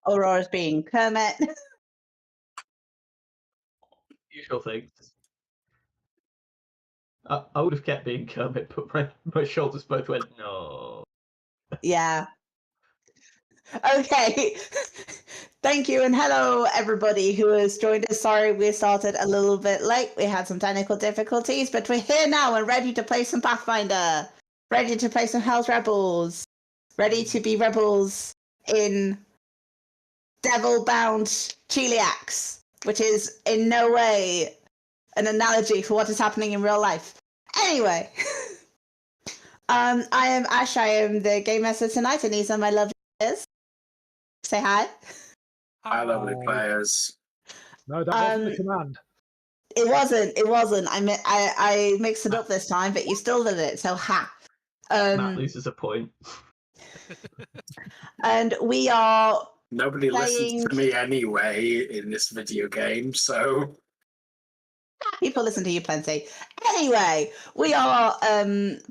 Aurora's being Kermit. Usual things. I would have kept being Kermit, but my shoulders both went, no. Yeah. Okay. Thank you, and hello, everybody who has joined us. Sorry we started a little bit late. We had some technical difficulties, but we're here now and ready to play some Pathfinder. Ready to play some Hell's Rebels. Ready to be rebels in devil-bound Cheliax, which is in no way an analogy for what is happening in real life. Anyway, I am Ash. I am the game master tonight, and these are my lovely players. Say hi. Hi, lovely players. No, that wasn't the command. It wasn't. I mixed it up this time, but you still did it. So ha. Matt loses a point. And we are. Nobody listens to me anyway in this video game, so. People listen to you plenty. Anyway, we are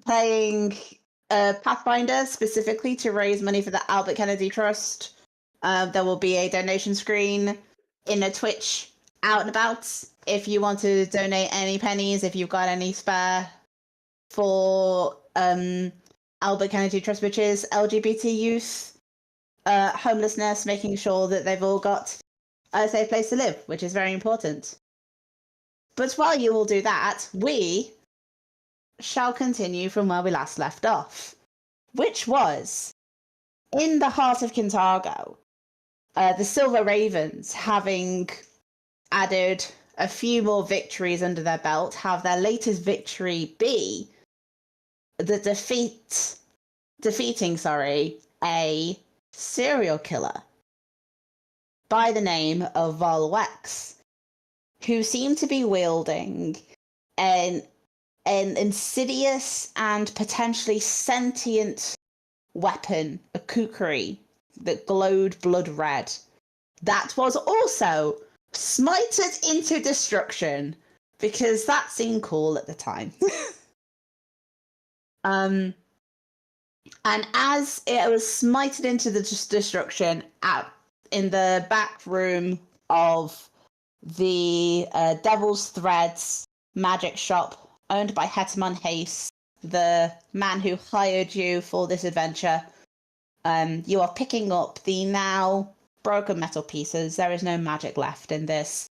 playing Pathfinder specifically to raise money for the Albert Kennedy Trust. There will be a donation screen in a Twitch out and about if you want to donate any pennies, if you've got any spare for Albert Kennedy Trust, which is LGBT youth, homelessness, making sure that they've all got a safe place to live, which is very important. But while you will do that, we shall continue from where we last left off, which was in the heart of Kintargo. The Silver Ravens, having added a few more victories under their belt, have their latest victory be the defeating a serial killer by the name of Volwex, who seemed to be wielding an insidious and potentially sentient weapon, a kukri, that glowed blood red. That was also smited into destruction, because that seemed cool at the time. And as it was smited into the destruction in the back room of the Devil's Threads magic shop owned by Hetman Hayes, the man who hired you for this adventure, you are picking up the now broken metal pieces. There is no magic left in this.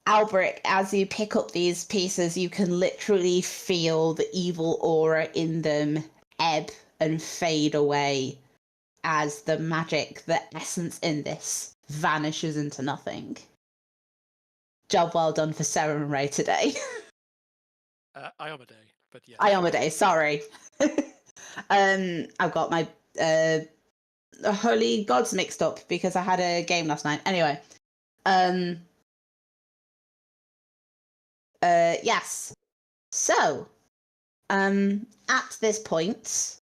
Alberic, as you pick up these pieces, you can literally feel the evil aura in them ebb and fade away as the magic, the essence in this, vanishes into nothing. Job well done for Sarah and Ray today. Iomade, but yeah. Iomade, sorry. I've got my holy gods mixed up because I had a game last night. Anyway, yes. So, at this point,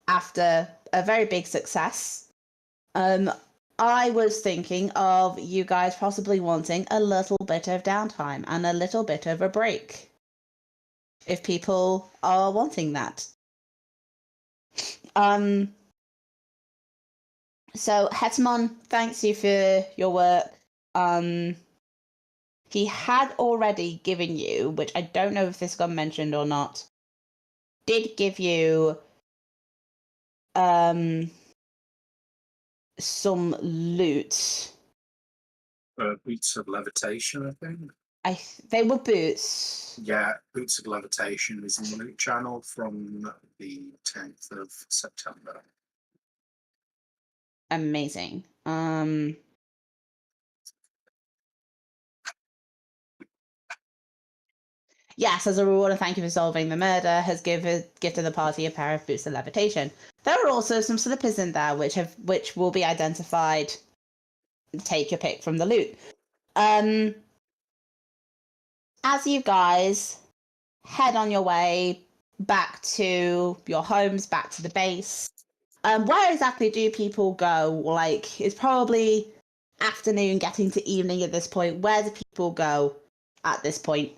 after a very big success, I was thinking of you guys possibly wanting a little bit of downtime and a little bit of a break, if people are wanting that. So Hetman thanks you for your work. He had already given you, which I don't know if this got mentioned or not, did give you some loot. Boots of Levitation, I think. They were boots. Yeah, Boots of Levitation is in the loot channel from the 10th of September. Amazing. Yes, as a reward and thank you for solving the murder, has gifted the party a pair of boots of levitation. There are also some slippers in there which will be identified. Take your pick from the loot. As you guys head on your way back to your homes, back to the base, where exactly do people go? Like, it's probably afternoon, getting to evening at this point. Where do people go at this point?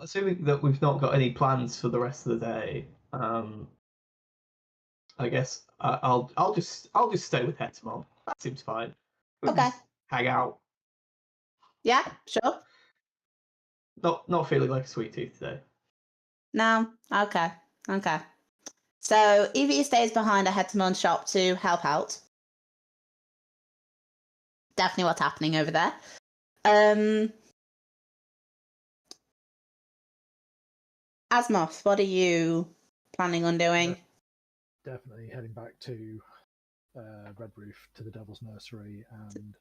assuming that we've not got any plans for the rest of the day, I guess I'll just stay with Hetemon. That seems fine. We'll Okay. just hang out. Yeah, sure. Not feeling like a sweet tooth today. No. Okay. Okay. So Evie stays behind a Hetemon shop to help out. Definitely what's happening over there. Asmoth, what are you planning on doing? Definitely heading back to Red Roof to the Devil's Nursery and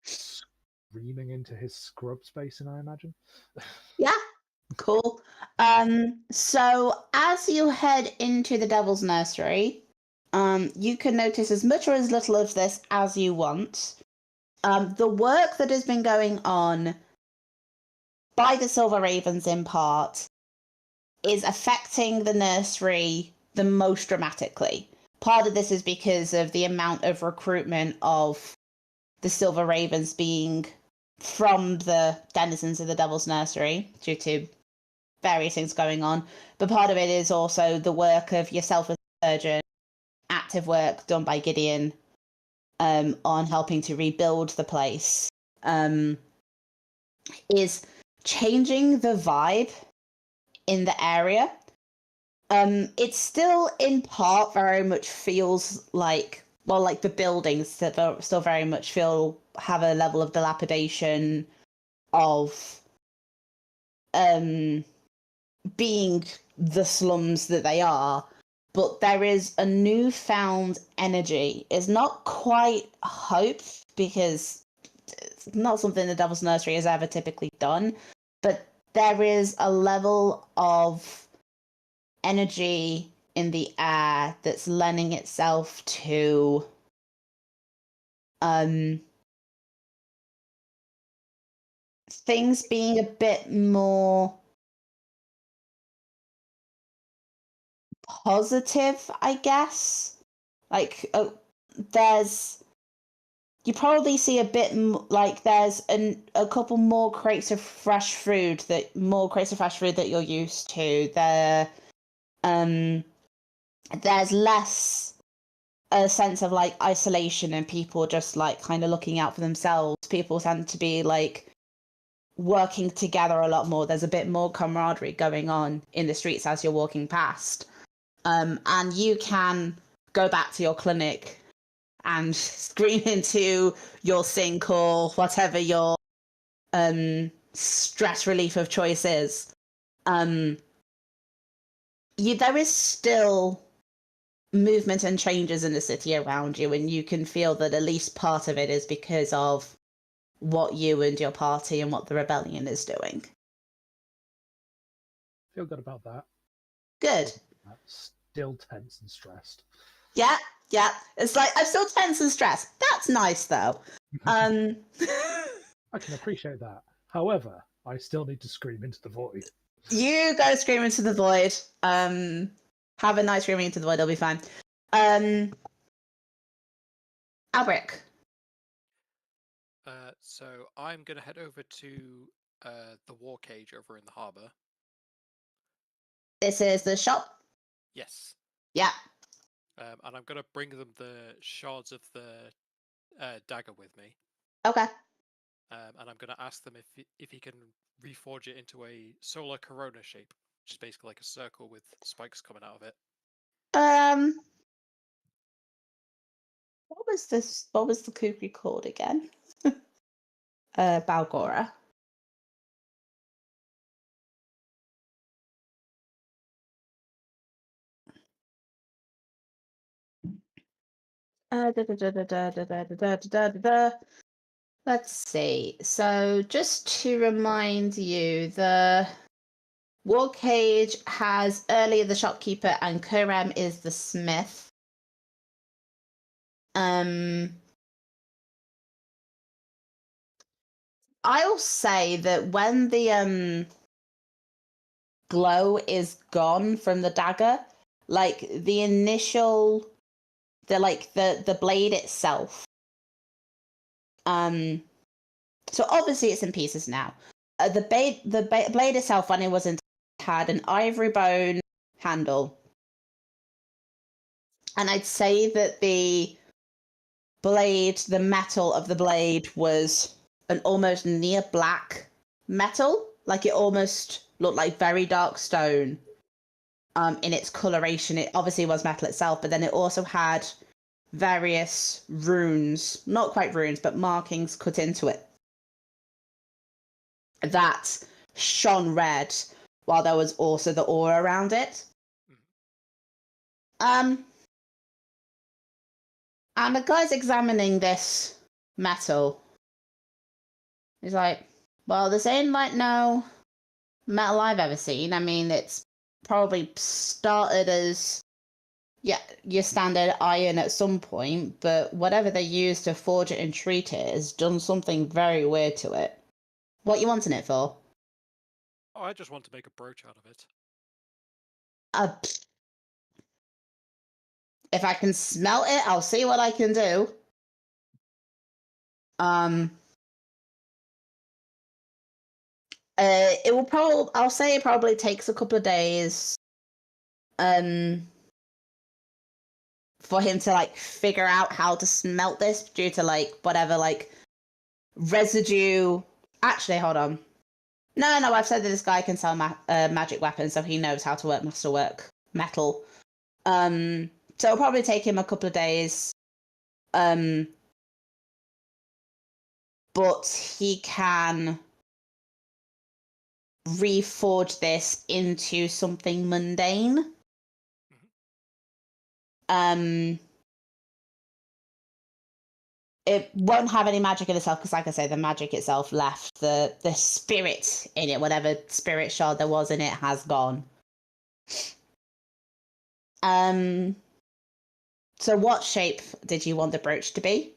screaming into his scrub space, I imagine. Yeah, cool. So as you head into the Devil's Nursery, you can notice as much or as little of this as you want. The work that has been going on by the Silver Ravens in part is affecting the nursery the most dramatically. Part of this is because of the amount of recruitment of the Silver Ravens being from the denizens of the Devil's Nursery due to various things going on. But part of it is also the work of yourself as a surgeon, active work done by Gideon on helping to rebuild the place, is changing the vibe in the area. It still in part very much feels like, well, like the buildings that still very much have a level of dilapidation of being the slums that they are, but there is a newfound energy. It's not quite hope, because it's not something the Devil's Nursery has ever typically done, but there is a level of energy in the air that's lending itself to things being a bit more positive, I guess. Like, you probably see a bit like there's a couple more crates of fresh food that you're used to. There's less a sense of like isolation and people just like kind of looking out for themselves. People tend to be like working together a lot more. There's a bit more camaraderie going on in the streets as you're walking past. And you can go back to your clinic and scream into your sink or whatever your stress relief of choice is. There is still movement and changes in the city around you, and you can feel that at least part of it is because of what you and your party and what the rebellion is doing. Feel good about that. Good. Still tense and stressed. Yeah. It's like, I'm still tense and stressed. That's nice, though. I can appreciate that. However, I still need to scream into the void. You go scream into the void. Have a nice screaming into the void, it'll be fine. Albric. So I'm going to head over to the war cage over in the harbour. This is the shop? Yes. Yeah. And I'm going to bring them the shards of the dagger with me. Okay. And I'm going to ask them if he can reforge it into a solar corona shape, which is basically like a circle with spikes coming out of it. What was this? What was the kukri called again? Balgora. Let's see. So just to remind you, the war cage has Early the shopkeeper and Kurem is the smith. I'll say that when the glow is gone from the dagger, like the initial, the blade itself. So obviously it's in pieces now. the blade itself, when it was in, had an ivory bone handle, and I'd say that the metal of the blade was an almost near black metal, like it almost looked like very dark stone. In its coloration, it obviously was metal itself, but then it also had various runes, not quite runes, but markings cut into it that shone red, while there was also the aura around it. And the guy's examining this metal. He's like, well, this ain't like no metal I've ever seen. I mean, it's probably started as your standard iron at some point, but whatever they used to forge it and treat it has done something very weird to it. What you wanting it for? Oh, I just want to make a brooch out of it. If I can smelt it, I'll see what I can do. It will probably, I'll say it probably takes a couple of days, for him to like figure out how to smelt this due to like whatever like residue. Actually, hold on. No, I've said that this guy can sell magic weapons, so he knows how to work masterwork metal. So it'll probably take him a couple of days. But he can reforge this into something mundane. It won't have any magic in itself because, like I say, the magic itself left. The spirit in it, whatever spirit shard there was in it, has gone. So what shape did you want the brooch to be?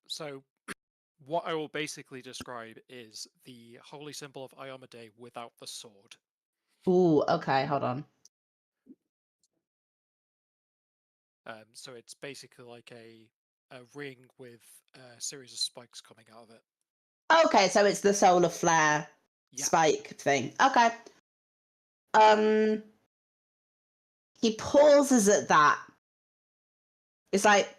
So what I will basically describe is the holy symbol of Iomedae without the sword. Ooh, okay, hold on. So it's basically like a ring with a series of spikes coming out of it. Okay, so it's the solar flare spike thing. Okay. He pauses at that. It's like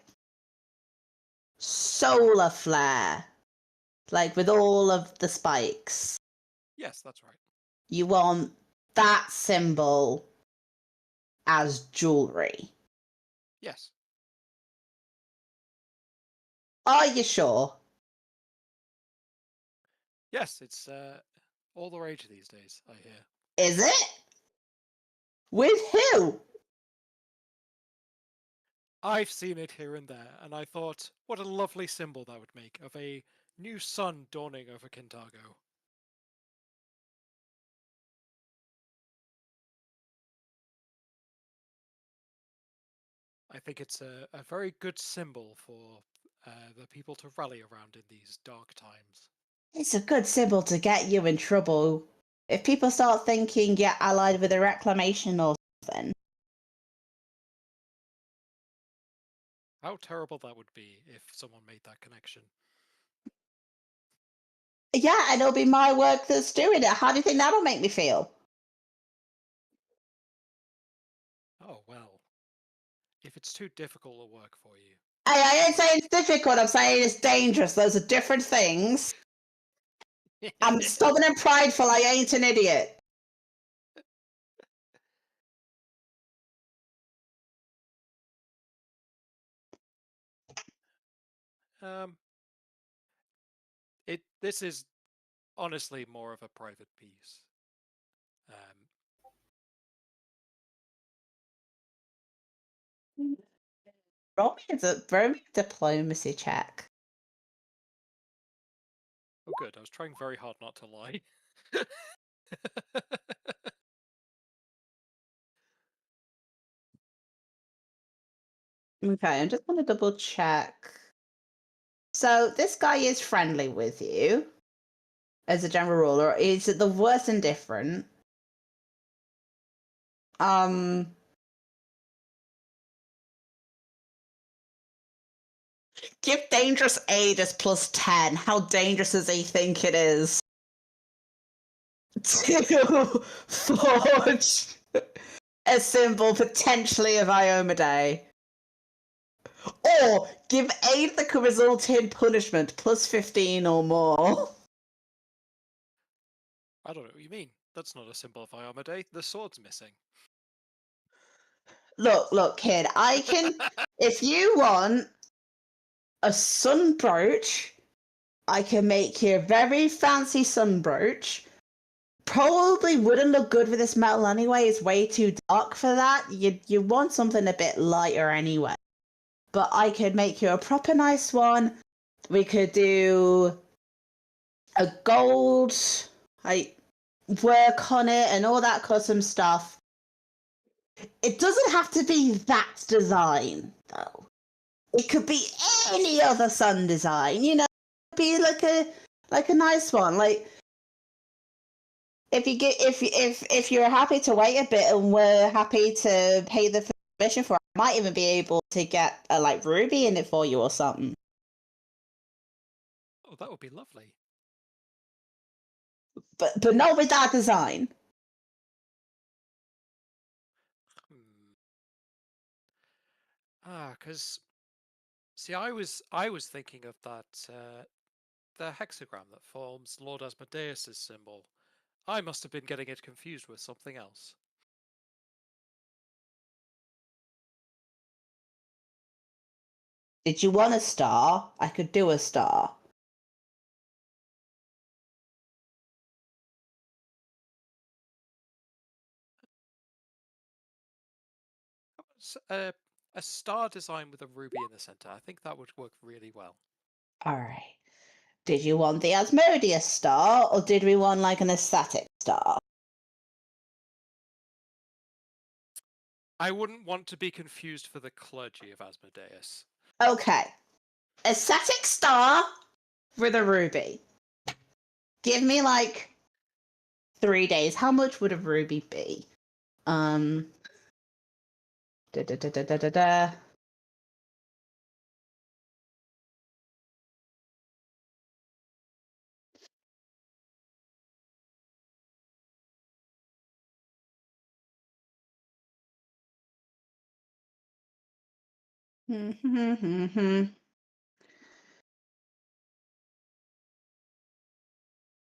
solar flare, like with all of the spikes. Yes, that's right. You want that symbol as jewelry. Yes. Are you sure? Yes, it's all the rage these days, I hear. Is it? With who? I've seen it here and there, and I thought, what a lovely symbol that would make of a new sun dawning over Kintargo. I think it's a very good symbol for the people to rally around in these dark times. It's a good symbol to get you in trouble. If people start thinking you're allied with a reclamation or something. How terrible that would be if someone made that connection. Yeah, and it'll be my work that's doing it. How do you think that'll make me feel? Oh, well. If it's too difficult to work for you. Hey, I ain't saying it's difficult, I'm saying it's dangerous. Those are different things. I'm stubborn and prideful, I ain't an idiot. This is honestly more of a private piece. Roll me a diplomacy check. Oh, good. I was trying very hard not to lie. Okay, I'm just going to double check. So this guy is friendly with you, as a general rule, or is it the worse indifferent? Give dangerous aid as +10. How dangerous does he think it is? to forge a symbol potentially of Iomedae. Or give aid that could result in punishment plus 15 or more. I don't know what you mean. That's not a symbol of Iomedae. The sword's missing. Look, kid, I can. If you want a sun brooch, I can make you a very fancy sun brooch. Probably wouldn't look good with this metal anyway. It's way too dark for that. You want something a bit lighter anyway. But I could make you a proper nice one. We could do a gold, like work on it and all that custom stuff. It doesn't have to be that design though. It could be any other sun design, you know. Be like a nice one. Like if you're happy to wait a bit and we're happy to pay the commission for it, I might even be able to get a like ruby in it for you or something. Oh, that would be lovely. But not with that design. Because see, I was thinking of that the hexagram that forms Lord Asmodeus's symbol. I must have been getting it confused with something else. Did you want a star? I could do a star. A star design with a ruby in the center. I think that would work really well. All right. Did you want the Asmodeus star, or did we want like an ecstatic star? I wouldn't want to be confused for the clergy of Asmodeus. Okay. Ecstatic star with a ruby. Give me like 3 days. How much would a ruby be? Da da da da da da da.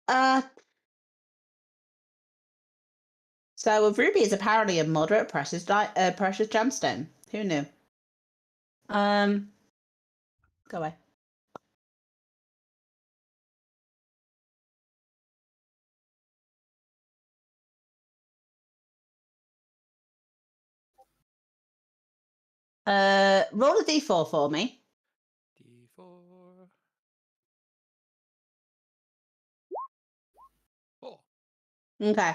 uh, so a ruby is apparently a moderate precious precious gemstone. Who knew? Go away. Roll a d4 for me. D4. 4. Okay.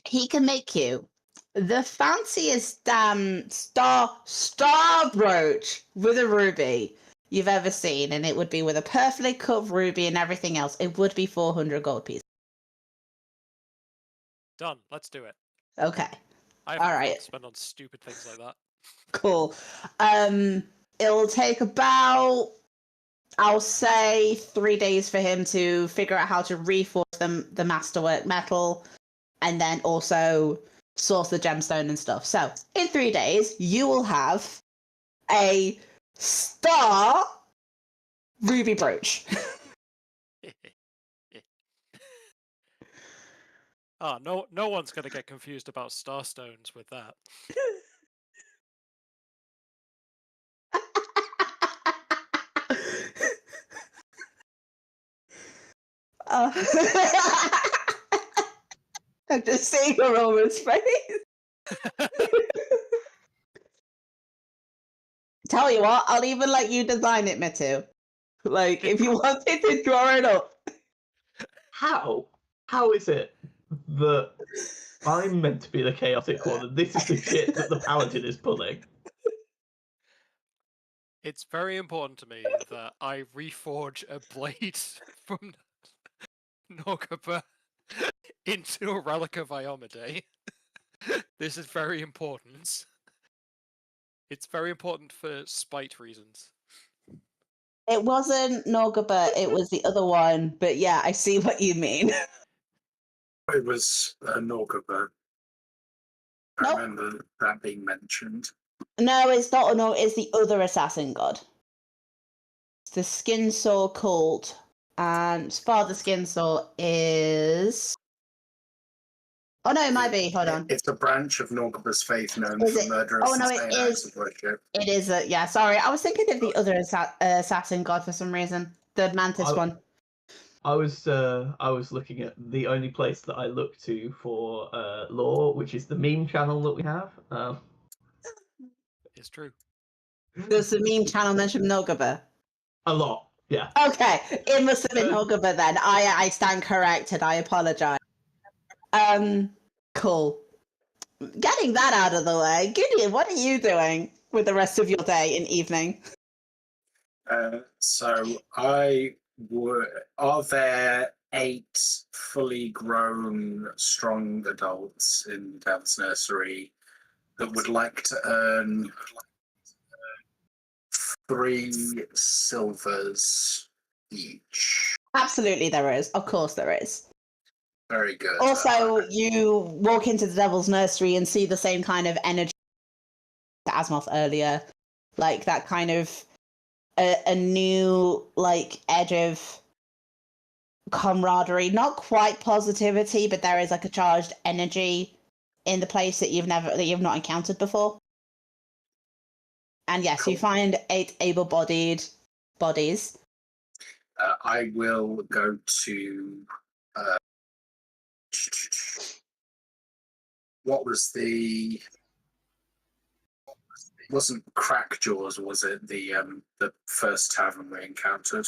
He can make you the fanciest damn star brooch with a ruby you've ever seen, and it would be with a perfectly cut ruby and everything else. It would be 400 gold pieces. Done. Let's do it. Okay. I haven't All got right. to spend on stupid things like that. Cool. It'll take about, I'll say, 3 days for him to figure out how to reforge the masterwork metal, and then also source the gemstone and stuff. So in 3 days, you will have a star ruby brooch. No one's going to get confused about starstones with that. I'm just seeing a Roman's face. Tell you what, I'll even let you design it, Mitu. Like, if you wanted to draw it up. How? How is it that I'm meant to be the chaotic one and this is the shit that the paladin is pulling? It's very important to me that I reforge a blade from Norgaba into a relic of Iomedae. This is very important. It's very important for spite reasons. It wasn't Norgaba, it was the other one. But yeah, I see what you mean. It was Norgaba. I Nope. remember that being mentioned. No, it's not. No, it's the other assassin god. It's the Skin Soul cult, and Father Skin Soul is. Oh no, it might be. Hold on. It's a branch of Norgaba's faith known Is for it? murderous Oh no, and it insane acts is. of worship. It is. Yeah, sorry. I was thinking of the other assassin god for some reason. The Mantis Oh. one. I was looking at the only place that I look to for lore, which is the meme channel that we have. It's true. Does the meme channel mention Norgaba? A lot, yeah. Okay, it must have been Norgaba then. I stand corrected. I apologize. Cool. Getting that out of the way, Gideon, what are you doing with the rest of your day and evening? So are there 8 fully grown, strong adults in Devil's Nursery that would like to earn 3 silvers each? Absolutely, there is. Of course, there is. Very good. Also, you walk into the Devil's Nursery and see the same kind of energy as Asmoth earlier, like that kind of a new like edge of camaraderie, not quite positivity, but there is like a charged energy in the place that you've not encountered before. And yes, Cool. you find 8 able-bodied bodies. I will go to. What was the? Wasn't Crackjaws? Was it the first tavern we encountered?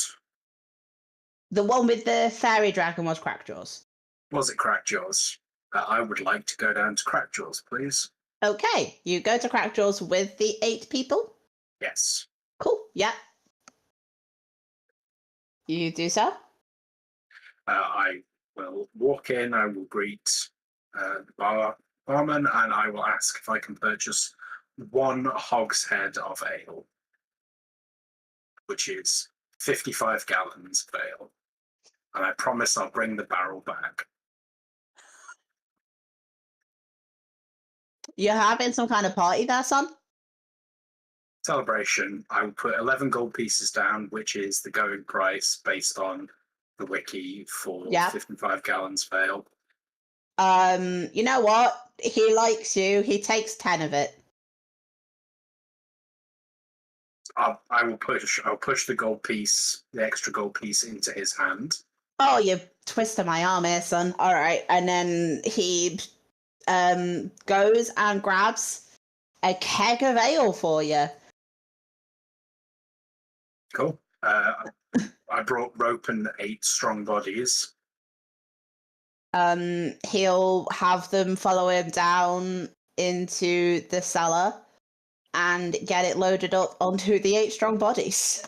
The one with the fairy dragon was Crackjaws. Was it Crackjaws? I would like to go down to Crackjaws, please. Okay, you go to Crackjaws with the 8 people. Yes. Cool. Yeah. You do so. I will walk in. I will greet the barman, and I will ask if I can purchase 1 hogshead of ale, which is 55 gallons of ale. And I promise I'll bring the barrel back. You're having some kind of party there, son? Celebration. I will put 11 gold pieces down, which is the going price based on the wiki for 55 gallons of ale. You know what? He likes you. He takes 10 of it. I'll push the gold piece, the extra gold piece, into his hand. Oh, you twisted my arm here, son. All right. And then he goes and grabs a keg of ale for you. Cool. I brought rope and 8 strong bodies. He'll have them follow him down into the cellar and get it loaded up onto the 8 strong bodies.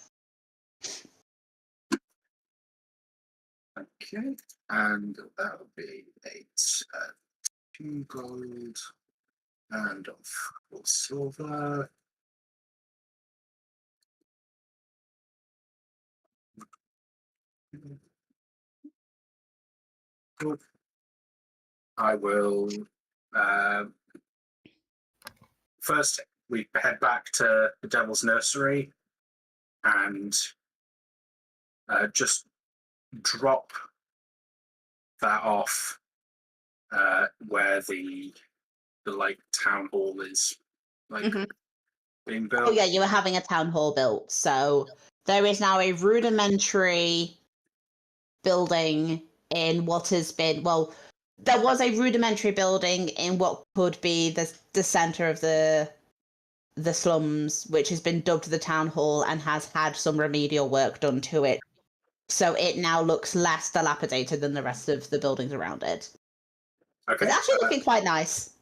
Okay, and that would be 8, 2 gold, and 4 silver. Good. I will. First, we head back to the Devil's Nursery and just drop that off where the like town hall is being built. Oh yeah, you were having a town hall built, so there is now a rudimentary building in what has been, well, there was a rudimentary building in what could be the center of the slums, which has been dubbed the town hall and has had some remedial work done to it. So it now looks less dilapidated than the rest of the buildings around it. Okay. It's actually looking quite nice.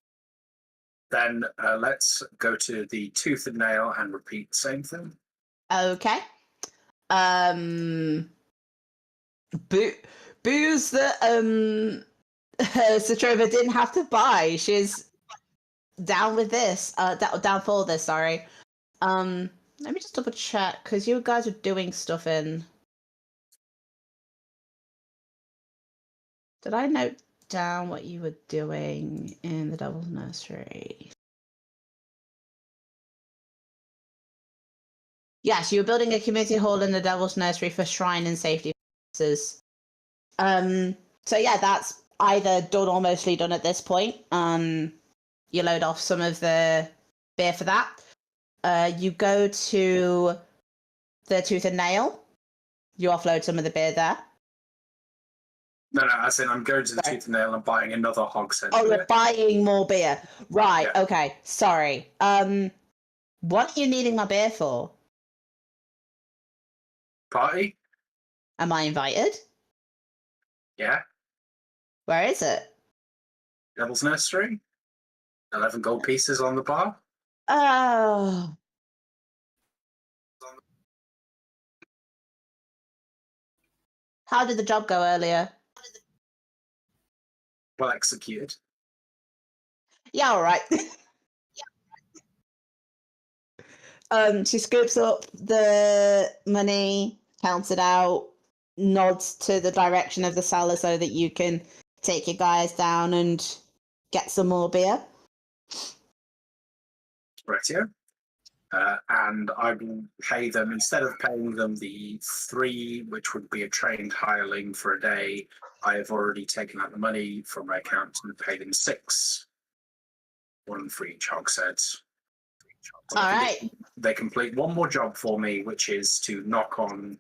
Then let's go to the Tooth and Nail and repeat the same thing. Okay. Booze that Satrova didn't have to buy. She's down with this. Down for this. Sorry. let me just double check because you guys are doing stuff in. Did I note down what you were doing in the Devil's Nursery? Yes, you were building a community hall in the Devil's Nursery for shrine and safety purposes. So yeah, that's either done or mostly done at this point. You load off some of the beer for that. You go to the Tooth and Nail. You offload some of the beer there. No, as in I'm going to the Sorry. Tooth and Nail and buying another hogshead. Oh, beer. you're buying more beer. Right, Yeah. okay. Sorry. What are you needing my beer for? Party? Am I invited? Yeah. Where is it? Devil's Nursery? 11 gold pieces on the bar? Oh. How did the job go earlier? Well executed. Yeah, all right. She scoops up the money, counts it out, nods to the direction of the cellar so that you can take your guys down and get some more beer. Rightio. And I will pay them, instead of paying them the 3, which would be a trained hireling for a day, I have already taken out the money from my account and paid them 6. 1 for each hogshead. All right. They complete one more job for me, which is to knock on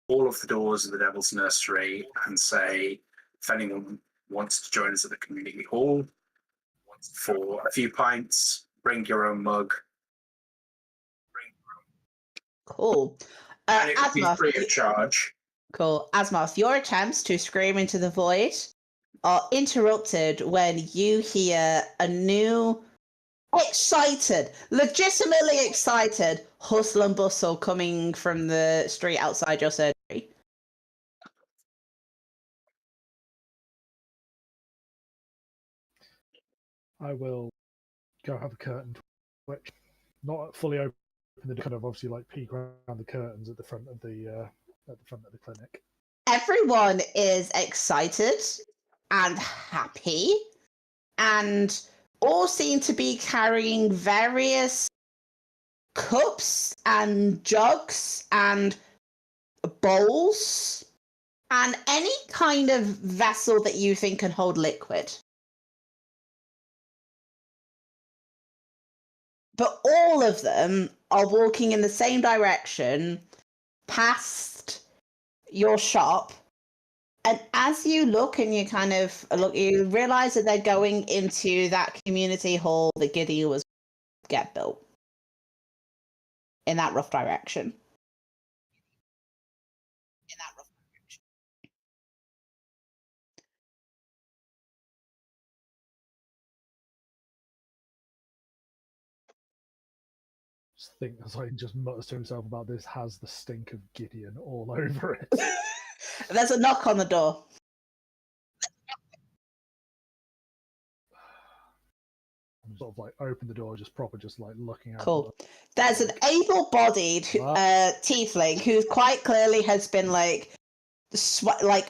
all of the doors of the Devil's Nursery and say, if anyone wants to join us at the community hall for a few pints, bring your own mug. Cool. And it would be Asmoth, free of charge. cool. Asmoth, your attempts to scream into the void are interrupted when you hear a new, excited, legitimately excited hustle and bustle coming from the street outside your surgery. I will go have a curtain twitch. Not fully open the door, kind of obviously like peek around the curtains at the front of the clinic. Everyone is excited and happy, and all seem to be carrying various cups and jugs and bowls and any kind of vessel that you think can hold liquid. But all of them are walking in the same direction past your shop. And as you look and you kind of look, you realize that they're going into that community hall that Gideon was get built in that rough direction. Just think as I just mutters to himself about this has the stink of Gideon all over it. There's a knock on the door. I'm sort of like open the door, just proper, just like looking out. Cool. There's an able-bodied tiefling who quite clearly has been like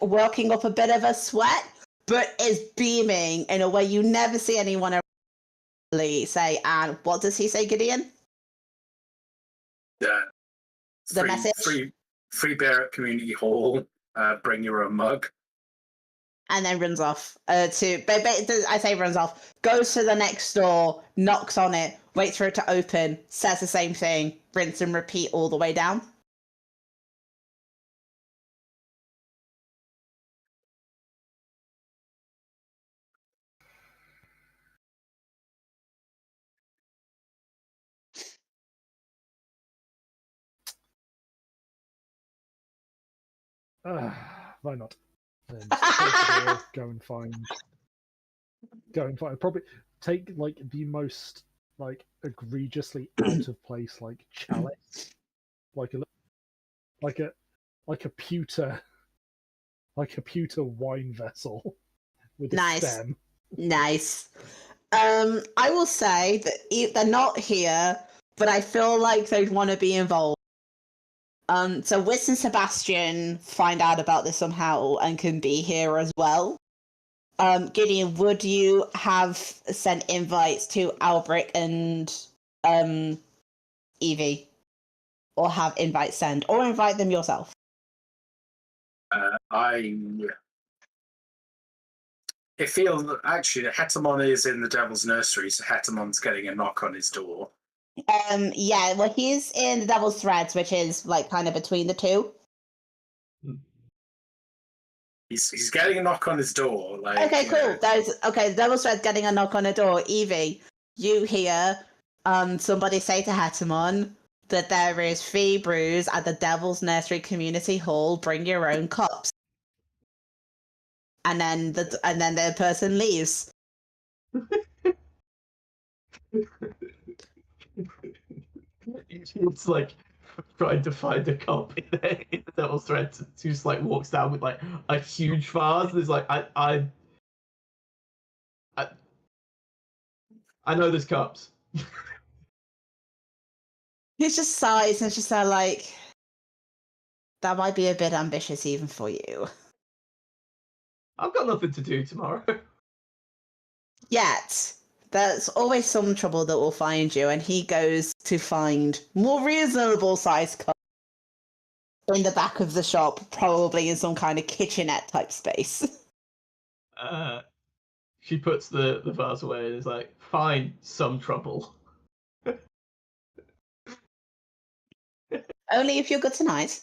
working up a bit of a sweat, but is beaming in a way you never see anyone really say. And what does he say, Gideon? The message? Free beer at community hall. Bring your own mug. And then runs off I say runs off, goes to the next door, knocks on it, waits for it to open, says the same thing, rinse and repeat all the way down. Why not? Then just close the door, go and find. Probably take like the most like egregiously out of place like chalice, like a pewter wine vessel with a Nice. stem. Nice. I will say that they're not here but I feel like they'd want to be involved. So Wiz and Sebastian find out about this somehow and can be here as well. Gideon, would you have sent invites to Albrecht and Evie? Or have invites sent? Or invite them yourself? It feels actually Hetamon is in the Devil's Nursery, so Hetamon's getting a knock on his door. Yeah, well, he's in the Devil's Threads, which is like kind of between the two. He's getting a knock on his door. Like, Okay, cool. The Devil's Threads getting a knock on the door. Evie, you hear somebody say to Hetamon that there is free brews at the Devil's Nursery Community Hall. Bring your own cups. And then the person leaves. It's like trying to find a cup in the Devil's Threads. She just like walks down with like a huge vase. There's like I know there's cups. He just sighs and just like, that might be a bit ambitious even for you. I've got nothing to do tomorrow. Yet, there's always some trouble that will find you, and he goes to find more reasonable sized cups in the back of the shop, probably in some kind of kitchenette type space. She puts the vase away and is like, fine, some trouble. Only if you're good tonight.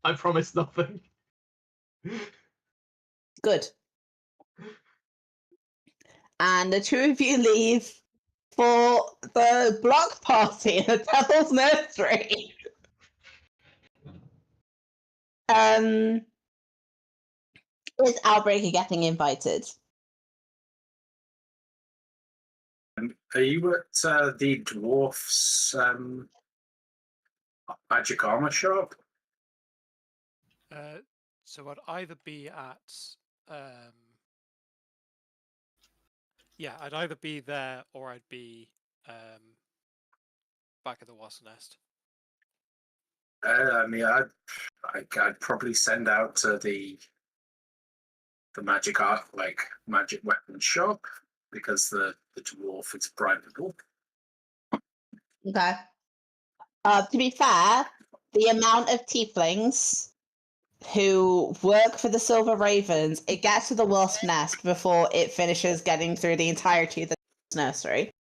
I promise nothing. Good. And the two of you leave for the block party in the Devil's Nursery. Is Albrecht getting invited? Are you at the dwarf's magic armor shop? So I'd either be at I'd either be there or I'd be back at the Wasp Nest. I mean, I'd probably send out to the magic weapon shop because the dwarf is bribable. Okay. To be fair, the amount of tieflings who work for the Silver Ravens, it gets to the Wasp Nest before it finishes getting through the entirety of the nursery.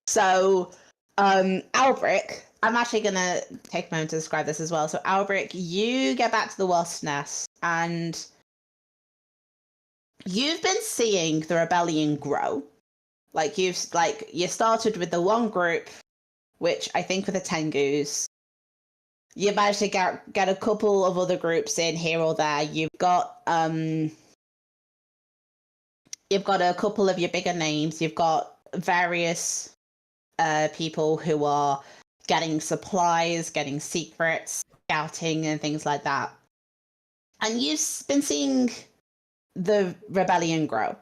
So, Albrecht, I'm actually going to take a moment to describe this as well. So, Albrecht, you get back to the Wasp Nest, and you've been seeing the rebellion grow. You started with the one group, which I think were the Tengus. You managed to get a couple of other groups in here or there. You've got a couple of your bigger names. You've got various people who are getting supplies, getting secrets, scouting, and things like that. And you've been seeing the rebellion grow.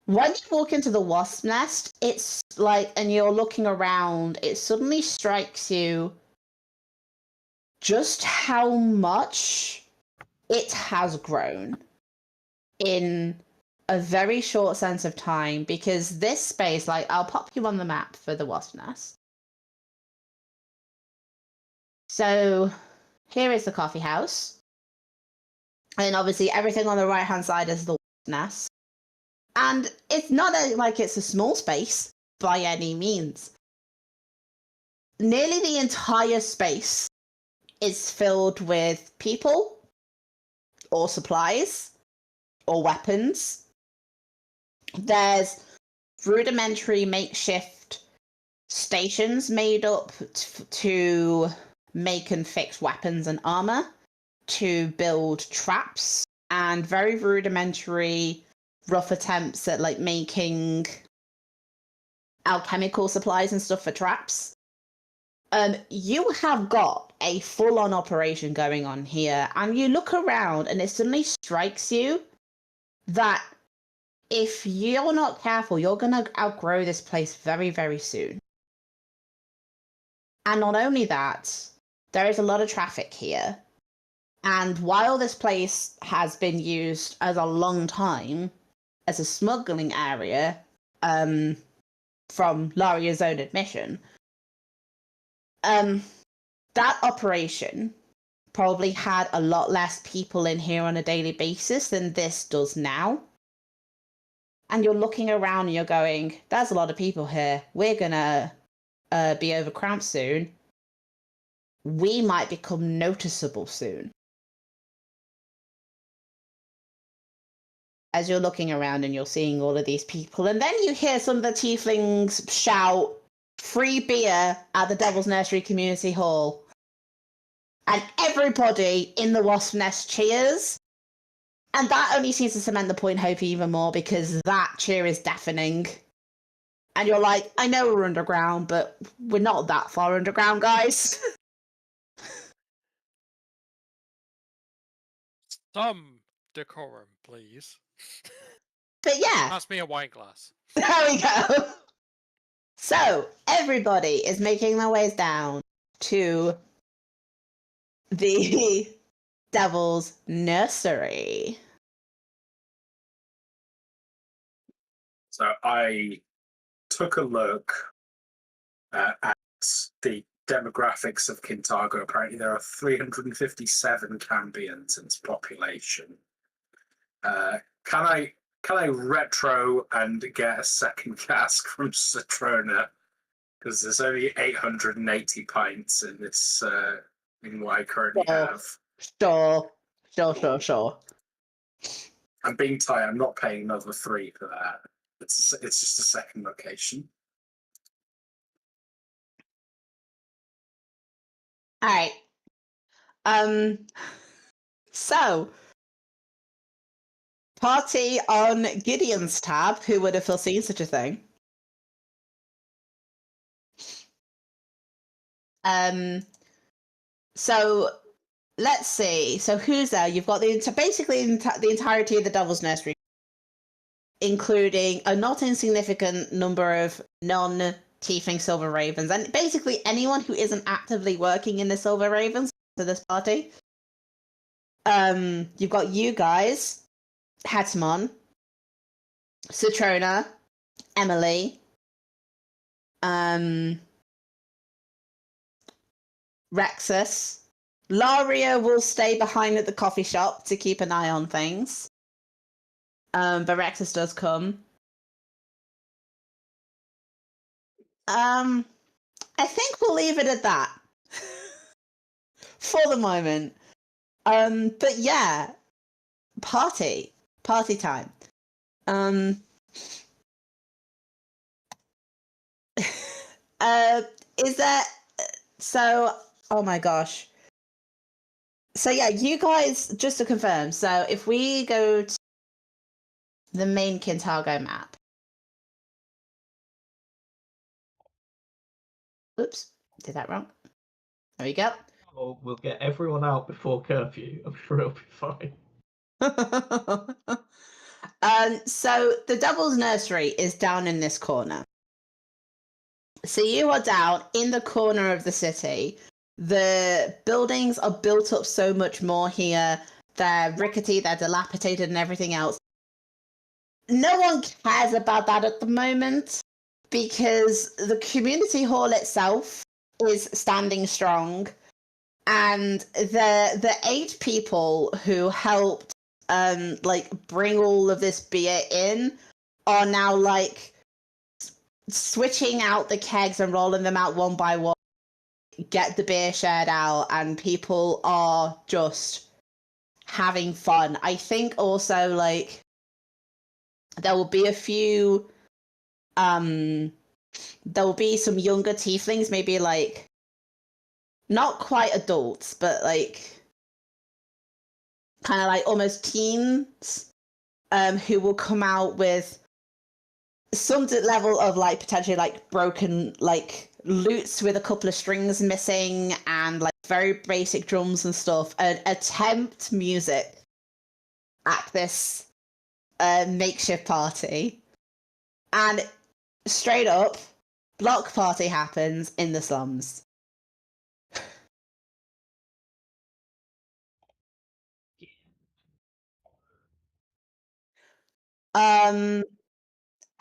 When you walk into the Wasp Nest, it's like, and you're looking around, it suddenly strikes you just how much it has grown in a very short sense of time, because this space, I'll pop you on the map for the Wasp Nest. So here is the coffee house. And obviously everything on the right-hand side is the Wasp Nest. And it's not like it's a small space by any means. Nearly the entire space is filled with people or supplies or weapons. There's rudimentary makeshift stations made up to make and fix weapons and armor, to build traps, and very rudimentary rough attempts at making alchemical supplies and stuff for traps. You have got a full-on operation going on here, and you look around and it suddenly strikes you that if you're not careful, you're gonna outgrow this place very, very soon. And not only that, there is a lot of traffic here. And while this place has been used as a long time as a smuggling area, from Laria's own admission, that operation probably had a lot less people in here on a daily basis than this does now. And you're looking around and you're going, there's a lot of people here. We're gonna be overcrowded soon. We might become noticeable soon. As you're looking around and you're seeing all of these people, and then you hear some of the tieflings shout, free beer at the Devil's Nursery Community Hall. And everybody in the Wasp Nest cheers. And that only seems to cement the point Hope even more, because that cheer is deafening. And you're like, I know we're underground, but we're not that far underground, guys. Some decorum, please. But yeah, Pass me a wine glass. there we go. So, everybody is making their ways down to the Devil's Nursery. So I took a look at the demographics of Kintargo. Apparently there are 357 Cambians in its population. Can I retro and get a second cask from Citrona? Because there's only 880 pints in this in what I currently have. Sure. I'm being tight. I'm not paying another 3 for that. It's just a second location. All right. So, party on Gideon's tab. Who would have foreseen such a thing? So let's see. So who's there? You've got basically the entirety of the Devil's Nursery, including a not insignificant number of non-tiefling Silver Ravens, and basically anyone who isn't actively working in the Silver Ravens to this party. You've got you guys, Hatamon, Citrona, Emily, Rexus. Laria will stay behind at the coffee shop to keep an eye on things. But Rexus does come. I think we'll leave it at that. For the moment. But yeah. Party time. Is that so? Oh my gosh. So yeah, you guys, just to confirm, so if we go to the main Kintargo map. Oops, did that wrong. There we go. Oh, we'll get everyone out before curfew. I'm sure it'll be fine. So the Devil's Nursery is down in this corner. So you are down in the corner of the city. The buildings are built up so much more here. They're rickety, they're dilapidated and everything else. No one cares about that at the moment because the community hall itself is standing strong. And the 8 people who helped bring all of this beer in are now switching out the kegs and rolling them out one by one, get the beer shared out, and people are just having fun. I think also there will be a few there will be some younger tieflings, maybe not quite adults, but kind of almost teens, who will come out with some level of potentially broken lutes with a couple of strings missing and very basic drums and stuff, and attempt music at this a makeshift party, and straight up, block party happens in the slums.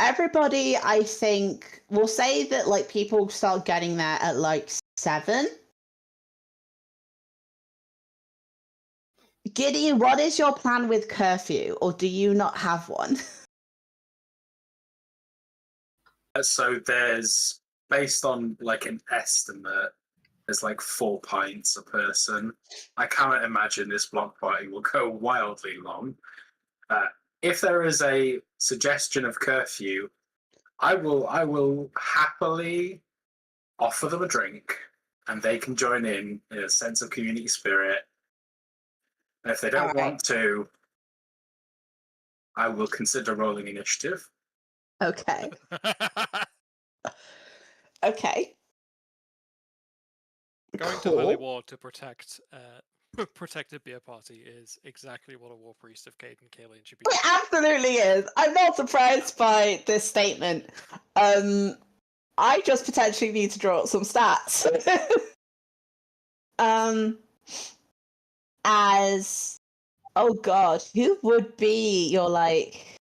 Everybody, I think, will say that like people start getting there at like 7. Gideon, what is your plan with curfew, or do you not have one? So there's, based on like an estimate, there's like 4 pints a person. I cannot imagine this block party will go wildly long. If there is a suggestion of curfew, I will happily offer them a drink, and they can join in a sense of community spirit. And if they don't want to, I will consider rolling initiative. Okay. Okay. Going to Lily Ward to protect a beer party is exactly what a war priest of Cade and Kaelin should be It absolutely is. I'm not surprised by this statement. I just potentially need to draw up some stats. As oh god, who would be your like?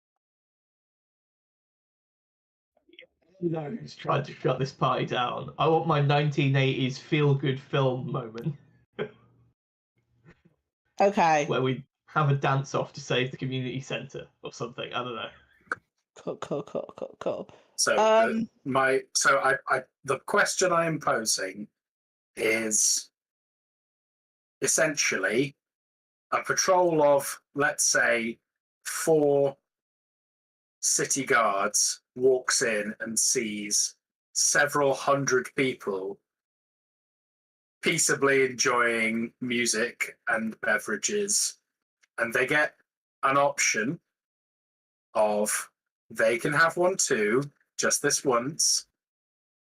No, who's trying to shut this party down? I want my 1980s feel-good film moment Okay. where we have a dance-off to save the community centre or something. I don't know. Cool. So the question I am posing is essentially a patrol of, let's say, 4 city guards walks in and sees several hundred people peaceably enjoying music and beverages, and they get an option of they can have one too, just this once,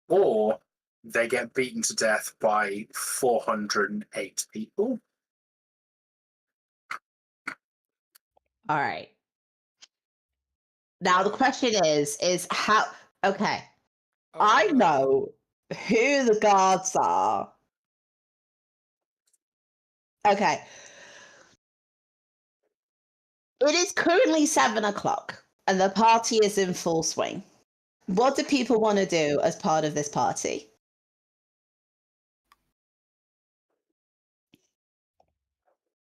or they get beaten to death by 408 people. All right. Now the question is how? Okay, I know who the guards are. Okay. It is currently 7 o'clock, and the party is in full swing. What do people want to do as part of this party?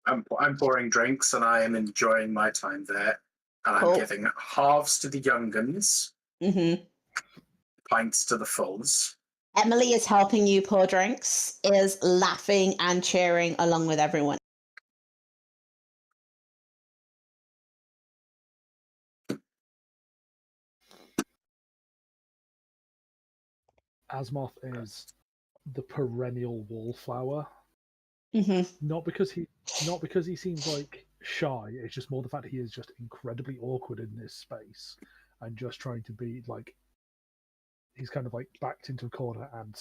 I'm pouring drinks and I am enjoying my time there. And Cool. I'm giving halves to the young guns, Mm-hmm. pints to the fulls. Emily is helping you pour drinks, is laughing and cheering along with everyone. Asmoth is the perennial wallflower. Mm-hmm. Not because he seems like shy. It's just more the fact he is just incredibly awkward in this space and just trying to be like he's kind of like backed into a corner and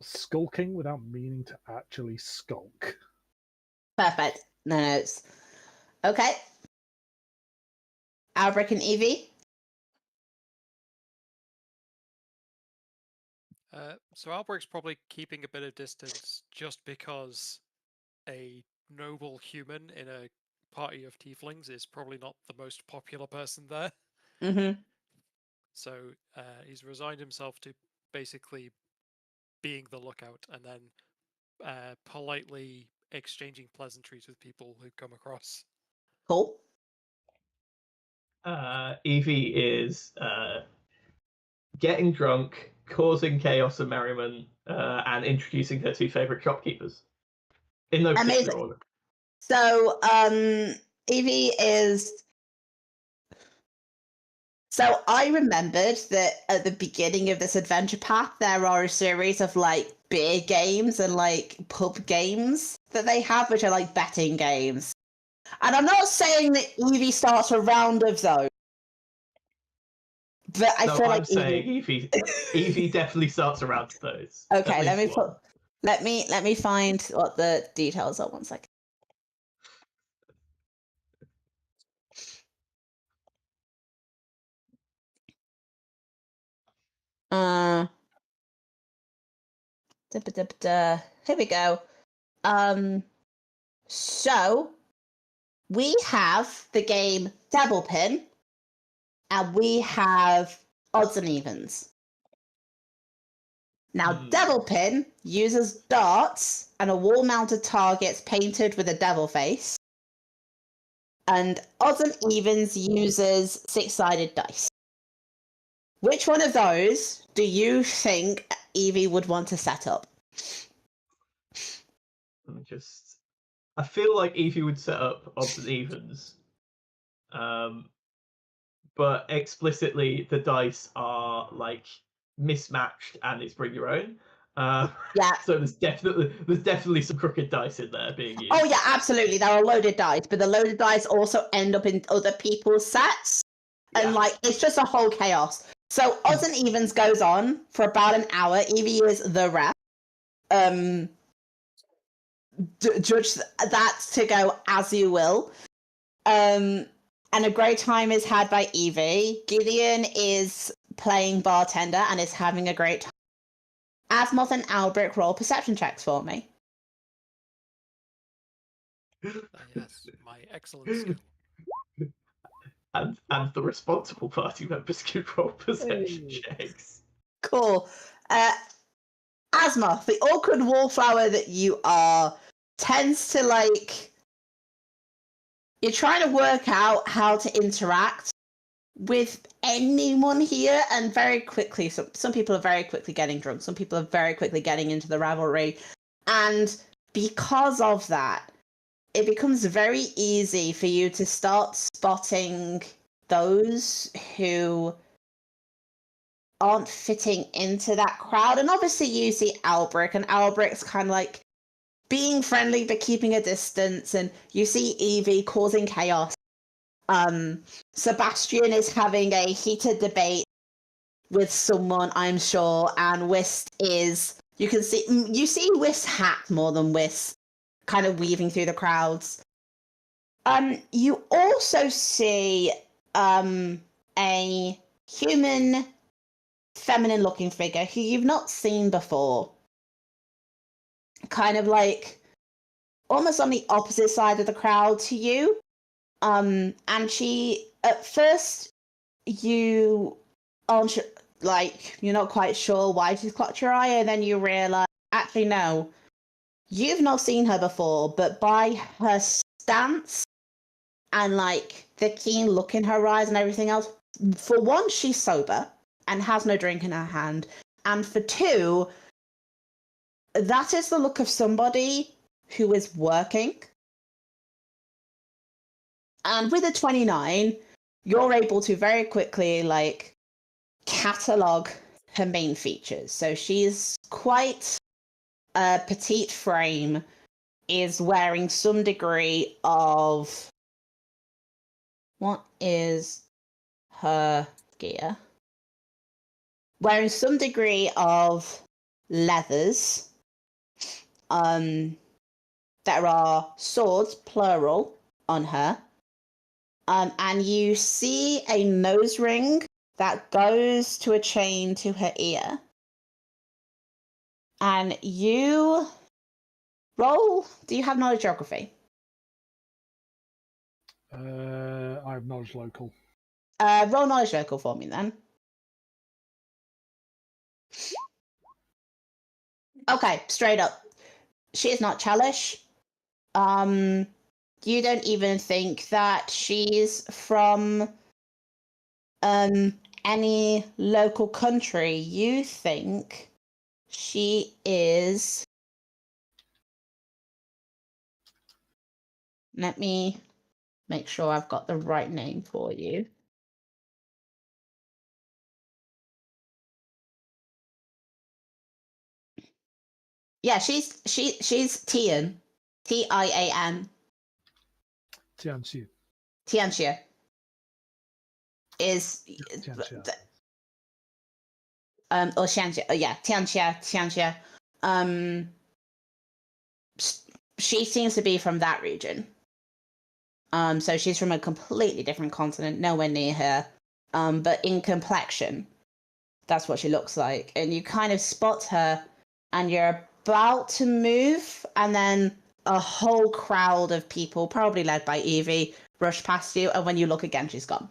skulking without meaning to actually skulk. Perfect. No notes. Okay. Albrecht and Evie. So Albrecht's probably keeping a bit of distance just because a noble human in a party of tieflings is probably not the most popular person there. Mm-hmm. So he's resigned himself to basically being the lookout and then politely exchanging pleasantries with people who come across. Cool. Evie is getting drunk, causing chaos and merriment, and introducing her 2 favourite shopkeepers. In no particular Amazing. order. So, Evie is. So I remembered that at the beginning of this adventure path, there are a series of like beer games and like pub games that they have, which are like betting games. And I'm not saying that Evie starts a round of those, but I feel I'm like saying Evie definitely starts around those. Okay, At least one. let me find what the details are. 1 second. Here we go. So we have the game Devil Pin, and we have Odds and Evens. Now, Devil Pin uses darts and a wall-mounted target painted with a devil face. And Odds and Evens uses 6-sided dice. Which one of those do you think Evie would want to set up? I feel like Evie would set up Odds and Evens. But explicitly the dice are like mismatched and it's bring your own. Yeah. So there's definitely some crooked dice in there being used. Oh yeah, absolutely. There are loaded dice, but the loaded dice also end up in other people's sets. And like it's just a whole chaos. So Odds and Evens goes on for about an hour. Evie is the ref. Judge that to go as you will. And a great time is had by Evie. Gideon is playing bartender and is having a great time. Azimuth and Albrecht roll perception checks for me. Yes, my excellent skill. And the responsible party members can roll perception checks. Cool. Azimuth, the awkward wallflower that you are, tends to like... You're trying to work out how to interact with anyone here, and very quickly, some people are very quickly getting drunk, some people are very quickly getting into the rivalry, and because of that, it becomes very easy for you to start spotting those who aren't fitting into that crowd. And obviously you see Albrecht, and Albrecht's kind of like being friendly but keeping a distance, and you see Evie causing chaos. Sebastian is having a heated debate with someone, I'm sure, and Whist is... You see Whist's hat more than Whist kind of weaving through the crowds. You also see a human, feminine-looking figure who you've not seen before. Kind of like almost on the opposite side of the crowd to you. And she, at first, you aren't you're not quite sure why she's caught your eye, and then you realise, actually, no, you've not seen her before, but by her stance and like the keen look in her eyes and everything else, for one, she's sober and has no drink in her hand, and for two, that is the look of somebody who is working. And with a 29, you're able to very quickly like catalog her main features. So she's quite a petite frame, is wearing some degree of... What is her gear? Wearing some degree of leathers. There are swords, plural, on her. And you see a nose ring that goes to a chain to her ear. And you roll... Do you have knowledge geography? I have knowledge local. Roll knowledge local for me then. Okay, straight up. She is not Chalish. You don't even think that she's from any local country. You think she is... Let me make sure I've got the right name for you. Yeah, she's Tian. Tian. Tianxia. Tianxia. Is... Tianxia. Or Xianxia. Oh, yeah, Tianxia. She seems to be from that region. So she's from a completely different continent, nowhere near her. But in complexion, That's what she looks like. And you kind of spot her, and you're about to move, and then a whole crowd of people, probably led by Evie, rush past you, and when you look again, she's gone.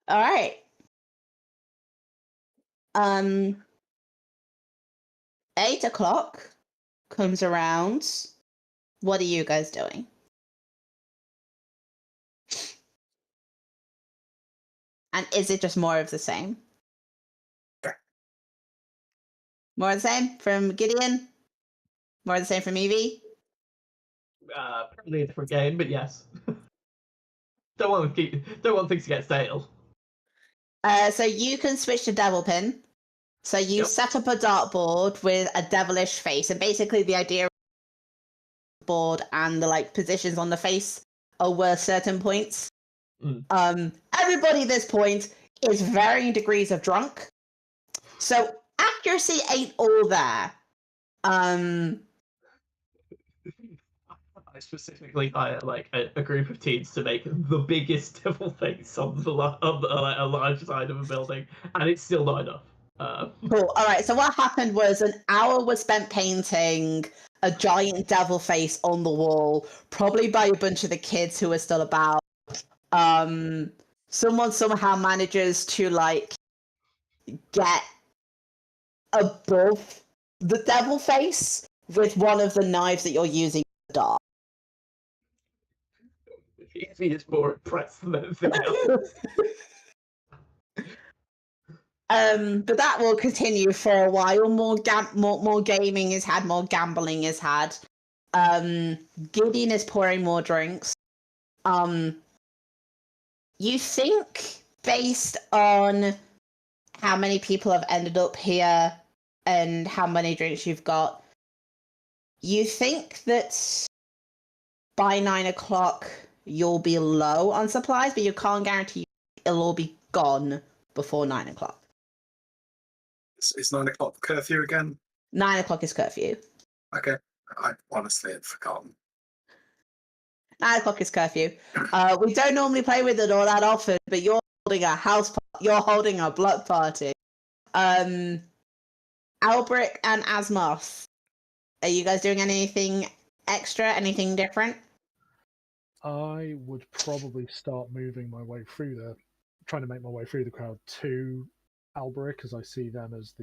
All right. 8 o'clock comes around. What are you guys doing? And is it just more of the same? More of the same from Gideon? More of the same from Evie? Probably a different game, but yes. Don't want things to get stale. So you can switch to Devil Pin. So you Yep. set up a dartboard with a devilish face, and basically the idea of the board and the positions on the face are worth certain points. Everybody at this point is varying degrees of drunk. So accuracy ain't all there. I specifically hired a group of teens to make the biggest devil face on the a large side of a building, and it's still not enough. Cool. All right. So what happened was an hour was spent painting a giant devil face on the wall, probably by a bunch of the kids who are still about. Someone somehow manages to get above the devil face with one of the knives that you're using in the dark. Evie is more impressed than anything else. But that will continue for a while. More gaming is had, more gambling is had. Gideon is pouring more drinks. You think, based on how many people have ended up here and how many drinks you've got, you think that by 9 o'clock you'll be low on supplies, but you can't guarantee it'll all be gone before 9 o'clock. Is 9 o'clock curfew again? 9 o'clock is curfew. Okay. I honestly had forgotten. 9 o'clock is curfew. We don't normally play with it all that often, but you're holding a you're holding a block party. Albrecht and Asmos, are you guys doing anything extra, anything different? I would probably start moving my way through trying to make my way through the crowd to Alberic, because I see them as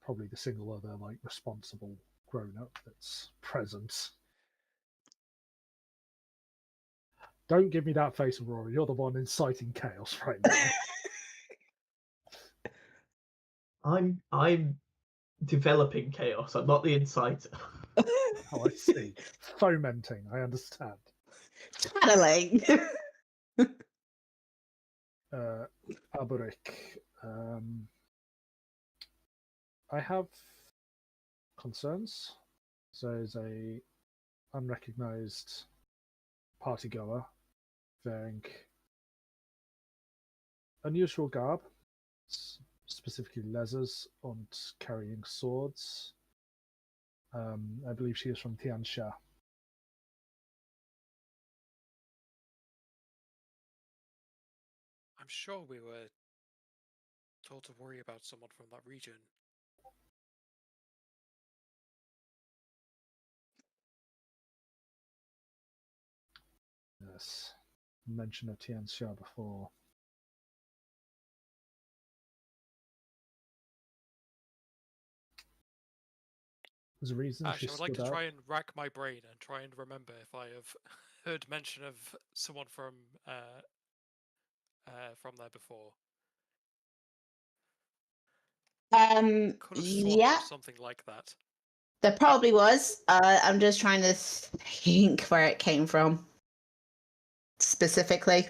probably the single other responsible grown-up that's present. Don't give me that face, Aurora. You're the one inciting chaos right now. I'm developing chaos. I'm not the inciter. Oh, I see. Fomenting. I understand. Channeling. Alberic. I have concerns. So there's a unrecognized partygoer wearing unusual garb, specifically leathers, and carrying swords. I believe she is from Tiansha. I'm sure we were told to worry about someone from that region. Yes, mention of Tiansha before. There's a reason Actually, she I would like stood to out. try and rack my brain and try and remember if I have heard mention of someone from there before. Could have sworn Yeah, something like that. there probably was. I'm just trying to think where it came from specifically.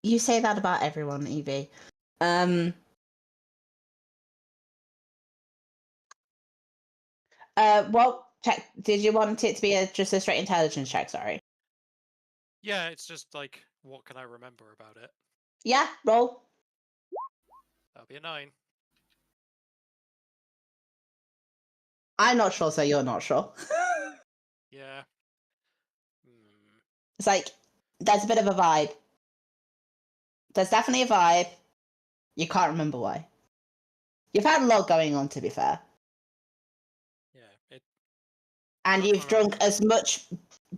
You say that about everyone, Evie. What check did you want it to be just a straight intelligence check? Sorry. Yeah, it's just like, what can I remember about it? Yeah, roll. That'll be a 9. I'm not sure, so you're not sure. Yeah. It's like there's a bit of a vibe. There's definitely a vibe. You can't remember why. You've had a lot going on, to be fair. Yeah. And you've drunk as much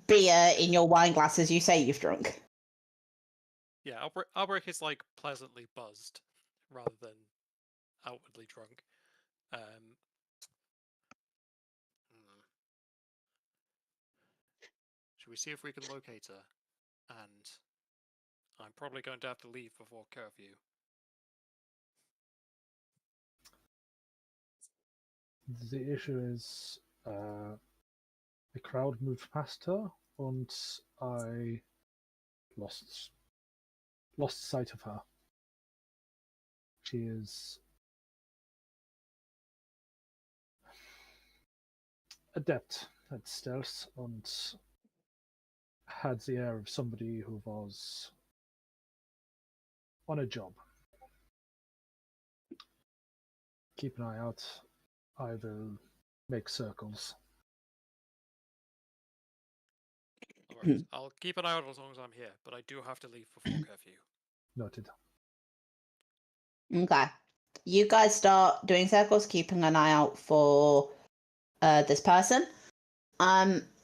beer in your wine glass as you say you've drunk. Yeah, Albrecht is like pleasantly buzzed rather than outwardly drunk. Should we see if we can locate her? And I'm probably going to have to leave before curfew. The issue is the crowd moved past her and I lost sight of her. She is adept at stealth and had the air of somebody who was on a job. Keep an eye out. I will make circles. Alright, I'll keep an eye out as long as I'm here, but I do have to leave before curfew. Noted. Okay. You guys start doing circles, keeping an eye out for this person.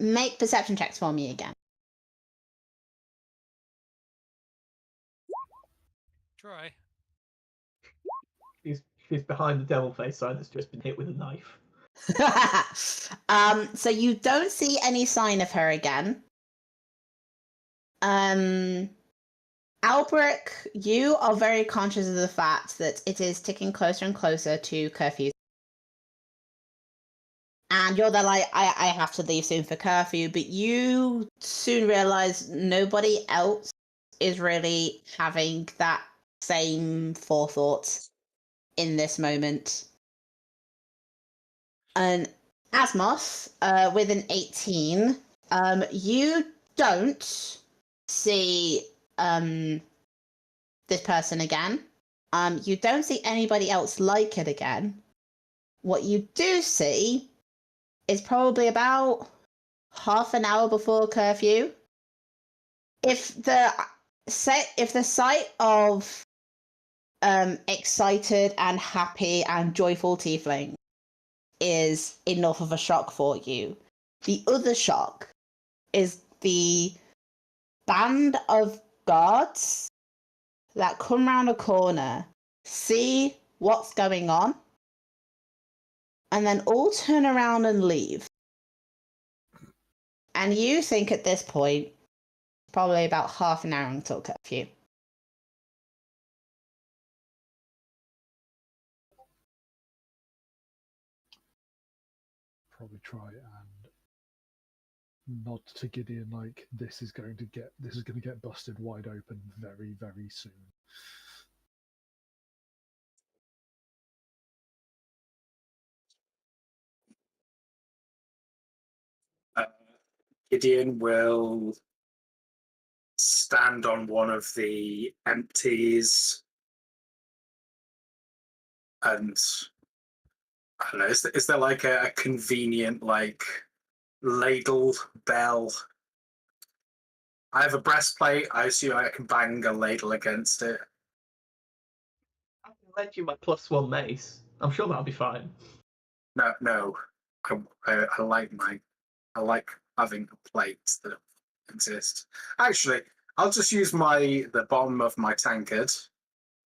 Make perception checks for me again. Try. He's behind the devil face sign that's just been hit with a knife. So you don't see any sign of her again. Albrecht, you are very conscious of the fact that it is ticking closer and closer to curfew. And you're there like, I have to leave soon for curfew, but you soon realize nobody else is really having that same forethought in this moment. And Asmos, with an 18, you don't see this person again. You don't see anybody else like it again. What you do see is probably about half an hour before curfew. If the sight of excited and happy and joyful tiefling is enough of a shock for you, the other shock is the band of guards that come round a corner, see what's going on, and then all turn around and leave. And you think at this point, probably about half an hour until curfew. Probably try and nod to Gideon like this is going to get busted wide open very, very soon. Gideon will stand on one of the empties and I don't know, is there like a convenient like ladle bell? I have a breastplate. I assume I can bang a ladle against it. I can lend you my +1 mace. I'm sure that'll be fine. No. I like having a plate that exists. Actually, I'll just use the bottom of my tankard.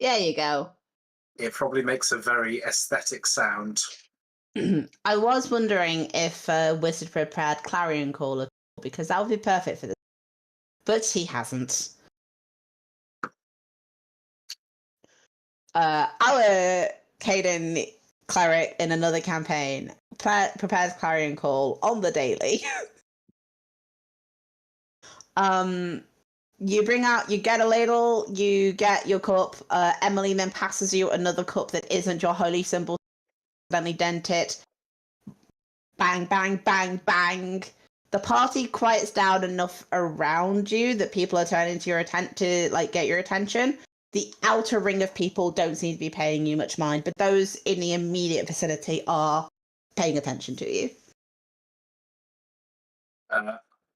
There you go. It probably makes a very aesthetic sound. I was wondering if Wizard prepared Clarion Call, because that would be perfect for this. But he hasn't. Our Caden cleric in another campaign prepares Clarion Call on the daily. you get a ladle, you get your cup. Emily then passes you another cup that isn't your holy symbol. Accidentally dent it. Bang, bang, bang, bang. The party quiets down enough around you that people are turning to get your attention. The outer ring of people don't seem to be paying you much mind, but those in the immediate vicinity are paying attention to you.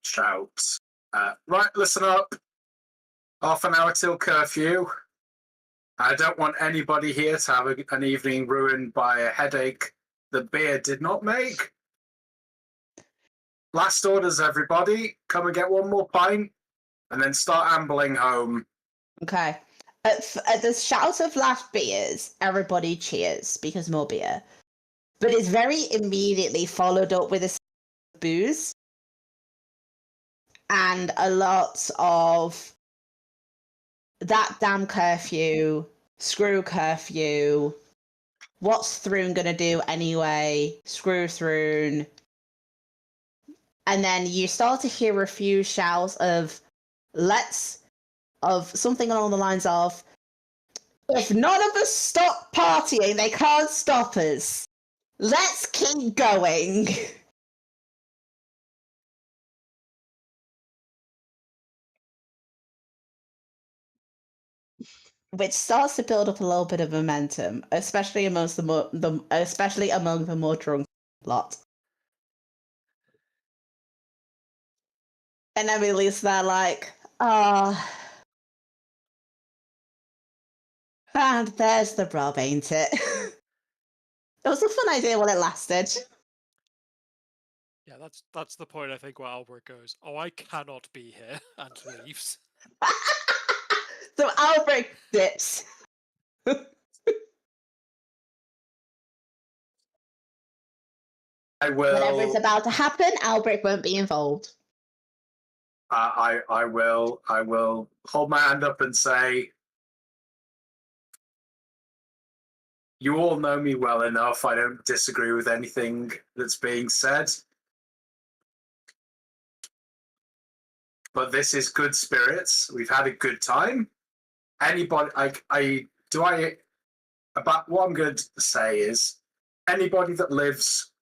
Shouts. Right, listen up. Half an hour till curfew. I don't want anybody here to have an evening ruined by a headache that beer did not make. Last orders, everybody. Come and get one more pint and then start ambling home. Okay. At the shout of last beers, everybody cheers because more beer. But it's very immediately followed up with a booze and a lot of that damn curfew, screw curfew, what's Thrune gonna do anyway, screw Thrune. And then you start to hear a few shouts of something along the lines of, if none of us stop partying, they can't stop us. Let's keep going. Which starts to build up a little bit of momentum, especially amongst especially among the more drunk lot. And Emily's there like, and there's the rub, ain't it? It was a fun idea while it lasted. Yeah, that's the point I think where Albert goes, oh, I cannot be here, and leaves. So Albrecht dips. I will. Whatever's about to happen, Albrecht won't be involved. I will hold my hand up and say, you all know me well enough. I don't disagree with anything that's being said. But this is good spirits. We've had a good time. Anybody, about what I'm going to say is, anybody that lives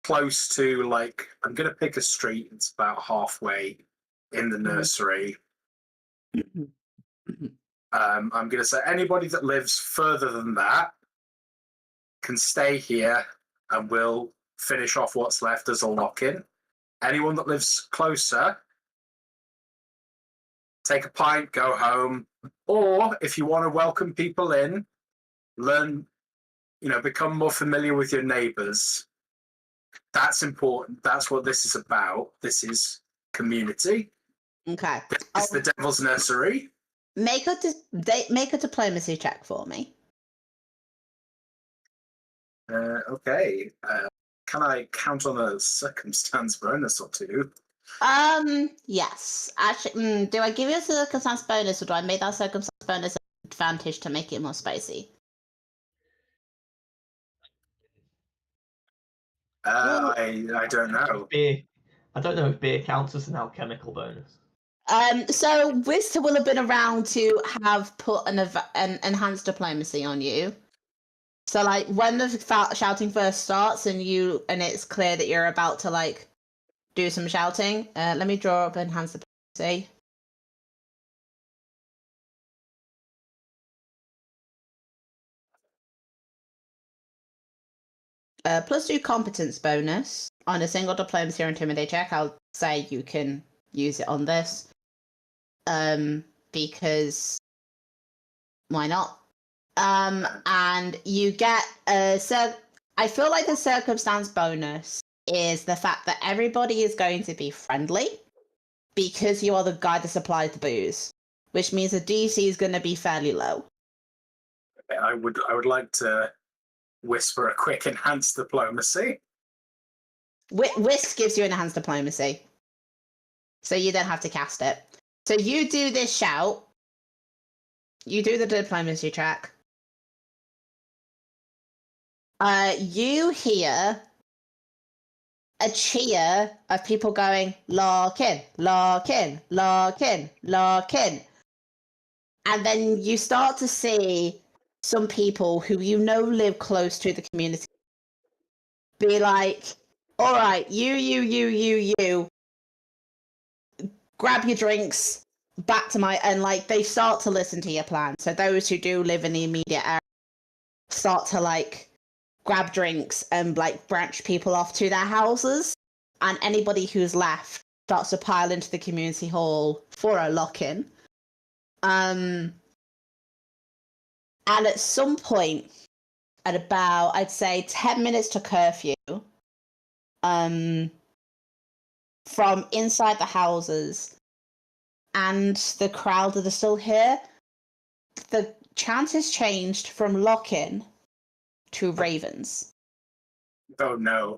close to, like, I'm going to pick a street. It's about halfway in the nursery. I'm going to say anybody that lives further than that can stay here and we'll finish off what's left as a lock-in. Anyone that lives closer, take a pint, go home. Or if you want to welcome people in, learn, become more familiar with your neighbors. That's important. That's what this is about. This is community. Okay. It's the Devil's Nursery. Make a diplomacy check for me. Okay. Can I count on a circumstance bonus or two? Yes. Actually, do I give you a circumstance bonus, or do I make that circumstance bonus an advantage to make it more spicy? I don't know. I don't know if beer counts as an alchemical bonus. So Wista will have been around to have put an enhanced diplomacy on you. So, like, when the shouting first starts and it's clear that you're about to, like, do some shouting, let me draw up enhanced diplomacy. +2 competence bonus on a single diplomacy or intimidate check. I'll say you can use it on this. Because why not? And you get I feel like the circumstance bonus is the fact that everybody is going to be friendly because you are the guy that supplies the booze, which means the DC is going to be fairly low. I would like to whisper a quick enhanced diplomacy. Whisk gives you enhanced diplomacy, so you don't have to cast it. So you do this shout. You do the diplomacy track. You hear a cheer of people going, lock in, lock in, lock in, lock in. And then you start to see some people who you know live close to the community be like, all right, you, grab your drinks, back to my, and like they start to listen to your plan. So those who do live in the immediate area start to like grab drinks and like branch people off to their houses. And anybody who's left starts to pile into the community hall for a lock-in. And at some point, at about, I'd say 10 minutes to curfew, from inside the houses and the crowd that are still here, the chant has changed from lock-in to ravens. Oh no.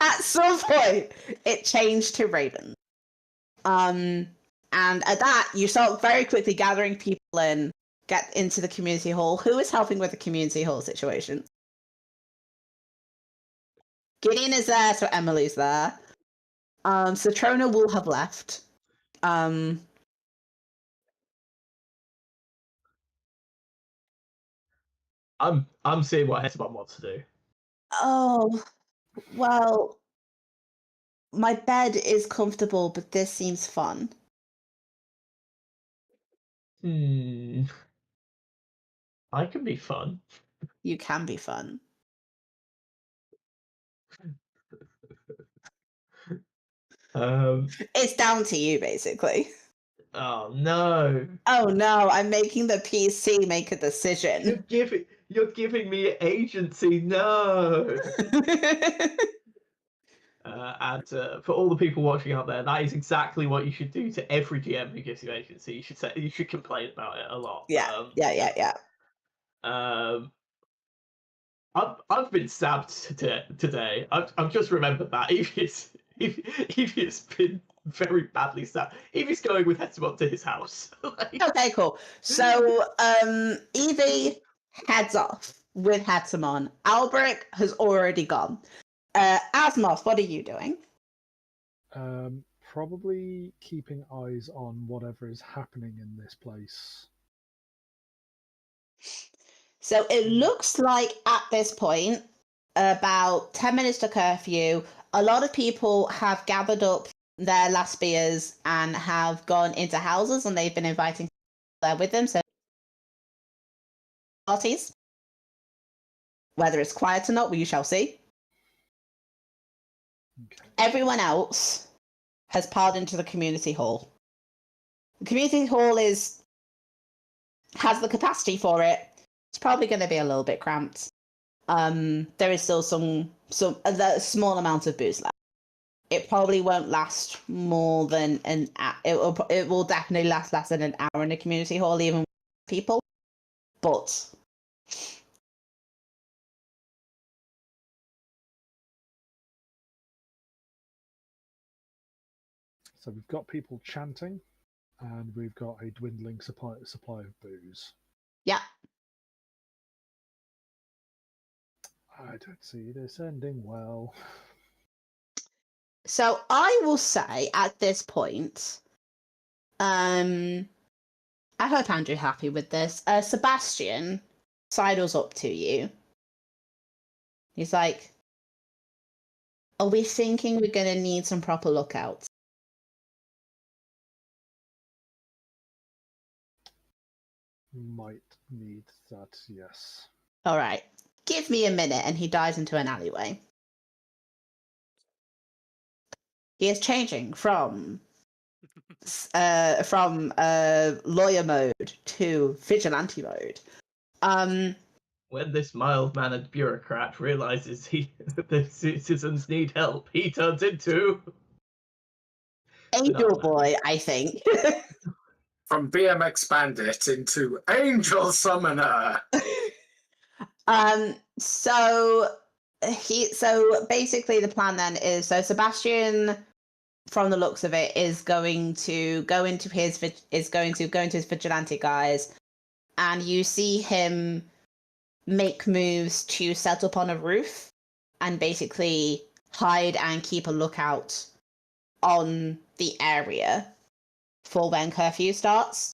At some point, it changed to ravens. And at that, you start very quickly gathering people in, get into the community hall. Who is helping with the community hall situation? Gideon is there, so Emily's there. Satrona will have left. I'm seeing what Heterbot wants to do. Oh, well, my bed is comfortable, but this seems fun. I can be fun. You can be fun. It's down to you, basically. Oh no! Oh no, I'm making the PC make a decision. You're giving me agency. No. And for all the people watching out there, that is exactly what you should do to every GM who gives you agency. You should complain about it a lot. Yeah. I've been stabbed today. I've just remembered that Evie's been very badly stabbed. Evie's going with Heterbot to his house. Okay, cool. So Evie heads off with Hetemon. Alberic has already gone. Asmoth, what are you doing? Probably keeping eyes on whatever is happening in this place. So it looks like at this point, about 10 minutes to curfew, a lot of people have gathered up their last beers and have gone into houses, and they've been inviting people there with them. So parties. Whether it's quiet or not, we shall see. Okay. Everyone else has piled into the community hall. The community hall has the capacity for it. It's probably going to be a little bit cramped. There is still a small amount of booze left. It probably won't last more than an hour. It will definitely last less than an hour in the community hall, even with people. But so we've got people chanting, and we've got a dwindling supply of booze. yeah, I don't see this ending well. so I will say at this point, I hope Andrew's happy with this. Sebastian sidles up to you. He's like, are we thinking we're going to need some proper lookouts? Might need that, yes. All right, give me a minute, and he dives into an alleyway. He is changing from lawyer mode to vigilante mode. When this mild-mannered bureaucrat realizes the citizens need help, he turns into Angel Boy, I think. From BMX Bandit into Angel Summoner. So basically the plan then is, so Sebastian, from the looks of it, is going to go into his vigilante guys, and you see him make moves to set up on a roof and basically hide and keep a lookout on the area for when curfew starts.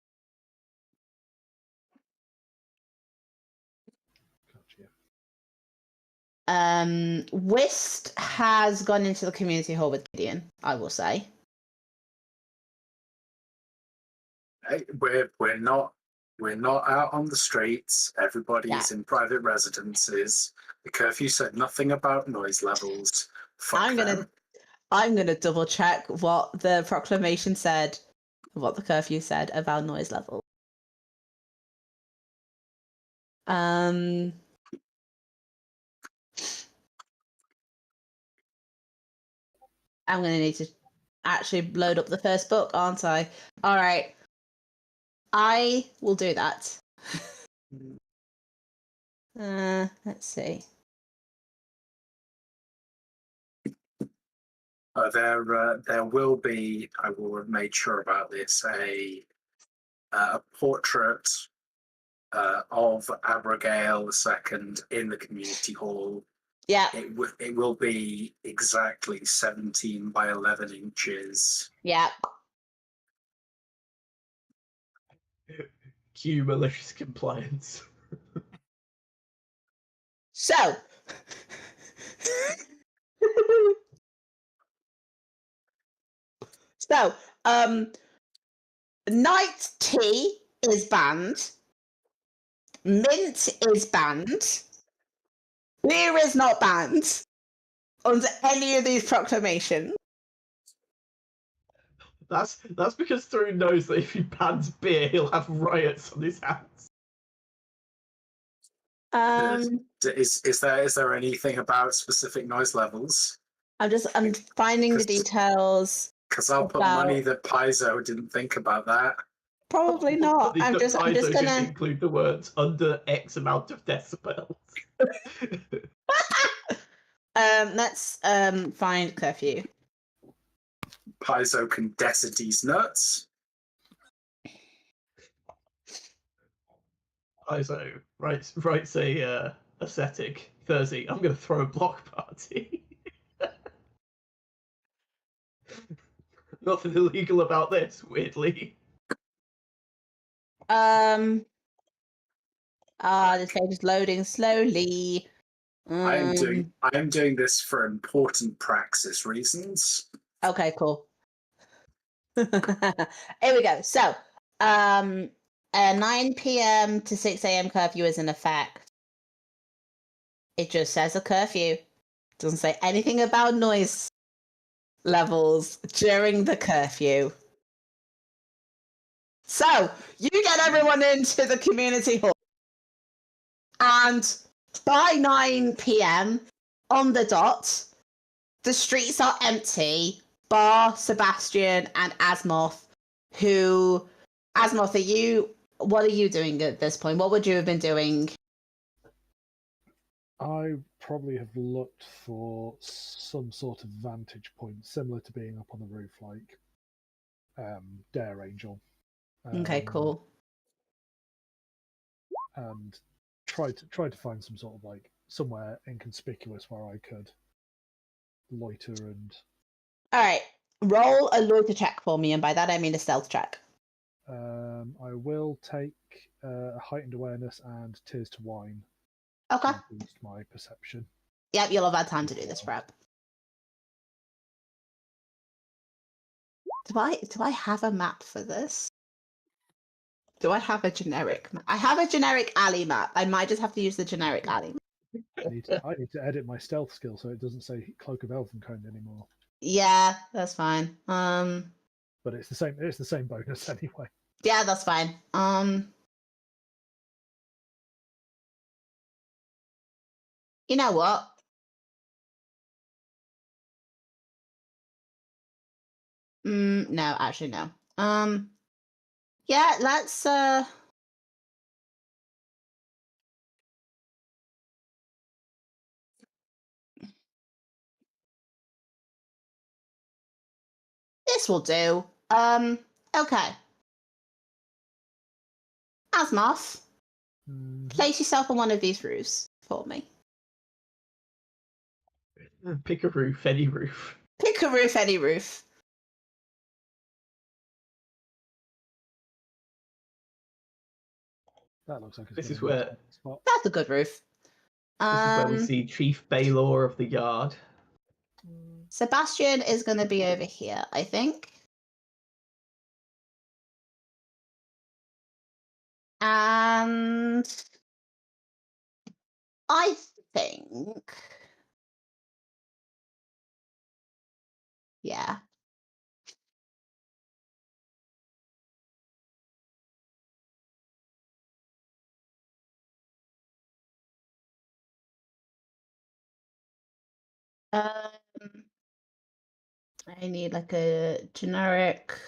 Gotcha. Whist has gone into the community hall with Gideon, I will say. Hey, we're not out on the streets. Everybody's in private residences. The curfew said nothing about noise levels. Fuck them. I'm gonna double check what the proclamation said, what the curfew said about noise level. I'm gonna need to actually load up the first book, aren't I? All right, I will do that. Let's see. There will be. I will have made sure about this. A portrait of Abigail II in the community hall. Yeah, It will be exactly 17 by 11 inches. yeah. Cue malicious compliance. So, night tea is banned. Mint is banned. Beer is not banned under any of these proclamations. That's because Through knows that if he bans beer, he'll have riots on his hands. Is there anything about specific noise levels? I'm finding the details. Because I'll put money that Paizo didn't think about that. Probably not. I'm just Paizo gonna didn't include the words under X amount of decibels. let's find curfew. Paizo can decitize nuts. Paizo writes a ascetic Thursday. I'm going to throw a block party. Nothing illegal about this, weirdly. This page is loading slowly. I am doing this for important praxis reasons. Okay, cool. Here we go. So, a 9 p.m. to 6 a.m. curfew is in effect. It just says a curfew. It doesn't say anything about noise levels during the curfew. So, you get everyone into the community hall. And by 9 p.m. on the dot, the streets are empty, bar Sebastian and Asmoth, Asmoth, what are you doing at this point? What would you have been doing? I probably have looked for some sort of vantage point, similar to being up on the roof, like Dare Angel. Okay, cool. And tried to find some sort of like somewhere inconspicuous where I could loiter and. All right, roll a loiter check for me, and by that I mean a stealth check. I will take a heightened awareness and Tears to Wine. Okay. To boost my perception. Yep, you'll have had time to do this prep. Do I have a map for this? Do I have a generic map? I have a generic alley map. I might just have to use the generic alley map. I need to edit my stealth skill so it doesn't say Cloak of Elvencone anymore. Yeah, that's fine. But it's the same bonus anyway. Yeah, that's fine. You know what? No, actually no. Yeah, let's this will do. Okay. Asmoth, place yourself on one of these roofs for me. Pick a roof, any roof. Pick a roof, any roof. That looks like it's This gonna is be a where- tight spot. That's a good roof. This is where we see Chief Baylor of the Yard. Sebastian is going to be over here, I think. And I think, yeah. I need like a generic.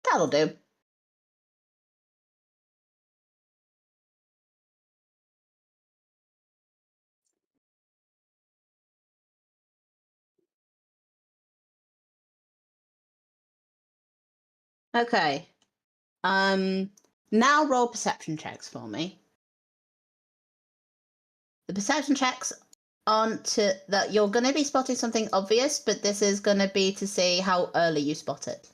That'll do. Okay. Now roll perception checks for me. The perception checks aren't to that you're going to be spotting something obvious, but this is going to be to see how early you spot it.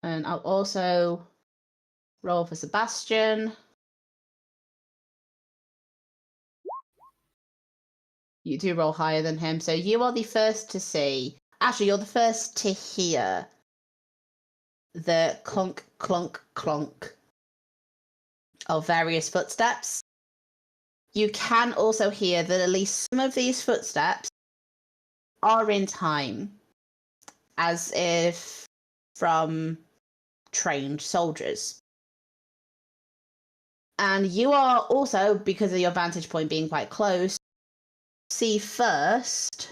And I'll also roll for Sebastian. You do roll higher than him, so you are the first to see. Actually, you're the first to hear the clunk, clunk, clunk of various footsteps. You can also hear that at least some of these footsteps are in time, as if from trained soldiers. And you are also, because of your vantage point being quite close, see first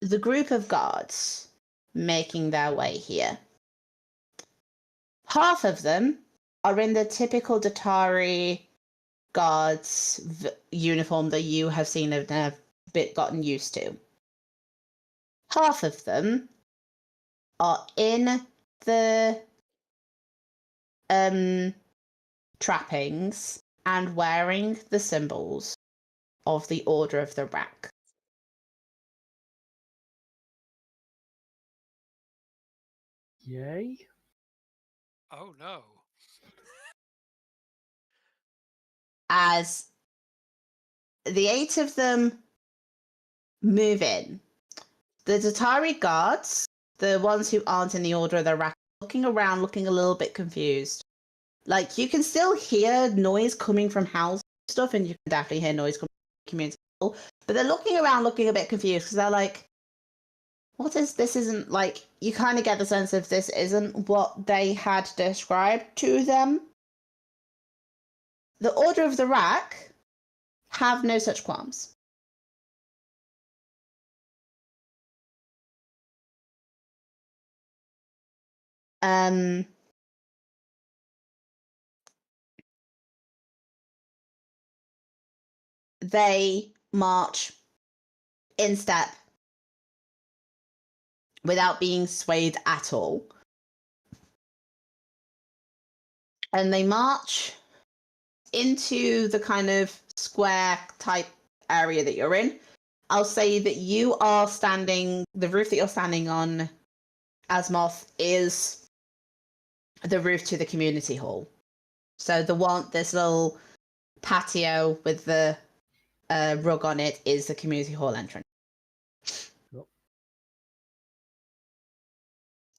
the group of guards making their way here. Half of them are in the typical Datari guards uniform that you have seen and have a bit gotten used to. Half of them are in the trappings and wearing the symbols of the Order of the Rack. Yay. Oh no. As the 8 of them move in, the Datari guards, the ones who aren't in the Order of the Rack, looking around, looking a little bit confused. Like, you can still hear noise coming from house stuff, and you can definitely hear noise coming from community hall, but they're looking around, looking a bit confused, because they're like, what is this? Isn't, like, you kind of get the sense of this isn't what they had described to them. The Order of the Rack have no such qualms. They march in step without being swayed at all. And they march into the kind of square type area that you're in. I'll say that you are standing, the roof that you're standing on, Asmoth, is the roof to the community hall. So this little patio with the rug on it is the community hall entrance. Yep.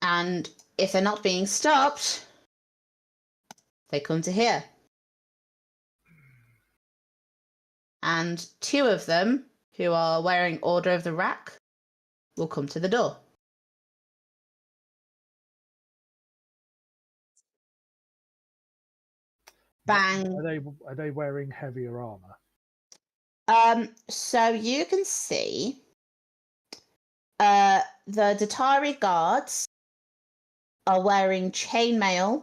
And if they're not being stopped, they come to here. And 2 of them, who are wearing Order of the Rack, will come to the door. Bang. Are they wearing heavier armor? So you can see the Datari guards are wearing chainmail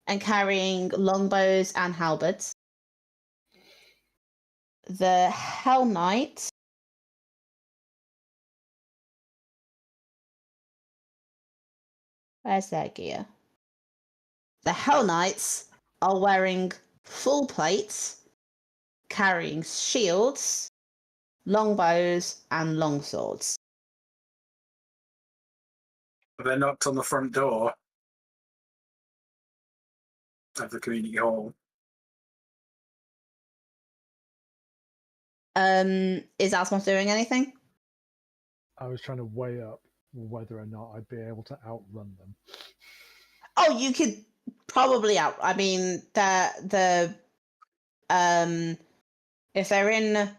and carrying longbows and halberds. The Hell Knight where's their gear? The Hell Knights are wearing full plates, carrying shields, longbows, and longswords. They knocked on the front door of the community hall. Is Asmoth doing anything? I was trying to weigh up whether or not I'd be able to outrun them. Oh, you could probably out. I mean, if they're in,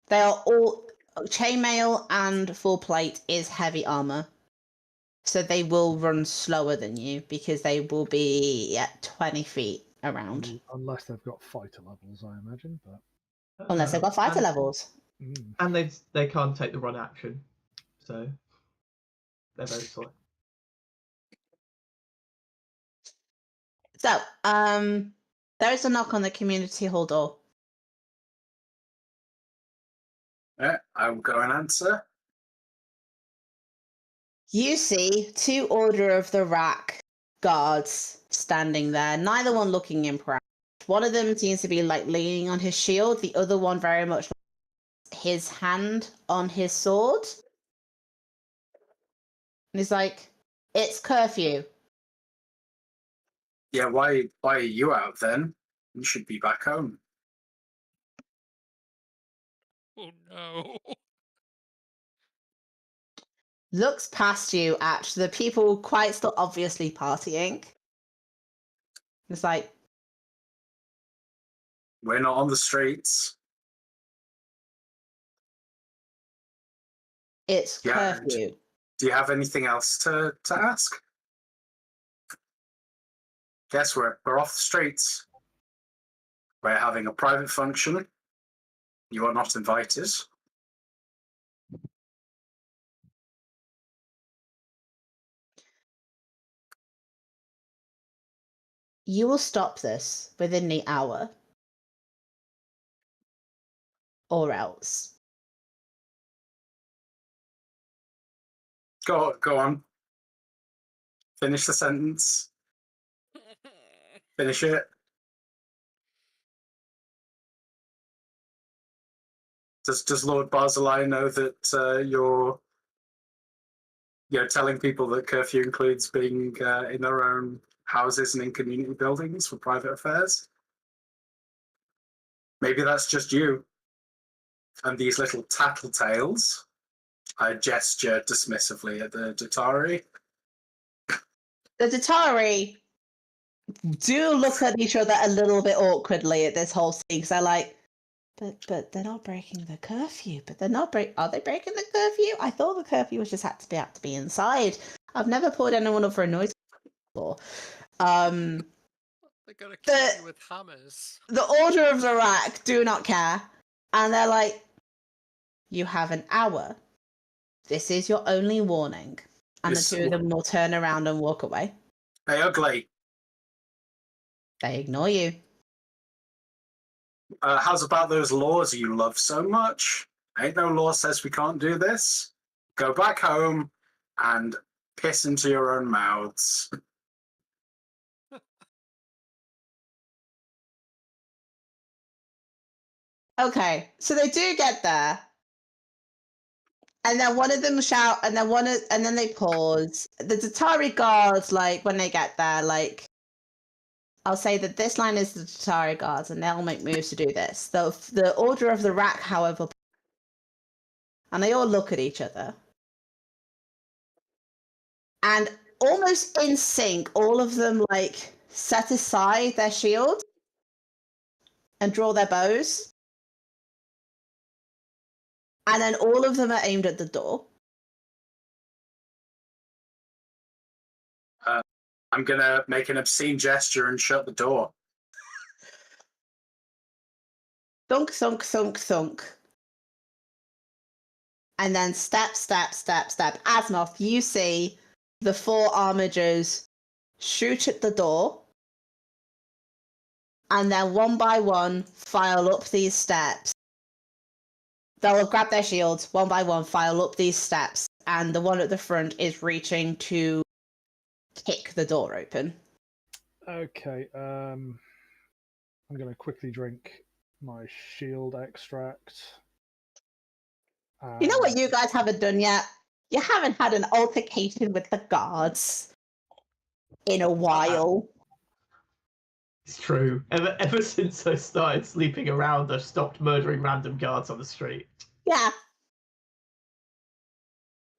they are all chainmail and full plate is heavy armor, so they will run slower than you because they will be at 20 feet around. Unless they've got fighter levels, I imagine. But Unless they've got fighter and, levels. And they can't take the run action, so they're very slow. So, there is a knock on the community hall door. Yeah, I will go and answer. You see 2 Order of the Rack guards standing there, neither one looking impressed. One of them seems to be like leaning on his shield, the other one very much his hand on his sword. And he's like, it's curfew. Yeah, why are you out then? You should be back home. Oh no. Looks past you at the people quite still obviously partying. It's like, We're not on the streets. it's Yeah, curfew. Do you have anything else to ask? Guess we're off the streets. We're having a private function. You are not invited. You will stop this within the hour. Or else. Go on. Finish the sentence. Finish it. Does Lord Barzillai know that you're telling people that curfew includes being in their own houses and in community buildings for private affairs? Maybe that's just you. And these little tattletales. I gesture dismissively at the Datari. The Datari do look at each other a little bit awkwardly at this whole scene because they're like, but they're not breaking the curfew. But they're not are they breaking the curfew? I thought the curfew was just had to be inside. I've never pulled anyone up for a noise before. They're gonna kill you with hammers. The Order of the Rack do not care, and they're like, you have an hour. This is your only warning. And the 2 of them will turn around and walk away. Hey, ugly. They ignore you. How's about those laws you love so much? Ain't no law says we can't do this. Go back home and piss into your own mouths. Okay, so they do get there. And then one of them shout, and then they pause. The Datari guards, like, when they get there, like, I'll say that this line is the Datari guards, and they'll make moves to do this. The Order of the Rack, however, and they all look at each other. And almost in sync, all of them, like, set aside their shields and draw their bows. And then all of them are aimed at the door. I'm going to make an obscene gesture and shut the door. Thunk, thunk, thunk, thunk. And then step, step, step, step. Asmoth, you see the 4 armigers shoot at the door, and then one by one file up these steps. They'll have grabbed their shields, one by one, file up these steps, and the one at the front is reaching to kick the door open. Okay, I'm going to quickly drink my shield extract. You know what and- you guys haven't done yet? You haven't had an altercation with the guards in a while. It's true. Ever since I started sleeping around, I've stopped murdering random guards on the street. Yeah.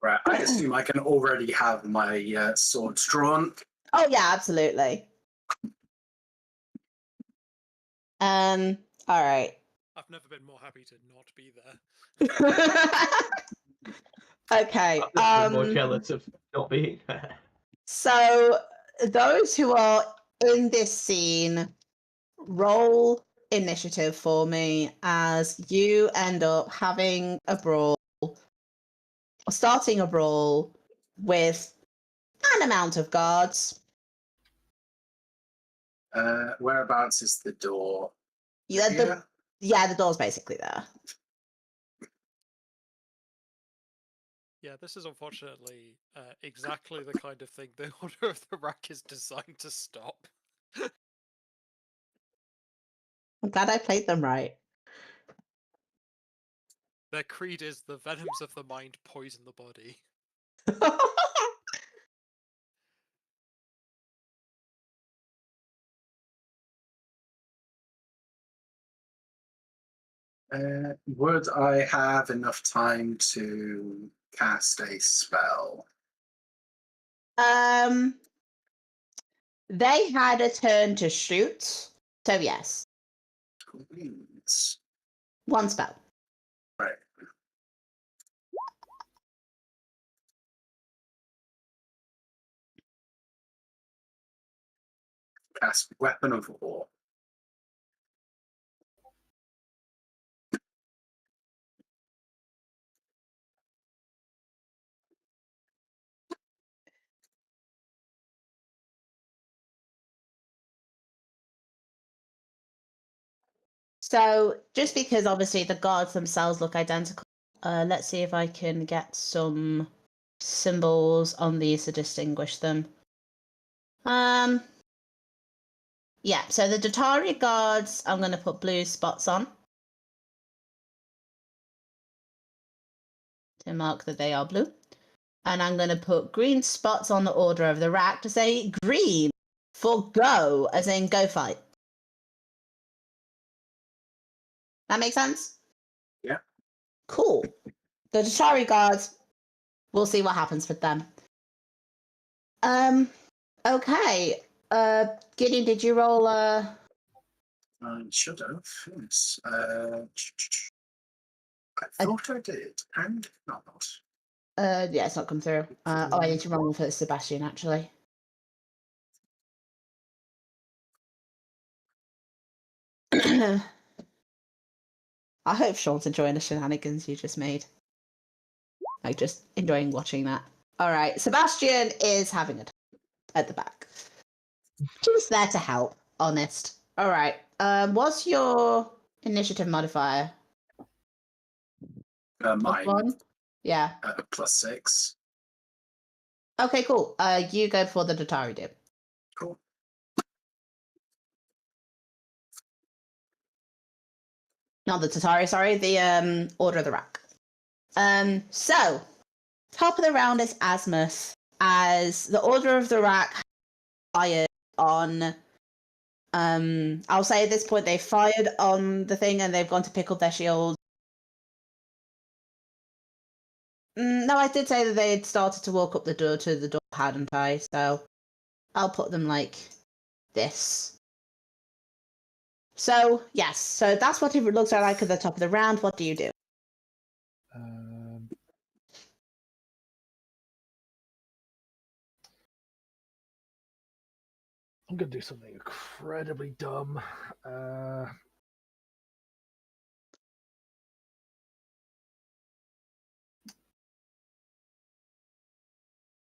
Right, I assume I can already have my swords drawn. Oh yeah, absolutely. All right. I've never been more happy to not be there. Okay. I'm just more jealous of not being there. So those who are in this scene, roll initiative for me as you end up having a brawl, or starting a brawl with an amount of guards. Whereabouts is the door? Yeah, the door's basically there. Yeah, this is unfortunately exactly the kind of thing the Order of the Rack is designed to stop. I'm glad I played them right. Their creed is the venoms of the mind poison the body. Would I have enough time to cast a spell? They had a turn to shoot, so yes, Please. one spell. Right. Cast Weapon of War. So just because obviously the guards themselves look identical, let's see if I can get some symbols on these to distinguish them. Yeah, so the Datari guards, I'm going to put blue spots on to mark that they are blue. And I'm going to put green spots on the Order of the Rack to say green for go, as in go fight. That makes sense? Yeah. Cool. The Datari guards, we'll see what happens with them. Okay. Gideon, did you roll I should have. Yes. I thought I did, and not. yeah, it's not come through. Oh, I need to roll one for Sebastian actually. I hope Sean's enjoying the shenanigans you just made. Like, just enjoying watching that. Alright, Sebastian is having a time at the back. Just there to help, honest. Alright, what's your initiative modifier? Mine. One? Yeah. +6. Okay, cool. You go before the Datari do. Cool. Not the Tatari, sorry, the Order of the Rack. So top of the round is Asmus, as the Order of the Rack fired on. I'll say at this point they fired on the thing and they've gone to pick up their shield. No, I did say that they had started to walk up the door to the door, hadn't I? So I'll put them like this. So, yes, so that's what it looks like at the top of the round. What do you do? I'm going to do something incredibly dumb.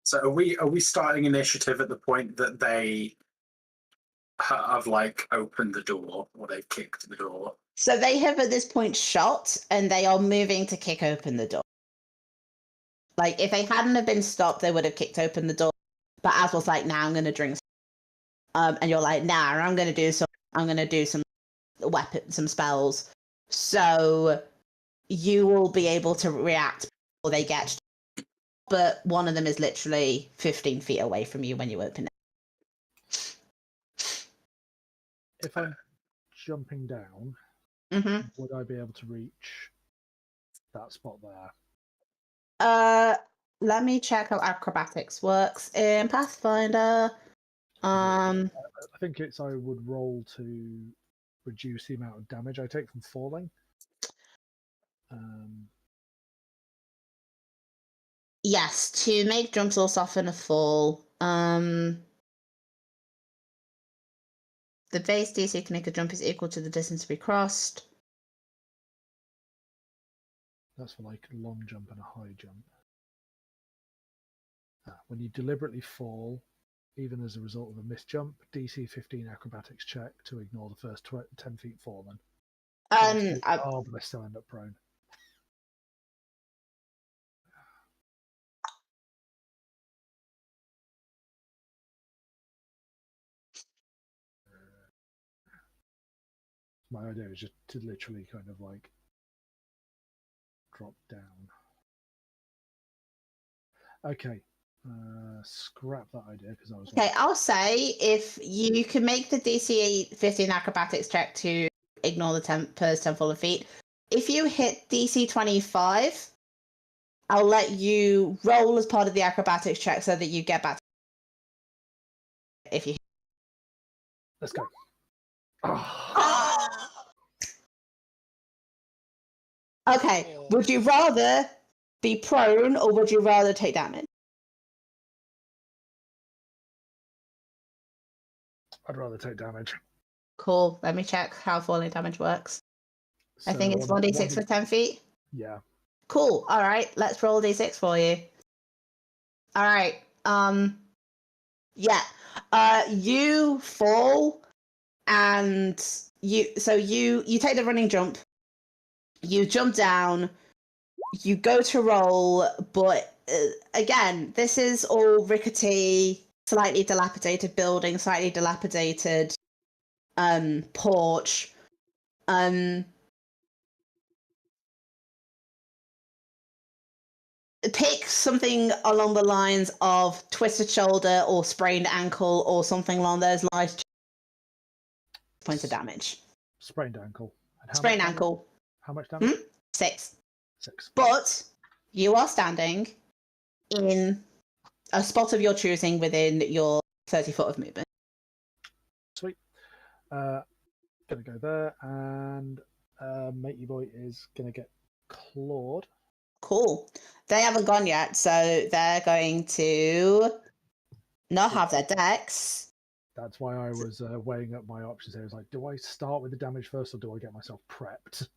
So are we starting initiative at the point that they have like opened the door or they've kicked the door? So they have at this point shot, and they are moving to kick open the door. Like if they hadn't have been stopped, they would have kicked open the door. But Az was like, "Nah, I'm going to drink." And you're like, "Nah, I'm going to do some weapon, some spells." So you will be able to react before they get. But one of them is literally 15 feet away from you when you open it. If I'm jumping down, Mm-hmm. would I be able to reach that spot there? Let me check how acrobatics works in Pathfinder. I think it's I would roll to reduce the amount of damage I take from falling. Yes, to make jumps or soften a fall. The base DC to make a jump is equal to the distance to be crossed. That's for like a long jump and a high jump. When you deliberately fall, even as a result of a missed jump, DC 15 acrobatics check to ignore the first 10 feet fallen. But I still end up prone. My idea is just to literally kind of like drop down. Okay, scrap that idea because I was okay. I'll say if you can make the DC 15 acrobatics check to ignore the first 10 fallen feet. If you hit DC 25, I'll let you roll as part of the acrobatics check so that you get back. If you. Let's go. Okay, would you rather be prone or would you rather take damage? I'd rather take damage. Cool. Let me check how falling damage works. I think it's 1d6 for 10 feet. Yeah. Cool. All right, let's roll d6 for you. All right. Yeah. You fall, and you take the running jump. You jump down. You go to roll, but again, this is all rickety, slightly dilapidated building, slightly dilapidated porch. Pick something along the lines of twisted shoulder or sprained ankle or something along those lines. Points of damage. Sprained ankle. And Sprained ankle. How much damage? 6. 6. But you are standing in a spot of your choosing within your 30 foot of movement. Sweet. Gonna go there, and Matey Boy is gonna get clawed. Cool. They haven't gone yet, so they're going to not have their dex. That's why I was weighing up my options here. I was like, do I start with the damage first, or do I get myself prepped?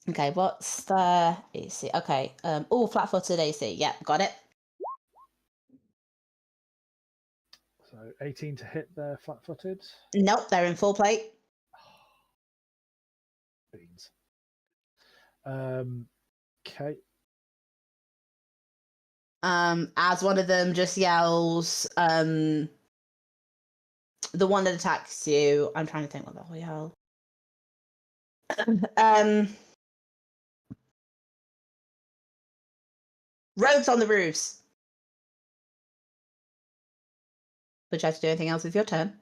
Okay, what's the AC? Okay, flat-footed AC. Yep, got it. So 18 to hit their flat-footed. Nope, they're in full plate. Beans. Okay. As one of them just yells, the one that attacks you. I'm trying to think what the hell yell. Roads on the roofs. Would you like to do anything else with your turn?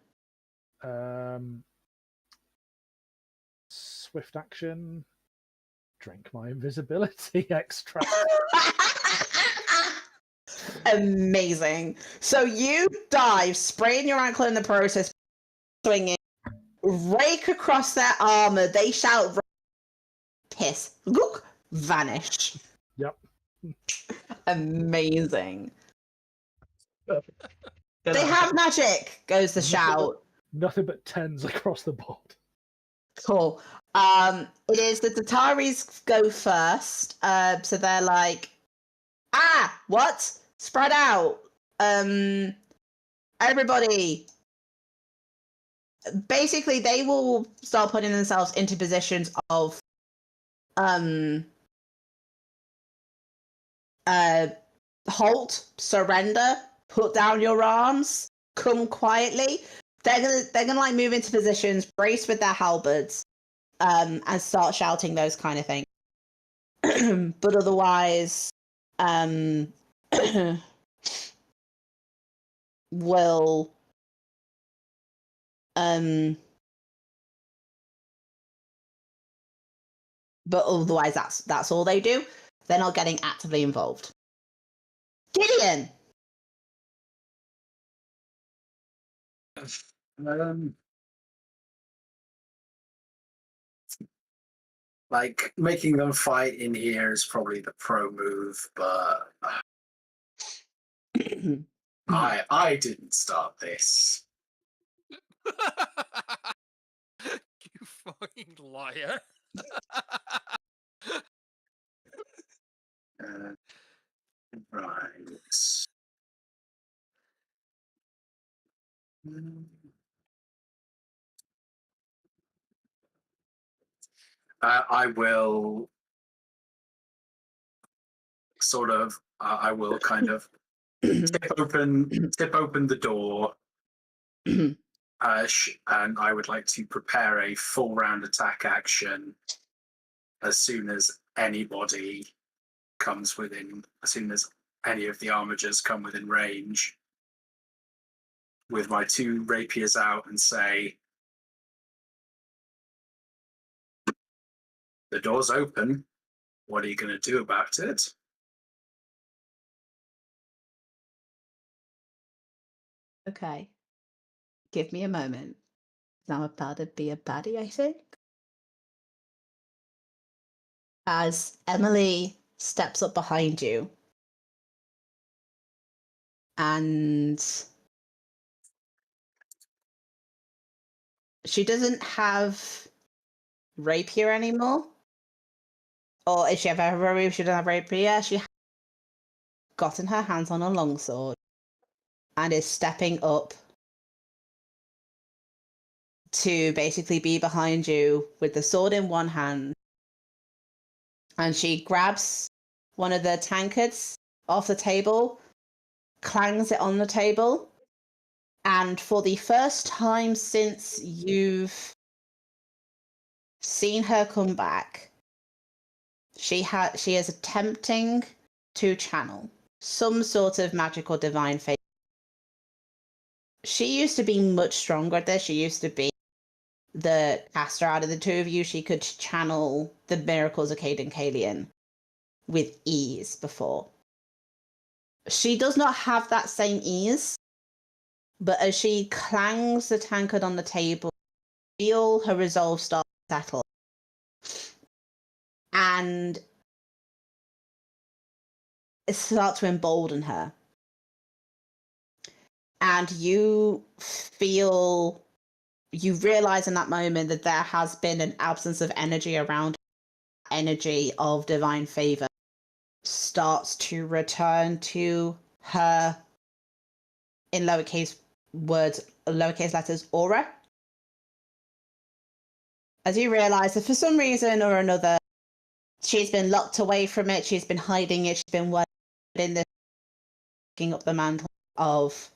Swift action. Drink my invisibility extra. Amazing. So you dive, sprain your ankle in the process, swinging, rake across their armor. They shout, piss, look, vanish. Yep. Amazing. Perfect. They have magic, goes the shout. Nothing but 10s across the board. Cool. It is the Tataris go first. So they're like, what? Spread out. Everybody. Basically, they will start putting themselves into positions of halt, surrender, put down your arms, come quietly. They're gonna like move into positions, brace with their halberds, and start shouting those kind of things. But otherwise, will but otherwise that's all they do. They're not getting actively involved. Gideon. Like making them fight in here is probably the pro move, but I didn't start this. You fucking liar. Right. I will sort of. I will kind of tip open the door, and I would like to prepare a full round attack action as soon as anybody comes within. As soon as any of the armigers come within range, with my 2 rapiers out, and say, "The door's open. What are you going to do about it?" Okay. Give me a moment. I'm about to be a baddie, I think. As Emily steps up behind you and she doesn't have rapier anymore. Or if she ever have a rapier, she doesn't have rapier. She has gotten her hands on a longsword and is stepping up to basically be behind you with the sword in one hand. And she grabs one of the tankards off the table, clangs it on the table, and for the first time since you've seen her come back, she is attempting to channel some sort of magical divine faith. She used to be much stronger at this. She used to be the caster out of the two of you. She could channel the miracles of Caden Kalian with ease before. She does not have that same ease, but as she clangs the tankard on the table, feel her resolve start to settle. And it starts to embolden her. And you realize in that moment that there has been an absence of energy around. Energy of divine favor starts to return to her in lowercase letters aura. As you realize that for some reason or another, she's been locked away from it, she's been hiding it, she's been in this, picking up the mantle of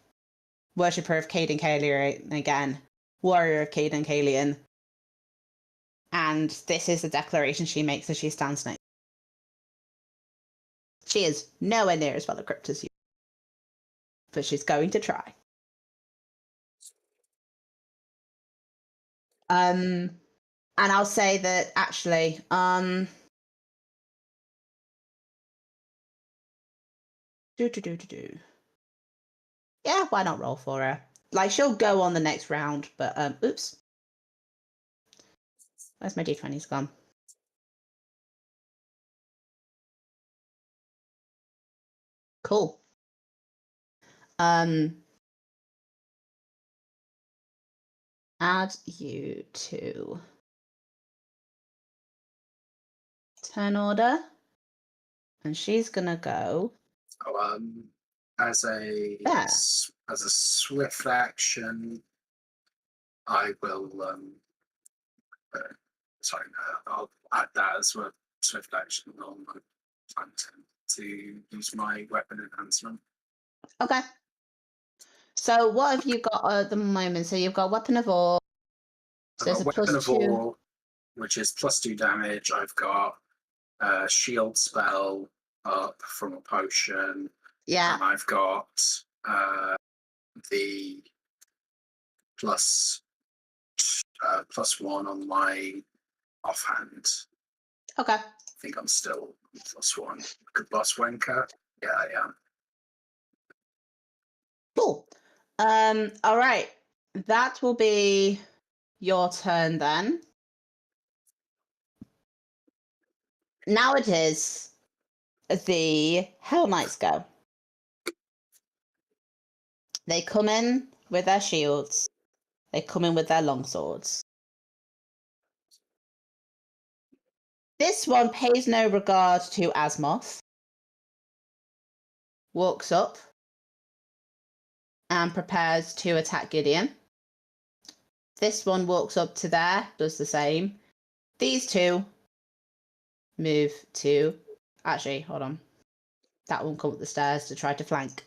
worshipper of Caden Kalian again, warrior of Caden Kalian. And this is the declaration she makes as she stands next. She is nowhere near as well equipped as you, but she's going to try. And I'll say that actually, yeah, why not roll for her? Like, she'll go on the next round, but oops. Where's my d20s gone? Cool. Add you to turn order. And she's gonna go. Oh, as a There. as a swift action, I will. Sorry, I'll add that as a swift action on my plan to use my weapon enhancement. Okay. So what have you got at the moment? So you've got Weapon of War. So I've it's got a Weapon of +2. War, which is +2 damage. I've got a shield spell up from a potion, Yeah. and I've got the +1 on my offhand. Okay. I think I'm still +1. Good boss wanker. Yeah, I am. Cool. All right. That will be your turn then. Now it is the Hell Knights go. They come in with their shields. They come in with their longswords. This one pays no regard to Asmoth. Walks up and prepares to attack Gideon. This one walks up to there, does the same. These two move to... Actually, hold on. That one come up the stairs to try to flank.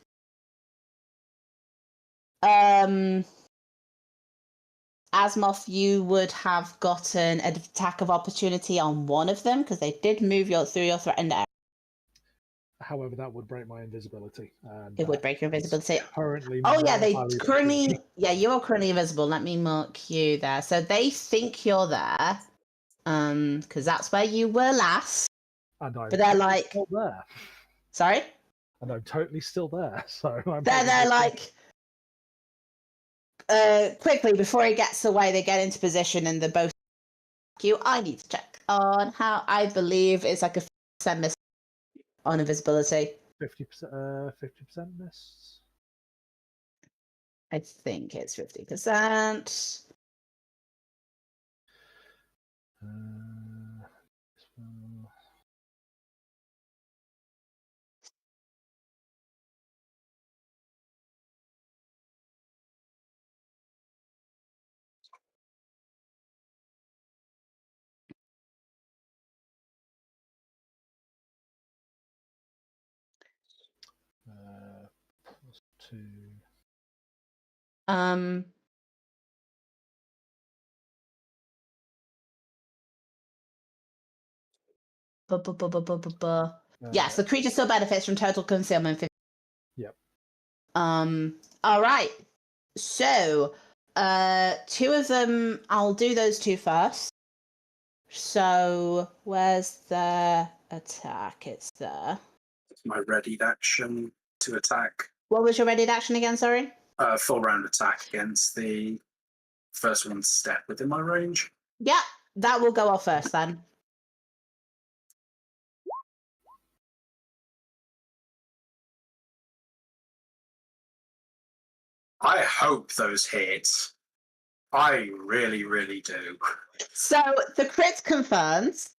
Asmoth, you would have gotten an attack of opportunity on one of them because they did move through your threatened area. However, that would break my invisibility. And It would break your is invisibility. Currently, Oh yeah, more they valuable to currently. me. Yeah, you are currently invisible. Let me mark you there. So they think you're there, because that's where you were last. And I'm But they're like, still there. sorry, And I'm totally still there. So I'm they're like, quickly before he gets away, they get into position and they're both. You, I need to check on how I believe it's like a 50% miss on invisibility. 50% miss. I think it's 50%. +2. Yes, the creature still benefits from total concealment. Yep. All right. So, two of them. I'll do those two first. So, where's the attack? It's there. My readied action to attack. What was your ready action again? Sorry. Full round attack against the first one step within my range. Yeah, that will go off first then. I hope those hit. I really, really do. So the crit confirms,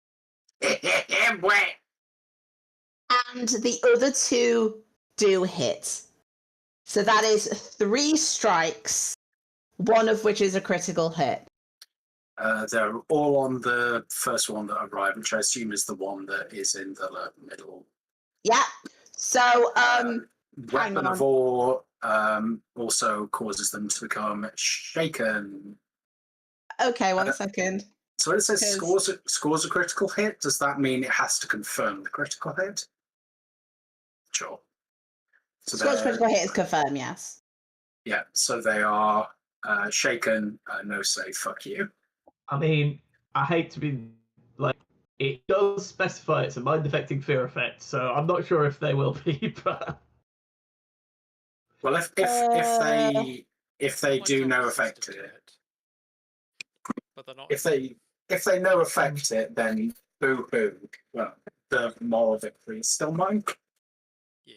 and the other two do hit. So that is 3 strikes, one of which is a critical hit. They're all on the first one that arrived, which I assume is the one that is in the middle. Yeah. So, Weapon of War also causes them to become shaken. okay, 1 second. So it says Because- scores a critical hit. Does that mean it has to confirm the critical hit? Sure. So Scores critical hit is confirmed, yes. yeah, so they are shaken. No say, fuck you. I mean, I hate to be like, it does specify it's a mind-affecting fear effect, so I'm not sure if they will be, but Well, if they do no affect to it, But they're not. if they no affect it, then boo hoo. Well, the moral victory is still mine. Yeah.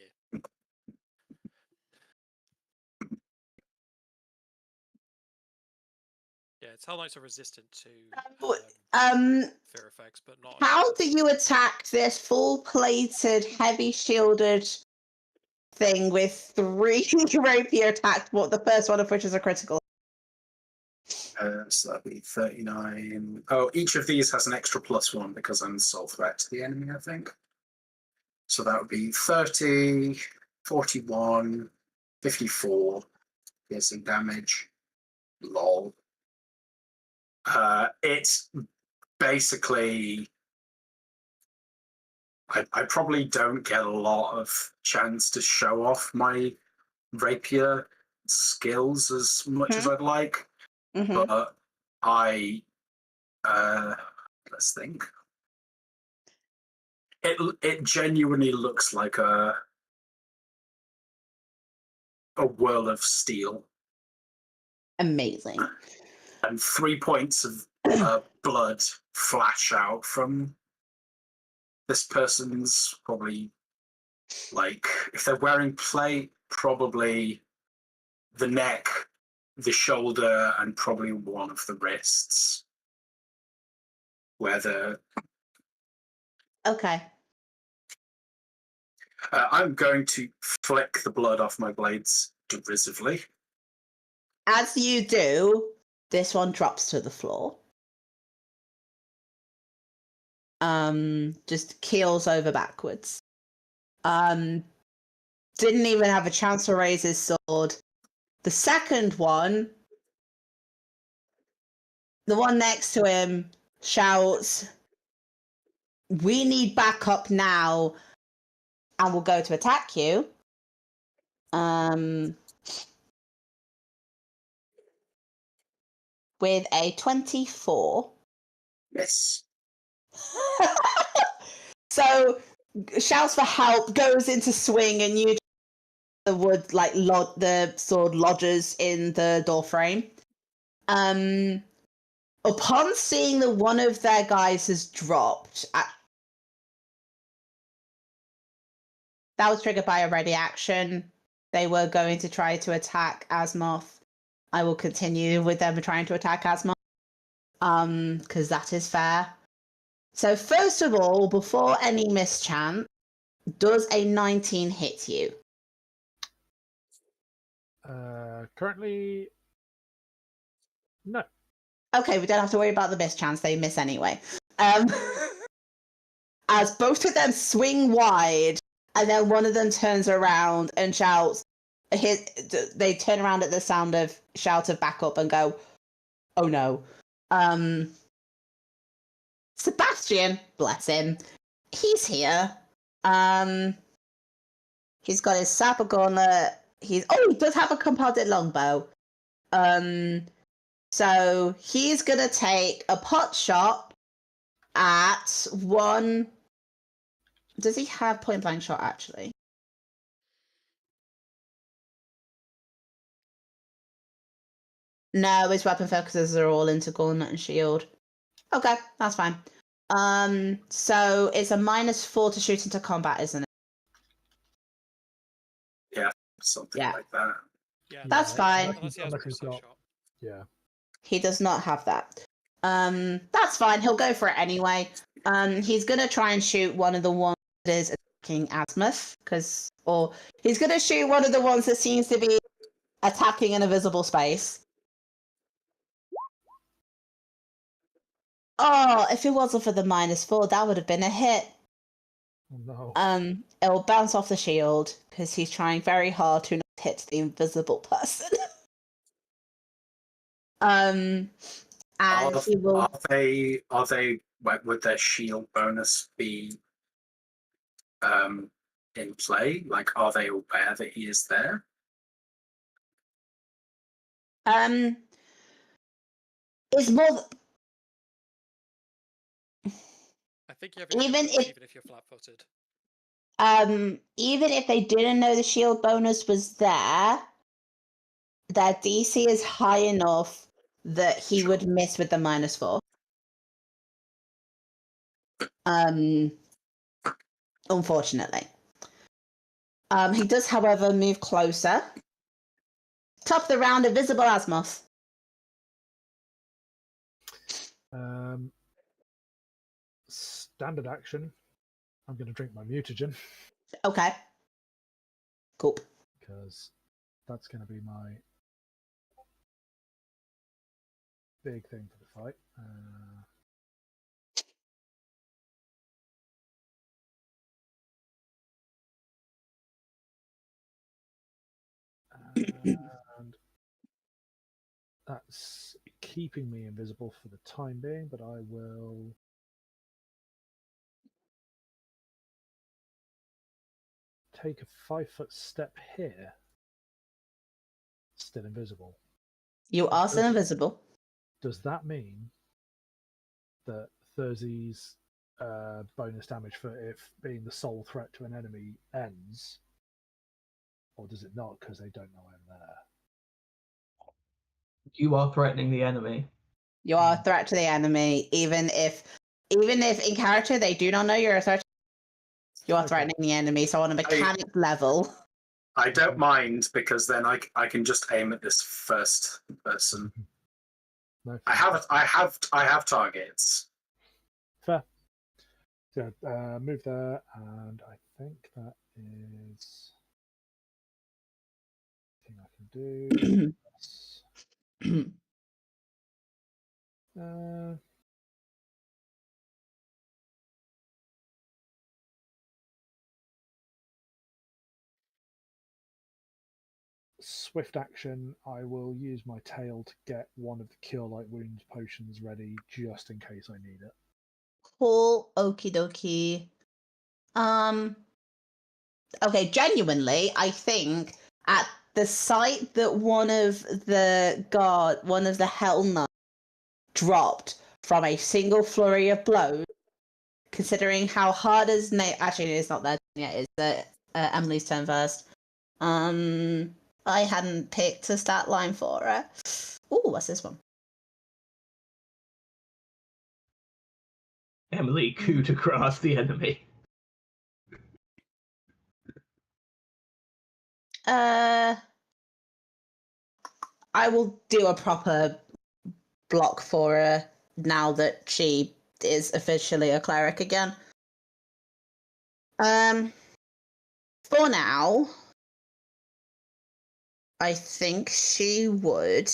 Yeah, Tellarknights are resistant to fear effects, but not. How do you attack this full-plated, heavy-shielded thing with 3 rapier attacks? What the first one of which is a critical? So that'd be 39. Oh, each of these has an extra +1 because I'm the sole threat to the enemy, I think. So that would be 30, 41, 54 piercing damage. Lol. It's basically... I probably don't get a lot of chance to show off my rapier skills as much as I'd like. Mm-hmm. But let's think. It genuinely looks like a whirl of steel. Amazing. And 3 points of blood flash out from this person's probably, like, if they're wearing plate, probably the neck, the shoulder, and probably one of the wrists. Where the... Okay. I'm going to flick the blood off my blades derisively. As you do, this one drops to the floor. Just keels over backwards. Didn't even have a chance to raise his sword. The second one, the one next to him, shouts, "We need backup now," and will go to attack you. With a 24. Yes. So shouts for help, goes into swing, and you the wood like the sword lodges in the door frame. Upon seeing that one of their guys has dropped, that was triggered by a ready action. They were going to try to attack Asmoth. I will continue with them trying to attack Asmoth, because that is fair. So first of all, before any mischance, does a 19 hit you? Currently, no. Okay, we don't have to worry about the mischance. They miss anyway. As both of them swing wide, and then one of them turns around and shouts. They turn around at the sound of shout of backup and go, "Oh no!" Sebastian, bless him, he's here. He's got his sapper gauntlet. He does have a composite longbow. So he's gonna take a pot shot at one. Does he have point blank shot actually? No, his weapon focuses are all into gauntlet and shield. Okay, that's fine. So it's a -4 to shoot into combat, isn't it? Something Yeah. like that. Yeah, That's fine. Unless he has Unless he's precise got- shot. Yeah. He does not have that. That's fine. He'll go for it anyway. He's gonna try and shoot one of the ones that is attacking Asmoth, or he's gonna shoot one of the ones that seems to be attacking in a visible space. Oh, if it wasn't for the -4, that would have been a hit. Oh, no. It'll bounce off the shield because he's trying very hard to not hit the invisible person. And he will. Are they? Would their shield bonus be in play? Like, are they aware that he is there? It's more. I think you have Even even if you're flat-footed. Even if they didn't know the shield bonus was there, their DC is high enough that he would miss with the -4. Unfortunately. He does, however, move closer. Top of the round, Invisible Asmoth. standard action, I'm going to drink my mutagen Okay. Cool. because that's going to be my big thing for the fight. And that's keeping me invisible for the time being, but I will take a 5-foot step here. Still invisible. You are still invisible. Does that mean that Thursey's bonus damage for if being the sole threat to an enemy ends? Or does it not because they don't know I'm there? You are threatening the enemy. You are a threat to the enemy, even if in character they do not know you're a threat. You are Okay. threatening the enemy. So on a mechanic level, I don't mind because then I can just aim at this first person. No, I have targets. fair. So move there, and I think that is thing I can do. Swift action. I will use my tail to get one of the Cure Light Wounds potions ready, just in case I need it. cool. Okie dokie. Okay, genuinely, I think at the sight that one of the Hell Knights dropped from a single flurry of blows, considering how hard as actually it's not there yet. It's Emily's turn first. I hadn't picked a stat line for her. Ooh, what's this one? Emily coup de grace the enemy. I will do a proper block for her now that she is officially a cleric again. For now, I think she would.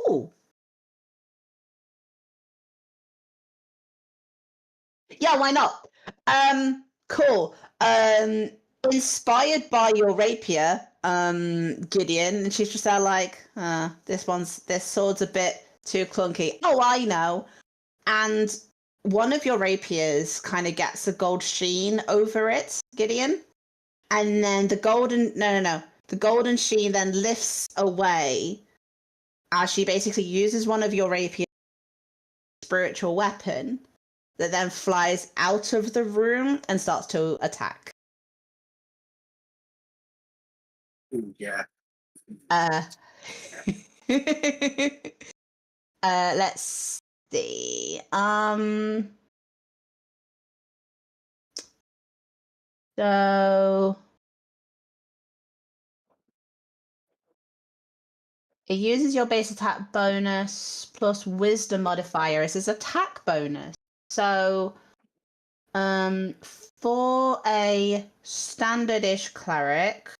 Ooh. Yeah, why not? Cool. Inspired by your rapier, Gideon, and she's just there like, this sword's a bit too clunky. Oh, I know. And one of your rapiers kind of gets a gold sheen over it, Gideon. And then the golden sheen then lifts away as she basically uses one of your rapier spiritual weapon that then flies out of the room and starts to attack. Ooh, yeah. Let's see. So it uses your base attack bonus plus wisdom modifier as his attack bonus. So for a standard-ish cleric,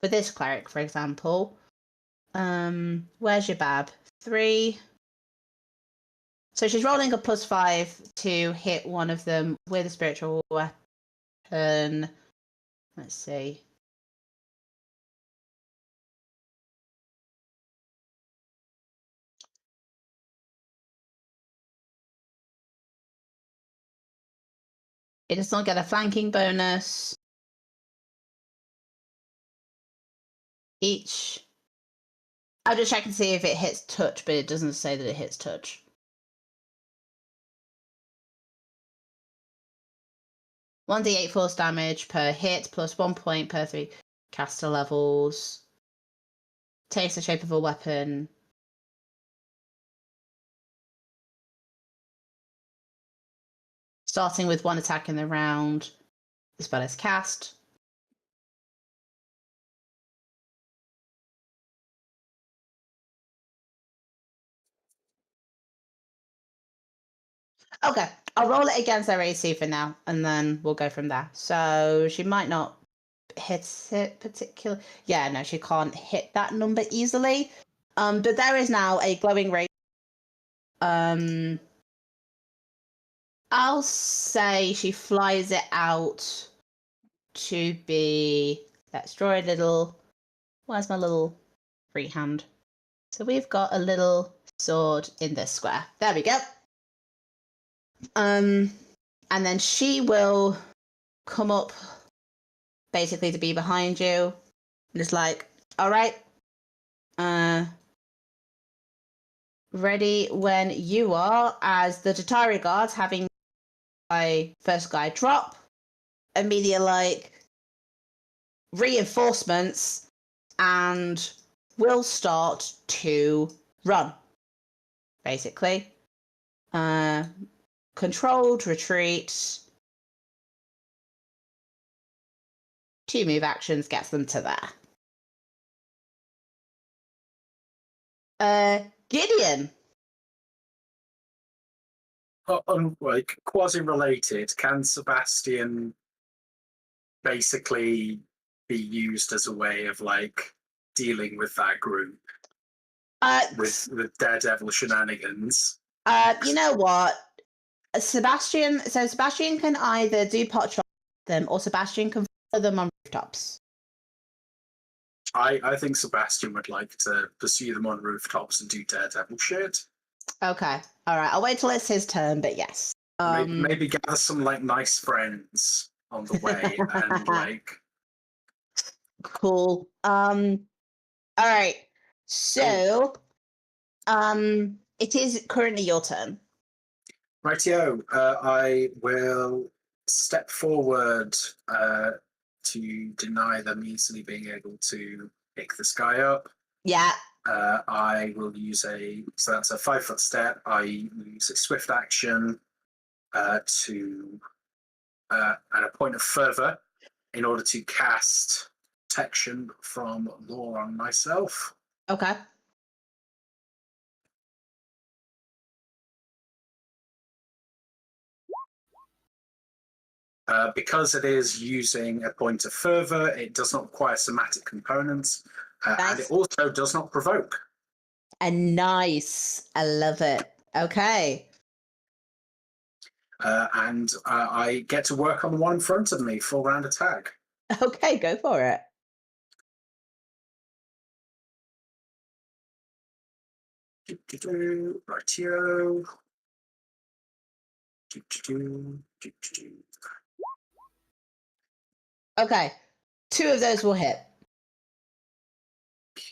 for this cleric, for example, where's your Bab? 3. So she's rolling a +5 to hit one of them with a spiritual weapon. Let's see. It does not get a flanking bonus. Each. I'll just check and see if it hits touch, but it doesn't say that it hits touch. (1d8) force damage per hit plus 1 point per 3 caster levels. takes the shape of a weapon. Starting with 1 attack in the round, the spell is cast. Okay, I'll roll it against her AC for now, and then we'll go from there. So she might not hit it particular. Yeah, no, she can't hit that number easily. But there is now a glowing ray. I'll say she flies it out to be. Let's draw a little. Where's my little free hand? So we've got a little sword in this square. There we go. And then she will come up basically to be behind you. And it's like, all right, ready when you are, as the Tatari guards, having my first guy drop, immediately like reinforcements, and will start to run, basically. Controlled retreat. 2 move actions gets them to there. Gideon. Like quasi-related, can Sebastian basically be used as a way of like dealing with that group with Daredevil shenanigans? You know what? Sebastian can either do pot shot them, or Sebastian can follow them on rooftops. I think Sebastian would like to pursue them on rooftops and do Daredevil shit. Okay, all right. I'll wait till it's his turn, but yes. Maybe gather some like nice friends on the way and like. Cool. All right. So, it is currently your turn. Rightio, I will step forward to deny them easily being able to pick this guy up. Yeah. I will use so that's a 5-foot step. I use a swift action and a point of fervor in order to cast protection from law on myself. Okay. Because it is using a point of fervor, it does not require somatic components, and it also does not provoke. Nice. I love it. Okay. And I get to work on the one in front of me, full round attack. Okay, go for it. Rightio. Okay. 2 of those will hit.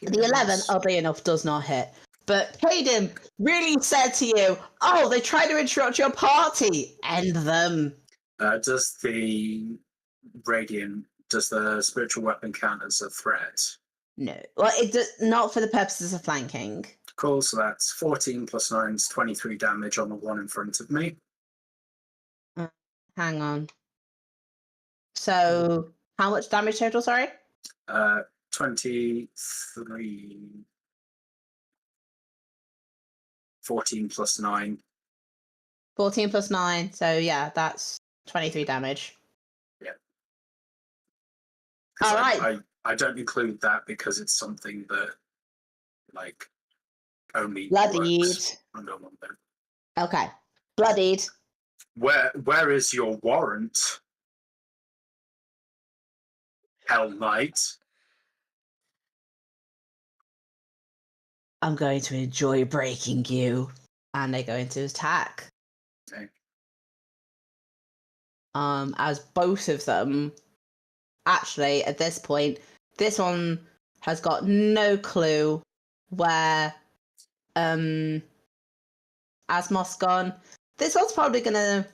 The 11, oddly enough, does not hit. But Caden really said to you, oh, they tried to interrupt your party. End them. Does the spiritual weapon count as a threat? No. Well, it does not for the purposes of flanking. Cool, so that's 14 plus 9 is 23 damage on the one in front of me. Hang on. So, how much damage total, sorry? 23. 14 plus 9. 14 plus 9. So, yeah, that's 23 damage. Yeah. All right. I don't include that because it's something that, like, only Bloodied. works under one thing. Okay. Bloodied. Where is your warrant? Hell Knight. I'm going to enjoy breaking you. And they're going to attack. Okay. As both of them, actually, at this point, this one has got no clue where Asmoth's gone. This one's probably gonna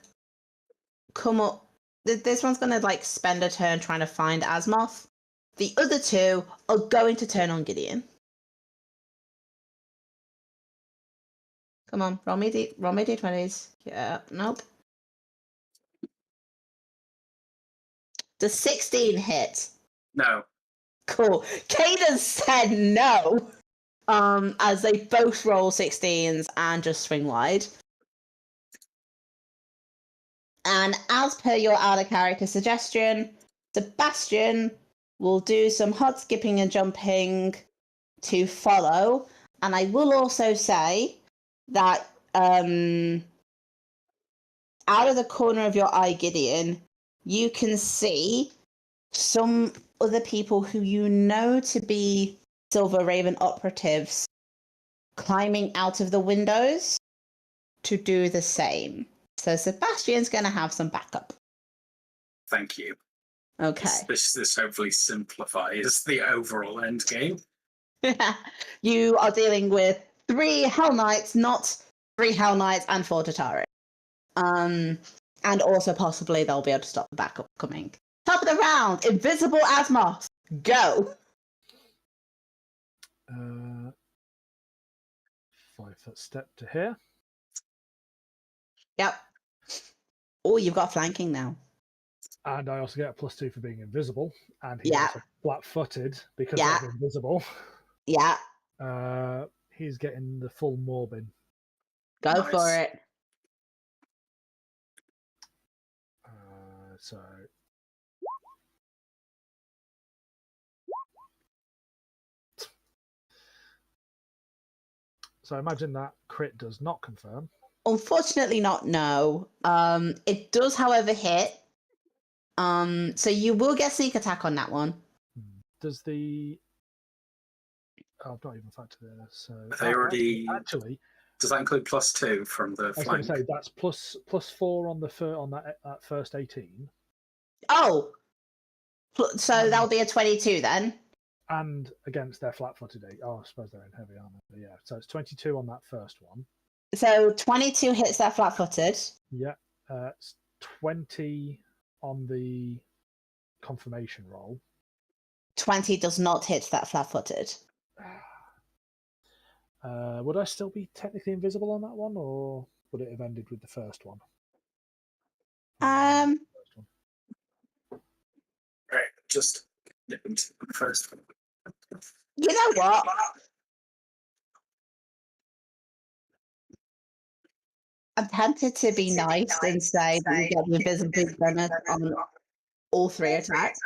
come up. This one's gonna like spend a turn trying to find Asmoth. The other 2 are going to turn on Gideon. Come on, roll me d20s. Yeah, nope. Does 16 hit? No. Cool. Caden said no. As they both roll 16s and just swing wide. And as per your out of character suggestion, Sebastian will do some hot skipping and jumping to follow. And I will also say that out of the corner of your eye, Gideon, you can see some other people who you know to be Silver Raven operatives climbing out of the windows to do the same. So Sebastian's going to have some backup. Thank you. Okay. This hopefully simplifies the overall end game. You are dealing with 3 Hell Knights, not 3 Hell Knights and 4 Tatari. And also possibly they'll be able to stop the backup coming. Top of the round, Invisible as Moss. Go. 5-foot step to here. Yep. Oh, you've got flanking now. And I also get a +2 for being invisible. And he's Yeah. also flat-footed because Yeah. I'm invisible. Yeah. He's getting the full Morbin. Go Nice. for it. So I imagine that crit does not confirm. Unfortunately not, no. It does, however, hit. So you will get sneak attack on that one. Does the... Oh, I've not even factored this. So They already... Actually... Does that include +2 from the I was flank? going to say, that's +4 on that first 18. Oh! So that'll be a 22 then. And against their flat-footed 8. Oh, I suppose they're in heavy armor. But yeah, so it's 22 on that first one. So 22 hits that flat-footed. Yeah. It's 20 on the confirmation roll. 20 does not hit that flat-footed. Would I still be technically invisible on that one, or would it have ended with the first one? Um, Right, just nip into the first one. You know what? I'm tempted to be nice and say that you get the invisibility bonus on all 3 attacks,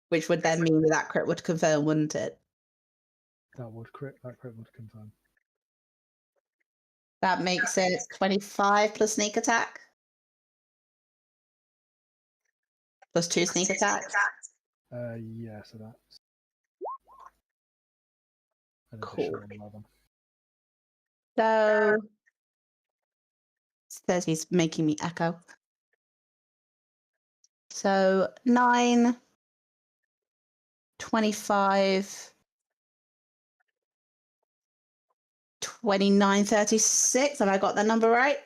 which would then mean that crit would confirm, wouldn't it? That crit would confirm. That makes it 25 plus sneak attack. Plus 2 sneak attacks. Yeah, so that's an Cool. additional 11. So says he's making me echo. So 9, 25, 29, 36. Have I got that number right?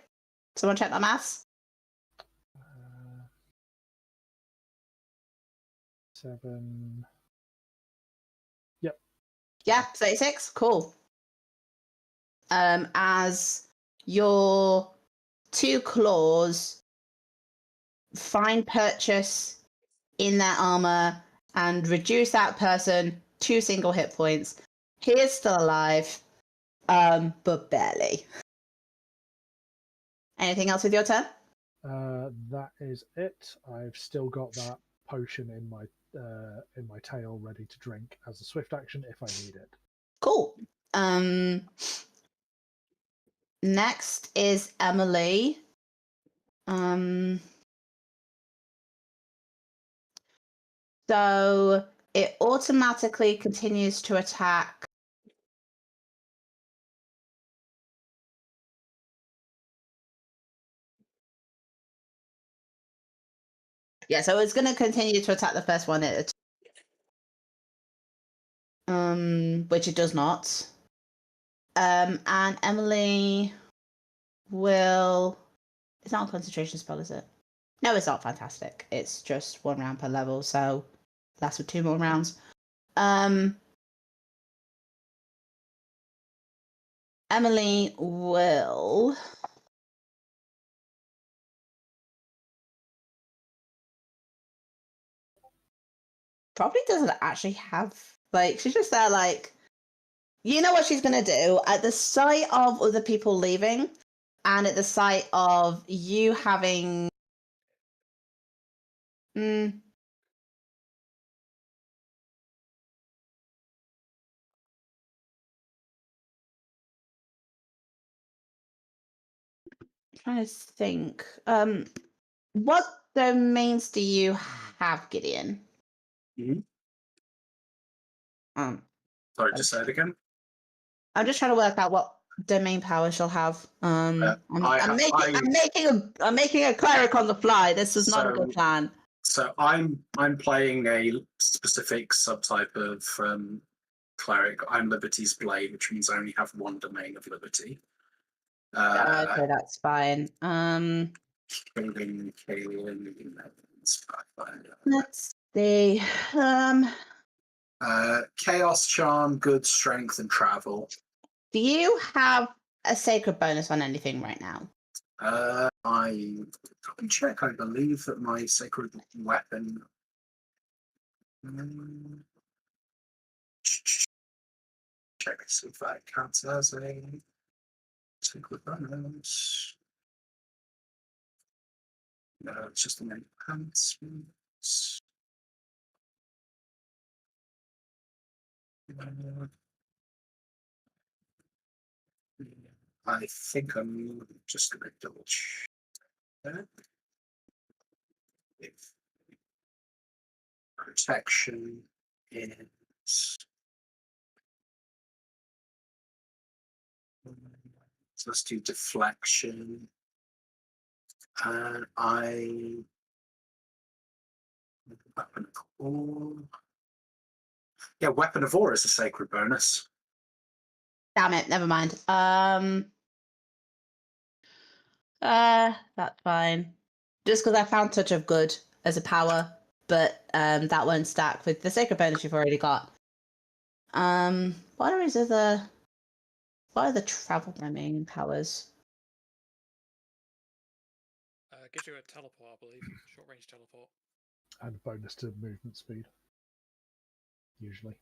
Someone check that maths. 7. Yeah, 36. Cool. As your 2 claws find purchase in their armor and reduce that person 2 single hit points. He is still alive, but barely. Anything else with your turn? That is it. I've still got that potion in my tail ready to drink as a swift action if I need it. Cool. Next is Emily. So it automatically continues to attack. Yeah, so it's going to continue to attack the first one which it does not. And Emily will... It's not a concentration spell, is it? No, it's not. Fantastic. It's just 1 round per level, so lasts for 2 more rounds. Emily will. Probably doesn't actually have, like, she's just there, like, you know what she's gonna do at the sight of other people leaving, and at the sight of you having. Trying to think. What domains do you have, Gideon? Mhm. Um, Sorry, just say it again. I'm just trying to work out what domain power she'll have. I'm making a cleric on the fly. This was not a good plan. So I'm playing a specific subtype of cleric. I'm Liberty's Blade, which means I only have one domain of Liberty. Okay, that's fine. Let's see. Chaos, Charm, Good, Strength, and Travel. Do you have a sacred bonus on anything right now? I can check. I believe that my sacred weapon. Check see if that counts as a sacred bonus. No, it's just an enhancement. I think I'm just going to double check. If protection is. So let's do deflection. And weapon of awe. Yeah, weapon of awe is a sacred bonus. Damn it, never mind. That's fine. Just because I found Touch of Good as a power, but that won't stack with the sacred bonus you've already got. What are the travel domain powers? Gives you a teleport, I believe. Short range teleport. And a bonus to movement speed. Usually.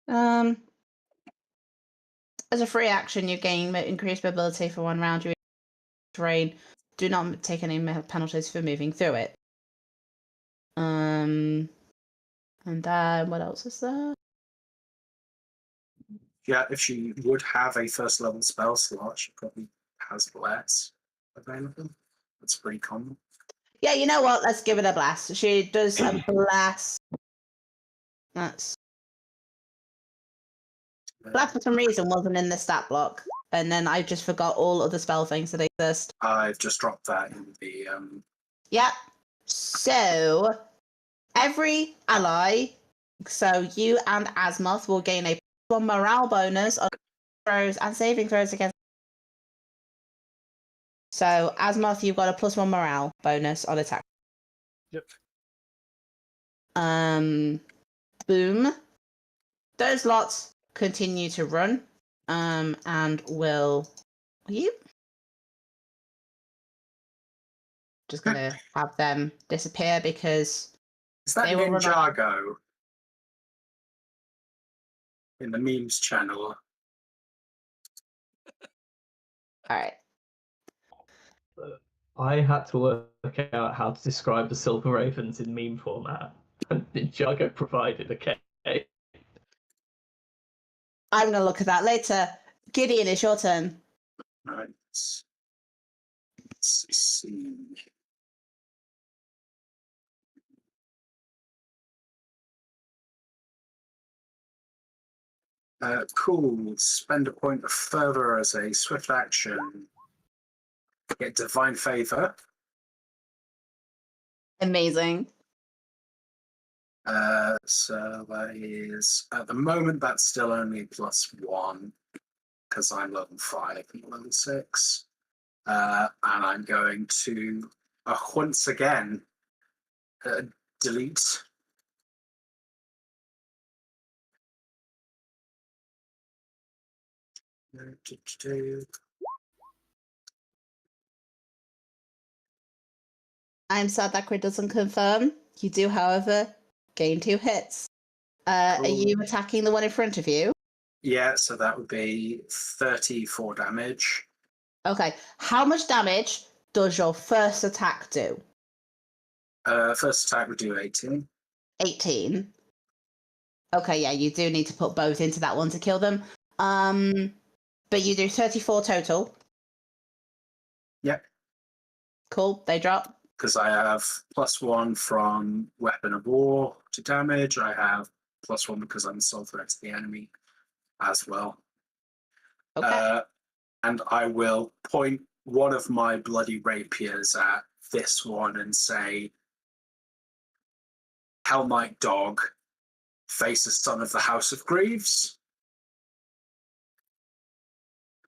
As a free action, you gain increased mobility for 1 round. You terrain. Do not take any penalties for moving through it. And then what else is there? Yeah, if she would have a first level spell slot, she probably has less available. That's pretty common. Yeah, you know what? Let's give it a blast. She does a blast. Blast for some reason wasn't in the stat block, and then I just forgot all other spell things that exist. I've just dropped that in the. Yep. So every ally, so you and Asmoth will gain a +1 morale bonus on throws and saving throws against. So Asmoth, you've got a +1 morale bonus on attack. Yep. Boom. Those lots continue to run. And will you? Just gonna have them disappear because Is that they will run Ninjago in the memes channel? all right. I had to work out how to describe the Silver Ravens in meme format, and Ninjago provided a cake. I'm gonna look at that later. Gideon, it's your turn. Right. Let's see. Cool. Spend a point of fervor as a swift action. Get divine favor. Amazing. So that is at the moment that's still only +1 because I'm level 5 and level 6. And I'm going to once again delete I'm sad that crit doesn't confirm. You do, however, gain 2 hits. Are you Cool. attacking the one in front of you? Yeah, so that would be 34 damage. Okay. How much damage does your first attack do? First attack would do 18. 18. Okay, yeah, you do need to put both into that one to kill them. But you do 34 total. Yep. Cool, they drop. Because I have +1 from weapon of war to damage. I have +1 because I'm a sole threat to the enemy as well. Okay. And I will point one of my bloody rapiers at this one and say, Hellmite Dog, face a son of the House of Greaves.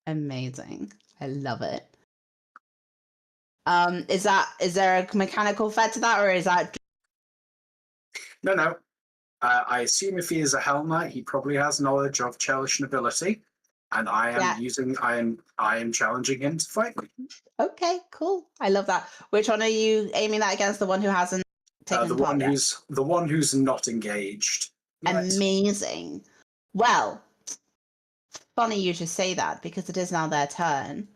Amazing. I love it. Is there a mechanical fed to that, or is that No. I assume if he is a Hell Knight, he probably has knowledge of Chelish nobility, and I am challenging him to fight me. okay? Cool. I love that. Which one are you aiming that against? The one who hasn't taken The part one yet? who's not engaged. yet. Amazing. Well, funny you should say that because it is now their turn.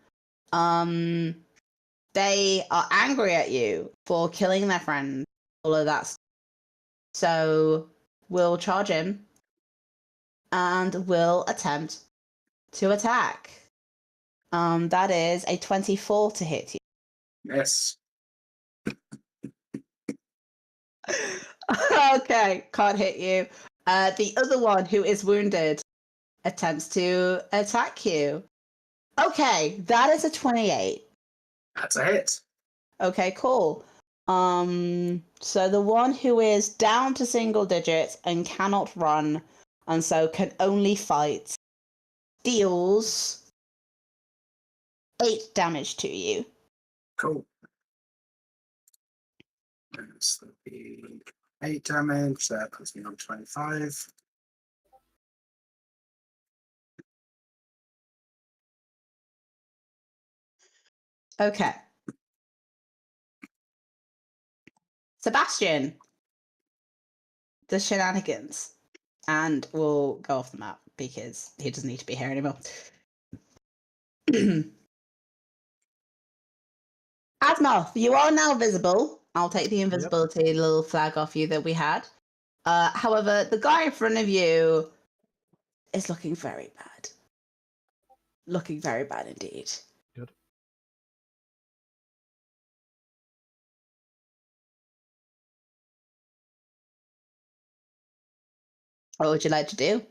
They are angry at you for killing their friend. All of that stuff. So we'll charge him and will attempt to attack. That is a 24 to hit you. Yes. Okay, can't hit you. The other one who is wounded attempts to attack you. Okay, that is a 28. That's a hit. Okay, cool. So the one who is down to single digits and cannot run, and so can only fight, deals 8 damage to you. Cool. That's the 8 damage. That puts me on 25. Okay. Sebastian, the shenanigans, and we'll go off the map because he doesn't need to be here anymore. Asmoth, you are now visible. I'll take the invisibility little flag off you that we had. However, the guy in front of you is looking very bad. Looking very bad indeed. Good. What would you like to do?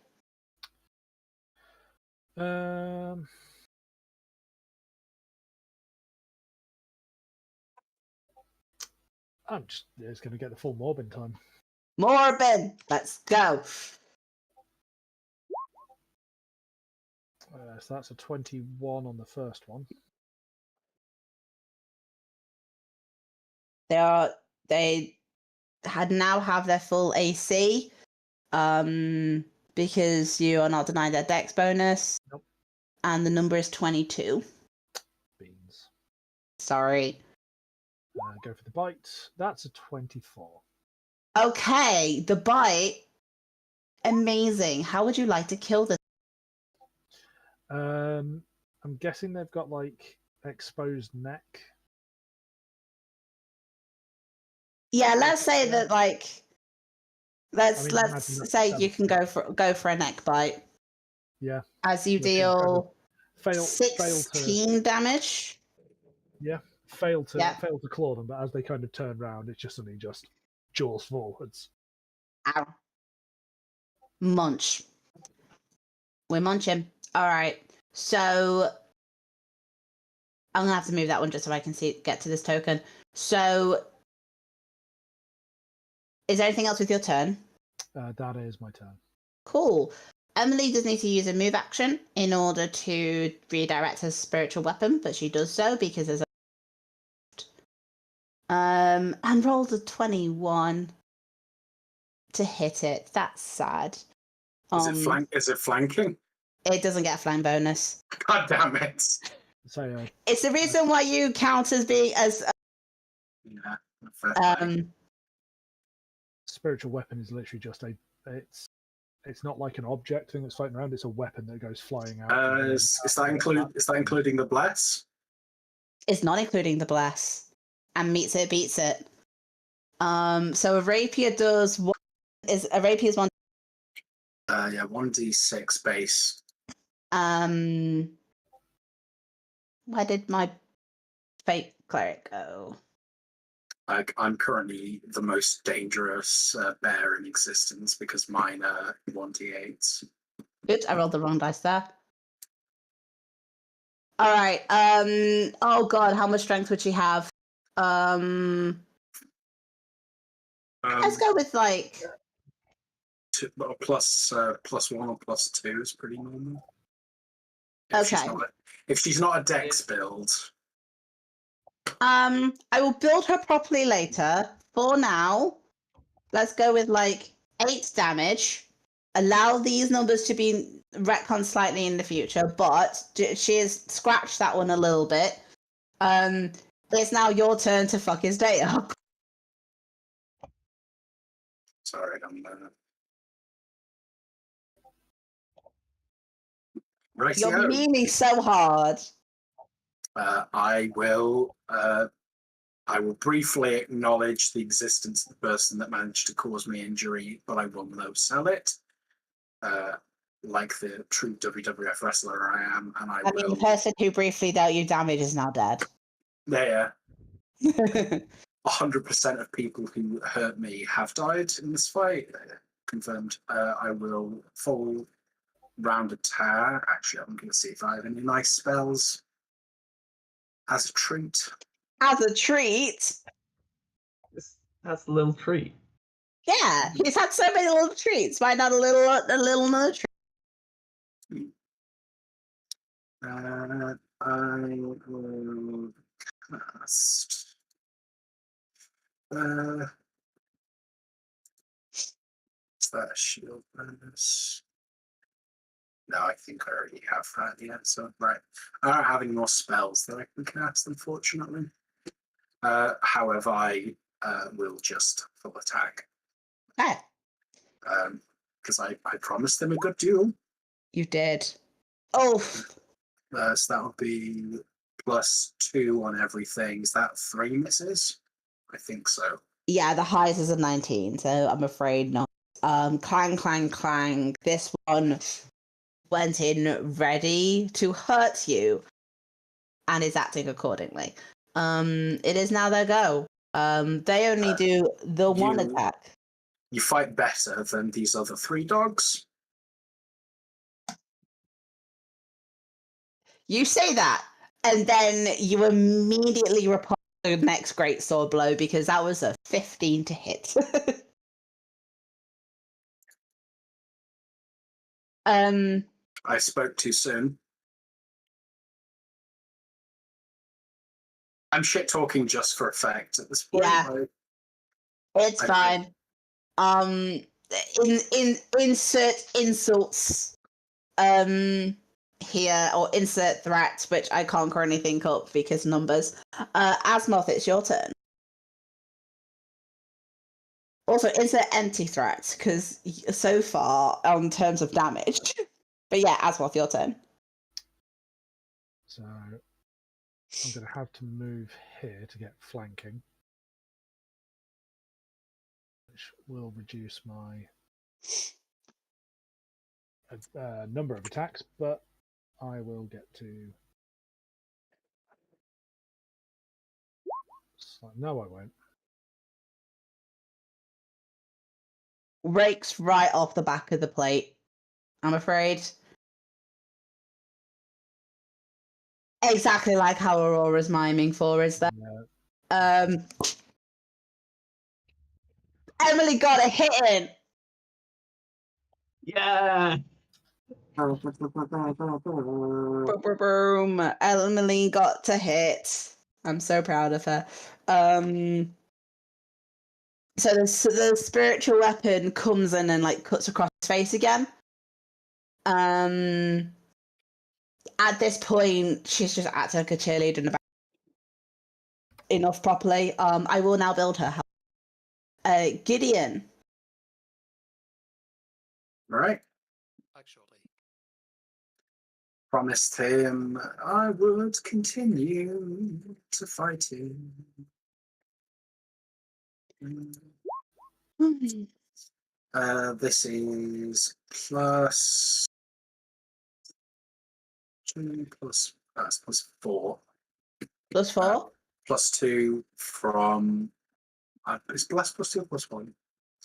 I'm just going to get the full Morbin time. Morbin, let's go. So that's a 21 on the first one. They now have their full AC, because you are not denied their dex bonus. Nope. And the number is 22. Beans. Sorry. Go for the bite. That's a 24. Okay, the bite. Amazing. How would you like to kill this? I'm guessing they've got like exposed neck. Yeah, let's say that let's imagine say that's you can go for a neck bite. Yeah. As you Which is deal kind of fail to 16 damage. fail to claw them, but as they kind of turn around, it's just suddenly just jaws forwards. Ow. Munch. We're munching. All right. So I'm gonna have to move that one just so I can get to this token. So is there anything else with your turn? That is my turn. Cool. Emily does need to use a move action in order to redirect her spiritual weapon, but she does so because there's and rolled a 21 to hit it. That's sad. Is it flanking? It doesn't get a flying bonus. God damn it. So It's the reason why you count as being as Yeah. fair play. spiritual weapon is literally just it's not like an object thing that's floating around. It's a weapon that goes flying out. Is that including the bless? it's not including the bless, and meets it beats it. So a rapier does what is a rapier is one. Yeah, 1d6 base. Where did my fake cleric go? I'm currently the most dangerous bear in existence because mine are 1d8s. Oops, I rolled the wrong dice there. All right. Oh God, how much strength would she have? Let's go with like. Plus 1 or plus 2 is pretty normal. Okay. If she's not a dex build, I will build her properly later. For now, let's go with like 8 damage. Allow these numbers to be retconned slightly in the future, but she has scratched that one a little bit. It's now your turn to fuck his day up. sorry, I'm right. You're meaning so hard. I will briefly acknowledge the existence of the person that managed to cause me injury, but I will no sell it. Like the true WWF wrestler I am, and I mean, will. the person who briefly dealt you damage is now dead. There, 100% of people who hurt me have died in this fight. Confirmed. I will full round attack. Actually, I'm going to see if I have any nice spells as a treat. As a treat? That's a little treat. Yeah, he's had so many little treats. Why not a little another treat? I will cast. Is that a shield bonus? No, I think I already have that. Yeah, so right. I don't have any more spells that I can cast, unfortunately. However, I will just full attack. Okay. Because I promised them a good duel. You did. Oh. So that would be +2 on everything. Is that 3 misses? I think so. Yeah, the highest is a 19, so I'm afraid not. Clang, clang, clang. This one went in ready to hurt you and is acting accordingly. It is now their go. They only do the one attack. You fight better than these other 3 dogs. You say that, and then you immediately repulse the next great sword blow because that was a 15 to hit. I spoke too soon. I'm shit talking just for effect at this point. Yeah. It's fine. Insert insults here, or insert threats, which I can't currently think up because numbers. Asmoth, it's your turn. Also, insert empty threats, because so far, on terms of damage. But yeah, Asmoth, your turn. So I'm going to have to move here to get flanking, which will reduce my number of attacks, but I will get to... No, I won't. Rakes right off the back of the plate, I'm afraid. Exactly like how Aurora's miming for, is that? Yeah. Emily got a hit in. Yeah. Boom. Emily got to hit. I'm so proud of her. So the spiritual weapon comes in and like cuts across his face again. At this point, she's just acting like a cheerleader in the back enough properly. I will now build her house. Gideon. Right. Actually, Promised him I would continue to fight him. This is plus 2 plus that's plus 4. +4. Plus 2 from is bless plus 2 or plus 1?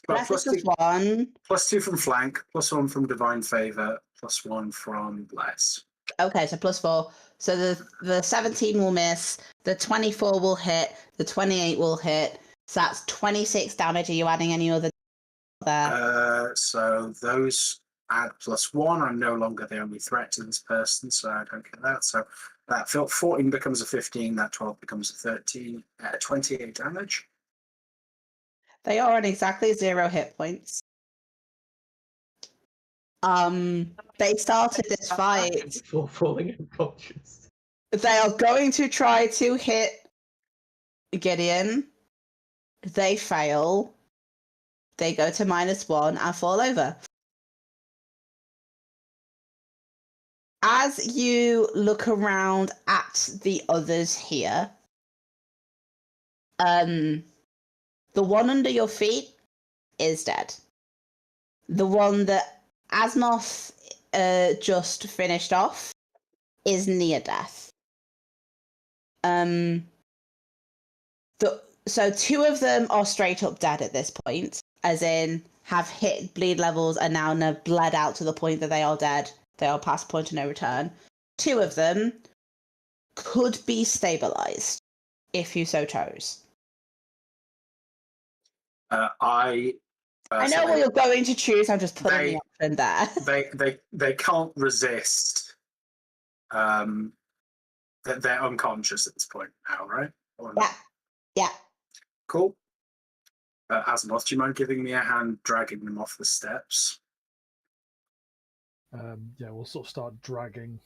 Bless Plus is 2, +1. plus 2 from flank, plus 1 from divine favor, plus 1 from bless. Okay, so +4. So the 17 will miss, the 24 will hit, the 28 will hit. So that's 26 damage. Are you adding any other there? So those add plus 1. I'm no longer the only threat to this person, so I don't get that. So that 14 becomes a 15, that 12 becomes a 13, 28 damage. They are on exactly 0 hit points. They started this fight. Before falling unconscious. They are going to try to hit Gideon. They fail. They go to -1 and fall over. As you look around at the others here, the one under your feet is dead. The one that Asmoth just finished off is near death. So 2 of them are straight up dead at this point, as in have hit bleed levels and now bled out to the point that they are dead. They are past point of no return. 2 of them could be stabilized if you so chose. I know what you're going to choose. I'm just putting the option there. They can't resist. They're unconscious at this point now, right? Yeah. Cool. Azimuth, do you mind giving me a hand dragging them off the steps? Yeah, we'll sort of start dragging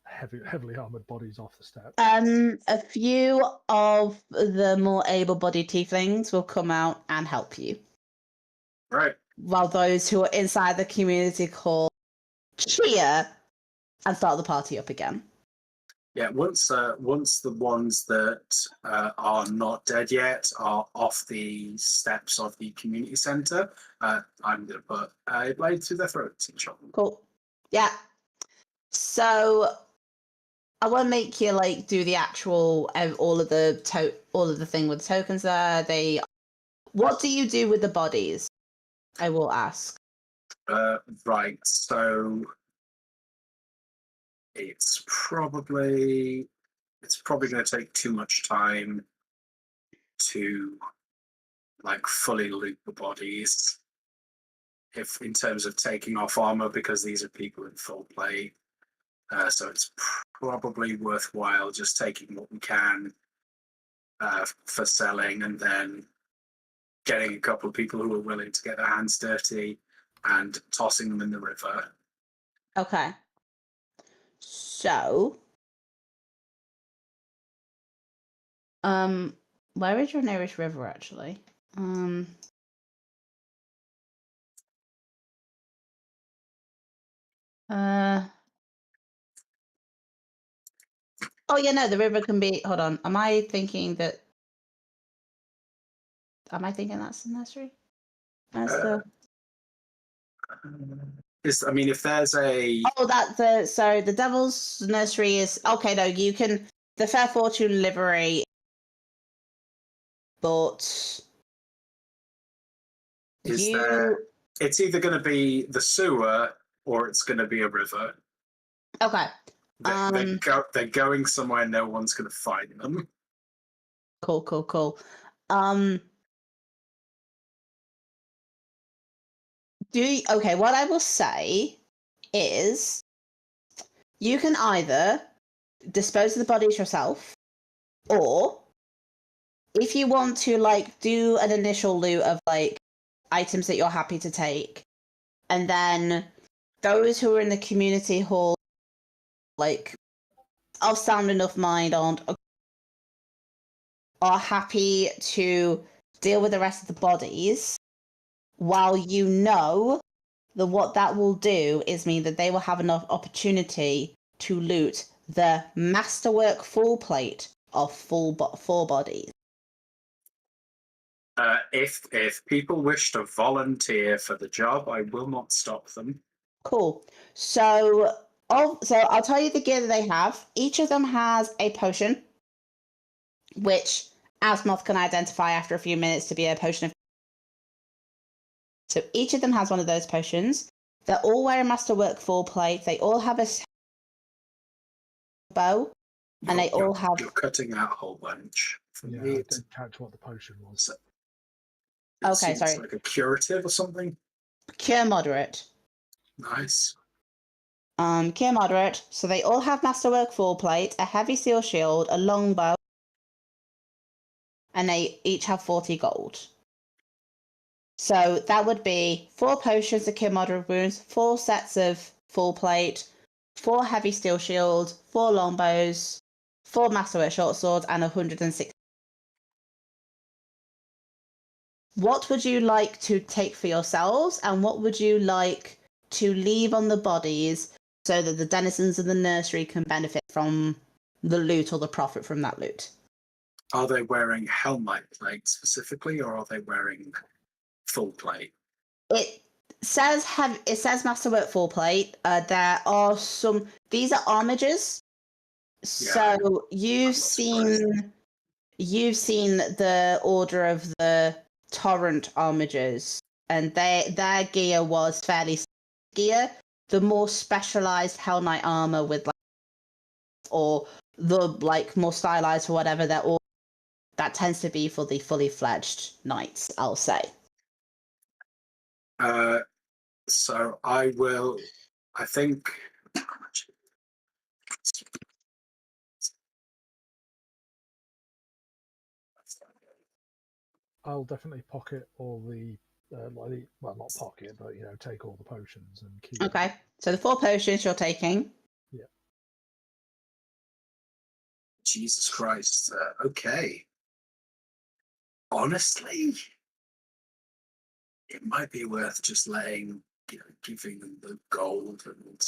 heavily armored bodies off the steps. A few of the more able-bodied tieflings will come out and help you. Right. While those who are inside the community call cheer and start the party up again. Yeah, once the ones that are not dead yet are off the steps of the community centre, I'm going to put a blade through their throats and shot them. Cool. Yeah. So I want to make you do the actual all of the thing with the tokens there. What do you do with the bodies? I will ask. Right. So it's probably going to take too much time to fully loot the bodies, if in terms of taking off armor, because these are people in full plate. So it's probably worthwhile just taking what we can for selling, and then getting a couple of people who are willing to get their hands dirty and tossing them in the river. Okay. So, where is your nearest river, actually? Oh, yeah, no, the river can be... Hold on. Am I thinking that's the nursery? If there's a... Oh, the Devil's Nursery is... Okay, no, you can... The Fair Fortune Livery, but... It's either going to be the sewer or it's going to be a river. Okay. They're going somewhere no one's going to find them. Cool. Okay, what I will say is you can either dispose of the bodies yourself, or if you want to do an initial loot of items that you're happy to take, and then those who are in the community hall, like, of sound enough mind are happy to deal with the rest of the bodies, while you know that what that will do is mean that they will have enough opportunity to loot the masterwork full plate of four bodies. If people wish to volunteer for the job, I will not stop them. Cool. So I'll tell you the gear that they have. Each of them has a potion, which Asmoth can identify after a few minutes to be a potion of. So each of them has one of those potions. They're all wearing masterwork full plate. They all have a bow, and they all have. You're cutting out a whole bunch. For Yeah, me, I it didn't catch what the potion was. Okay, seems sorry. like a curative or something. Cure moderate. Nice. Cure moderate. So they all have masterwork full plate, a heavy steel shield, a longbow, and they each have 40 gold. So that would be 4 potions to cure moderate wounds, 4 sets of full plate, 4 heavy steel shields, 4 longbows, 4 masterwork short swords, and 160. What would you like to take for yourselves, and what would you like to leave on the bodies so that the denizens of the nursery can benefit from the loot or the profit from that loot? Are they wearing helmet plate specifically, or are they wearing full plate? It says masterwork full plate. There are some. These are armigers. So you've seen the Order of the Torrent armigers, and their gear was fairly gear. The more specialized Hell Knight armor with or the more stylized or whatever, that tends to be for the fully fledged knights, I'll say. So I will. I think. I'll definitely pocket all the, well, not pocket, but take all the potions and keep. Okay, so the 4 potions you're taking. Yeah. Jesus Christ. Okay. Honestly, it might be worth just giving them the gold and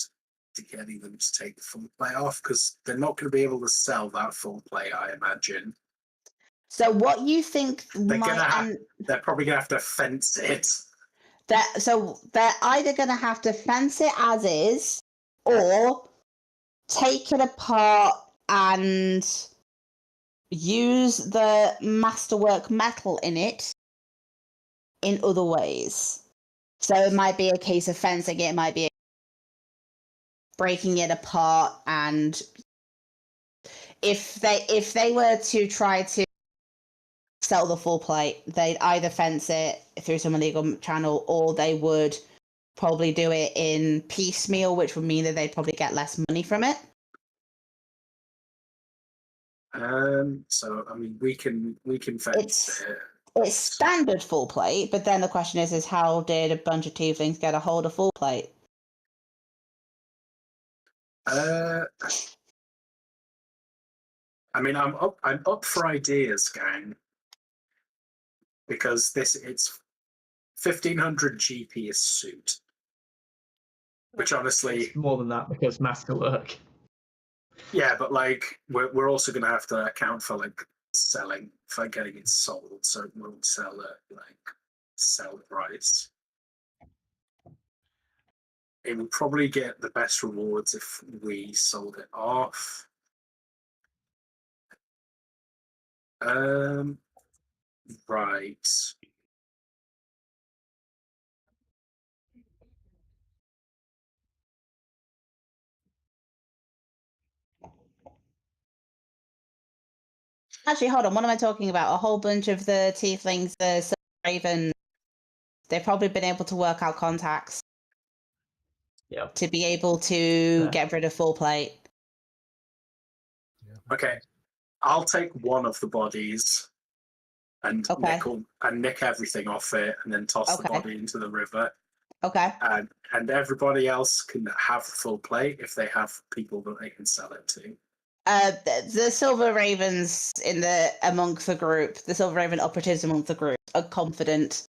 getting them to take the full play off, because they're not going to be able to sell that full play, I imagine. So what you think They're probably going to have to fence it. So they're either going to have to fence it as is, or take it apart and use the masterwork metal in it in other ways. So it might be a case of fencing it, might be breaking it apart, and if they were to try to sell the full plate, they'd either fence it through some illegal channel, or they would probably do it in piecemeal, which would mean that they'd probably get less money from it. So I mean, we can fence it. It's standard full plate, but then the question is how did a bunch of tieflings get a hold of full plate? I mean, I'm up for ideas, gang. Because it's 1500 GP a suit, which honestly It's more than that because masterwork. Yeah, but we're also going to have to account for selling, for getting it sold, so it won't sell at sell price. It would probably get the best rewards if we sold it off. Right. Actually, hold on. What am I talking about? A whole bunch of the tieflings, the Silver Raven, they've probably been able to work out contacts. Yep. To be able to get rid of full plate. Yeah. Okay. I'll take one of the bodies and nick everything off it, and then toss the body into the river. Okay. And everybody else can have full play if they have people that they can sell it to. The Silver Ravens amongst the group, the Silver Raven operatives amongst the group, are confident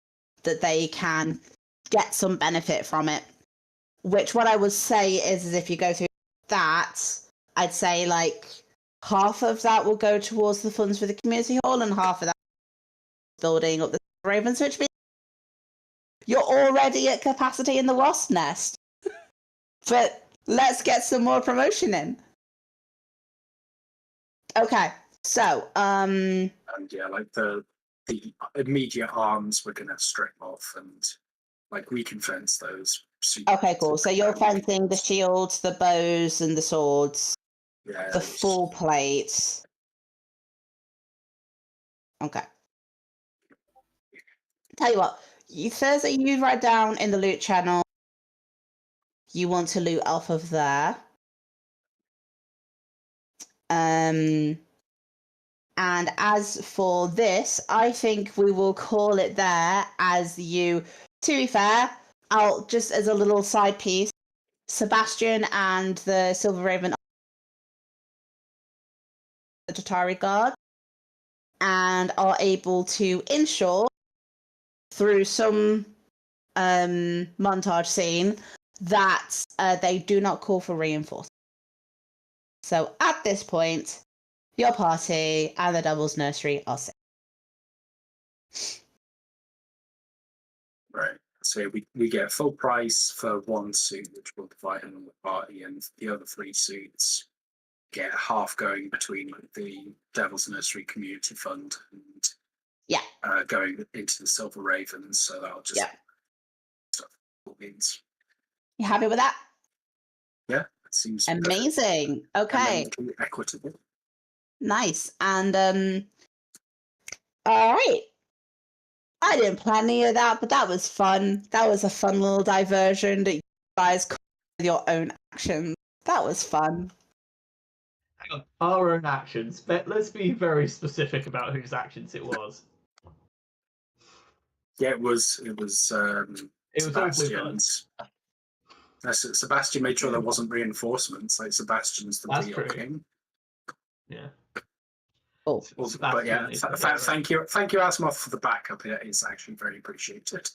that they can get some benefit from it. Which, what I would say is if you go through that, I'd say like half of that will go towards the funds for the community hall, and half of that building up the Ravens, which means you're already at capacity in the Wasp Nest. But let's get some more promotion in. Okay, so And yeah, like the immediate arms we're gonna strip off, and like we can fence those. Okay, cool. So you're fencing the shields, the bows, and the swords. Yeah, The full plate. Okay. Tell you what, Thursday, you write down in the loot channel you want to loot off of there. And as for this, I think we will call it there as you. To be fair, I'll just as a little side piece, Sebastian and the Silver Raven, the Tatari guard, and are able to ensure through some montage scene that they do not call for reinforcements. So at this point, your party and the Devil's Nursery are safe. Right. So we get full price for one suit, which we'll divide among the party, and the other 3 suits get half going between the Devil's Nursery Community Fund and going into the Silver Ravens. So that'll just stuff means. You happy with that? Yeah, it seems amazing. Okay, equitable. Nice. And all right. I didn't plan any of that, but that was fun. That was a fun little diversion that you guys called with your own actions. That was fun. Hang on, our own actions. But let's be very specific about whose actions it was. Yeah, it was Sebastian's. Sebastian made sure there wasn't reinforcements. Like Sebastian's the real king. Yeah. Oh, but yeah, thank you, Asimov, for the backup. It's actually very appreciated.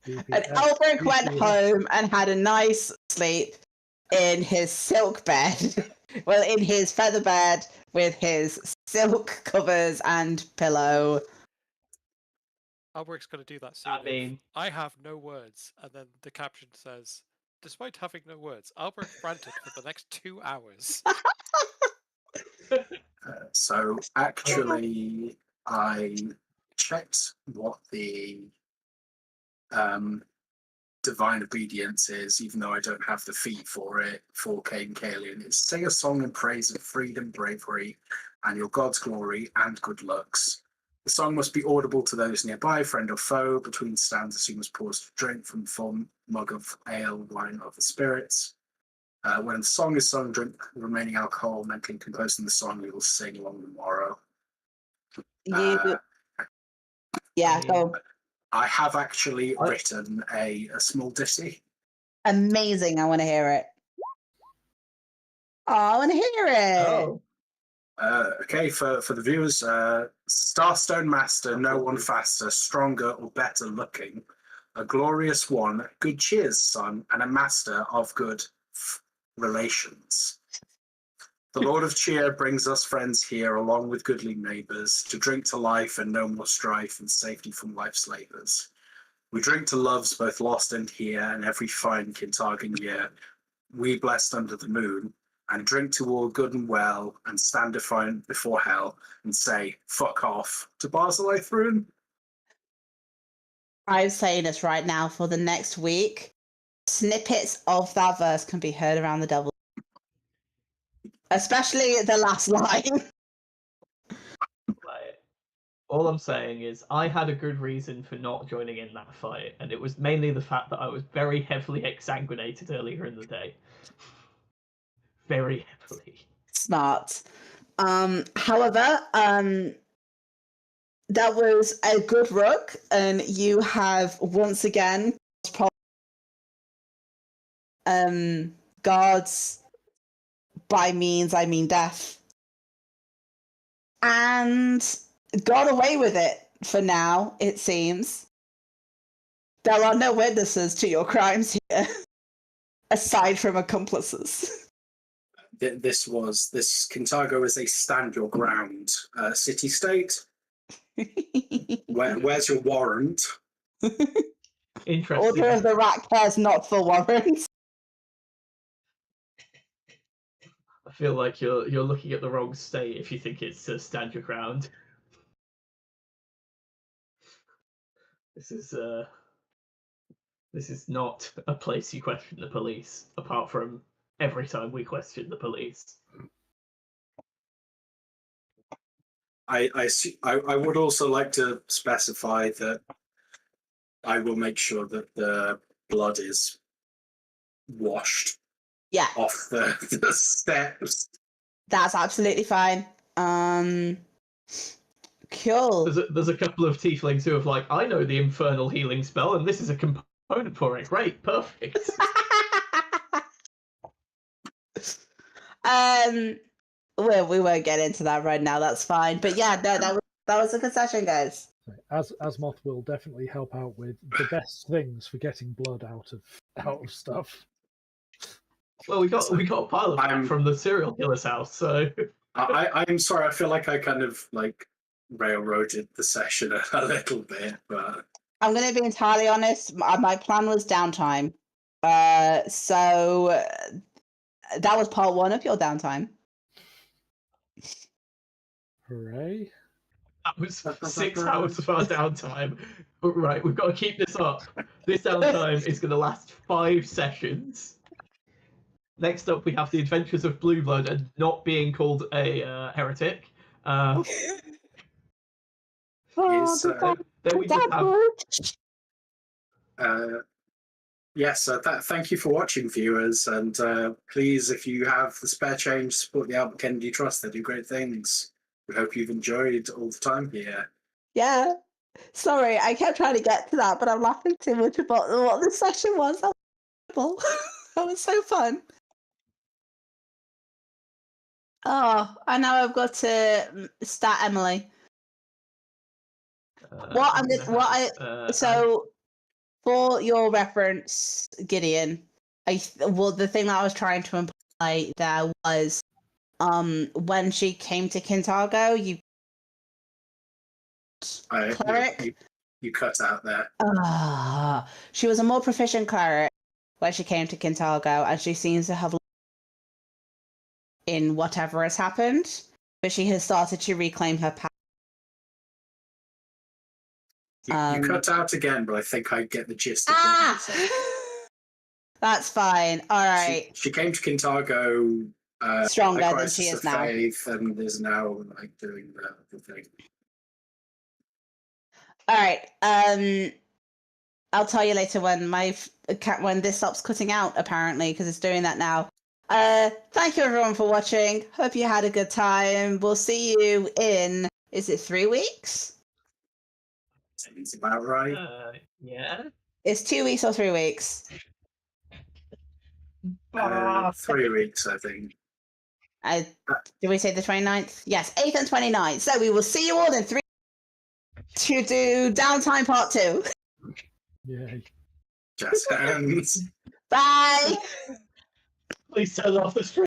And Albrecht went home and had a nice sleep in his silk bed. Well, in his feather bed with his silk covers and pillow. Albrecht's going to do that soon. I mean, I have no words, and then the caption says, "Despite having no words, Albrecht ranted for the next 2 hours." So actually, I checked what the divine obedience is, even though I don't have the feat for it. For Cain Kalian, it's sing a song in praise of freedom, bravery, and your God's glory and good looks. The song must be audible to those nearby, friend or foe. Between stanzas, you must pause to drink from a full mug of ale, wine, or the spirits. When the song is sung, drink the remaining alcohol, mentally composing the song, you will sing along the morrow. Go. I have actually written a small ditty. Amazing. I want to hear it. Oh, I want to hear it. Oh. Okay, for the viewers, Starstone Master, no one faster, stronger or better looking, a glorious one, good cheers, son, and a master of good relations. The Lord of Cheer brings us friends here, along with goodly neighbours, to drink to life and no more strife and safety from life's labours. We drink to loves both lost and here, and every fine Kintargan year. We blessed under the moon, and drink to all good and well, and stand defiant before hell, and say, fuck off, to Barzillai Thrun. I'm saying this right now for the next week. Snippets of that verse can be heard around the devil. Especially the last line. All I'm saying is I had a good reason for not joining in that fight, and it was mainly the fact that I was very heavily exsanguinated earlier in the day. Very heavily. Smart. However, that was a good rook, and you have once again Guards, by means I mean death, and got away with it for now, it seems. There are no witnesses to your crimes here, aside from accomplices. This Kintargo is a stand your ground city-state. Where's your warrant? Interesting. Order of the Rat cares not for warrants. I feel like you're looking at the wrong state if you think it's to stand your ground. This is not a place you question the police, apart from every time we question the police. I would also like to specify that I will make sure that the blood is washed Yeah, off the steps. that's absolutely fine. Cool. There's a couple of tieflings who have like, I know the infernal healing spell, and this is a component for it. Great, perfect. Well, we won't get into that right now. That's fine. But yeah, no, that was a good session, guys. Asmoth will definitely help out with the best things for getting blood out of stuff. Well, we got a pile of that from the serial killer's house, so I'm sorry. I feel like I kind of like railroaded the session a little bit, but I'm going to be entirely honest. My plan was downtime. So that was part 1 of your downtime. Hooray. that was 6 hours of our downtime. But right, we've got to keep this up. This downtime is going to last 5 sessions. Next up, we have the Adventures of Blue Blood and not being called a heretic. Then we just have... yes, thank you for watching, viewers, and please, if you have the spare change, support the Albert Kennedy Trust. They do great things. We hope you've enjoyed all the time here. Yeah. Sorry, I kept trying to get to that, but I'm laughing too much about what the session was. That was, that was so fun. Oh, and now I've got to start Emily. So, for your reference, Gideon, the thing that I was trying to imply there was, when she came to Kintargo, cleric. You cut out there. She was a more proficient cleric when she came to Kintargo, and she seems to have in whatever has happened, but she has started to reclaim her power. You cut out again, but I think I get the gist of what you said. That's fine. All right. She came to Kintargo stronger than she is now. Faith, and is now like doing the thing. All right. I'll tell you later when when this stops cutting out. Apparently, because it's doing that now. Thank you everyone for watching. Hope you had a good time. We'll see you in, is it 3 weeks? Seems about right. Yeah. It's 2 weeks or 3 weeks? 3 weeks, I think. Did we say the 29th? Yes, 8th and 29th. So we will see you all in 3 to do Downtime Part 2. Yay. Just hands. Bye! Please turn off the stream.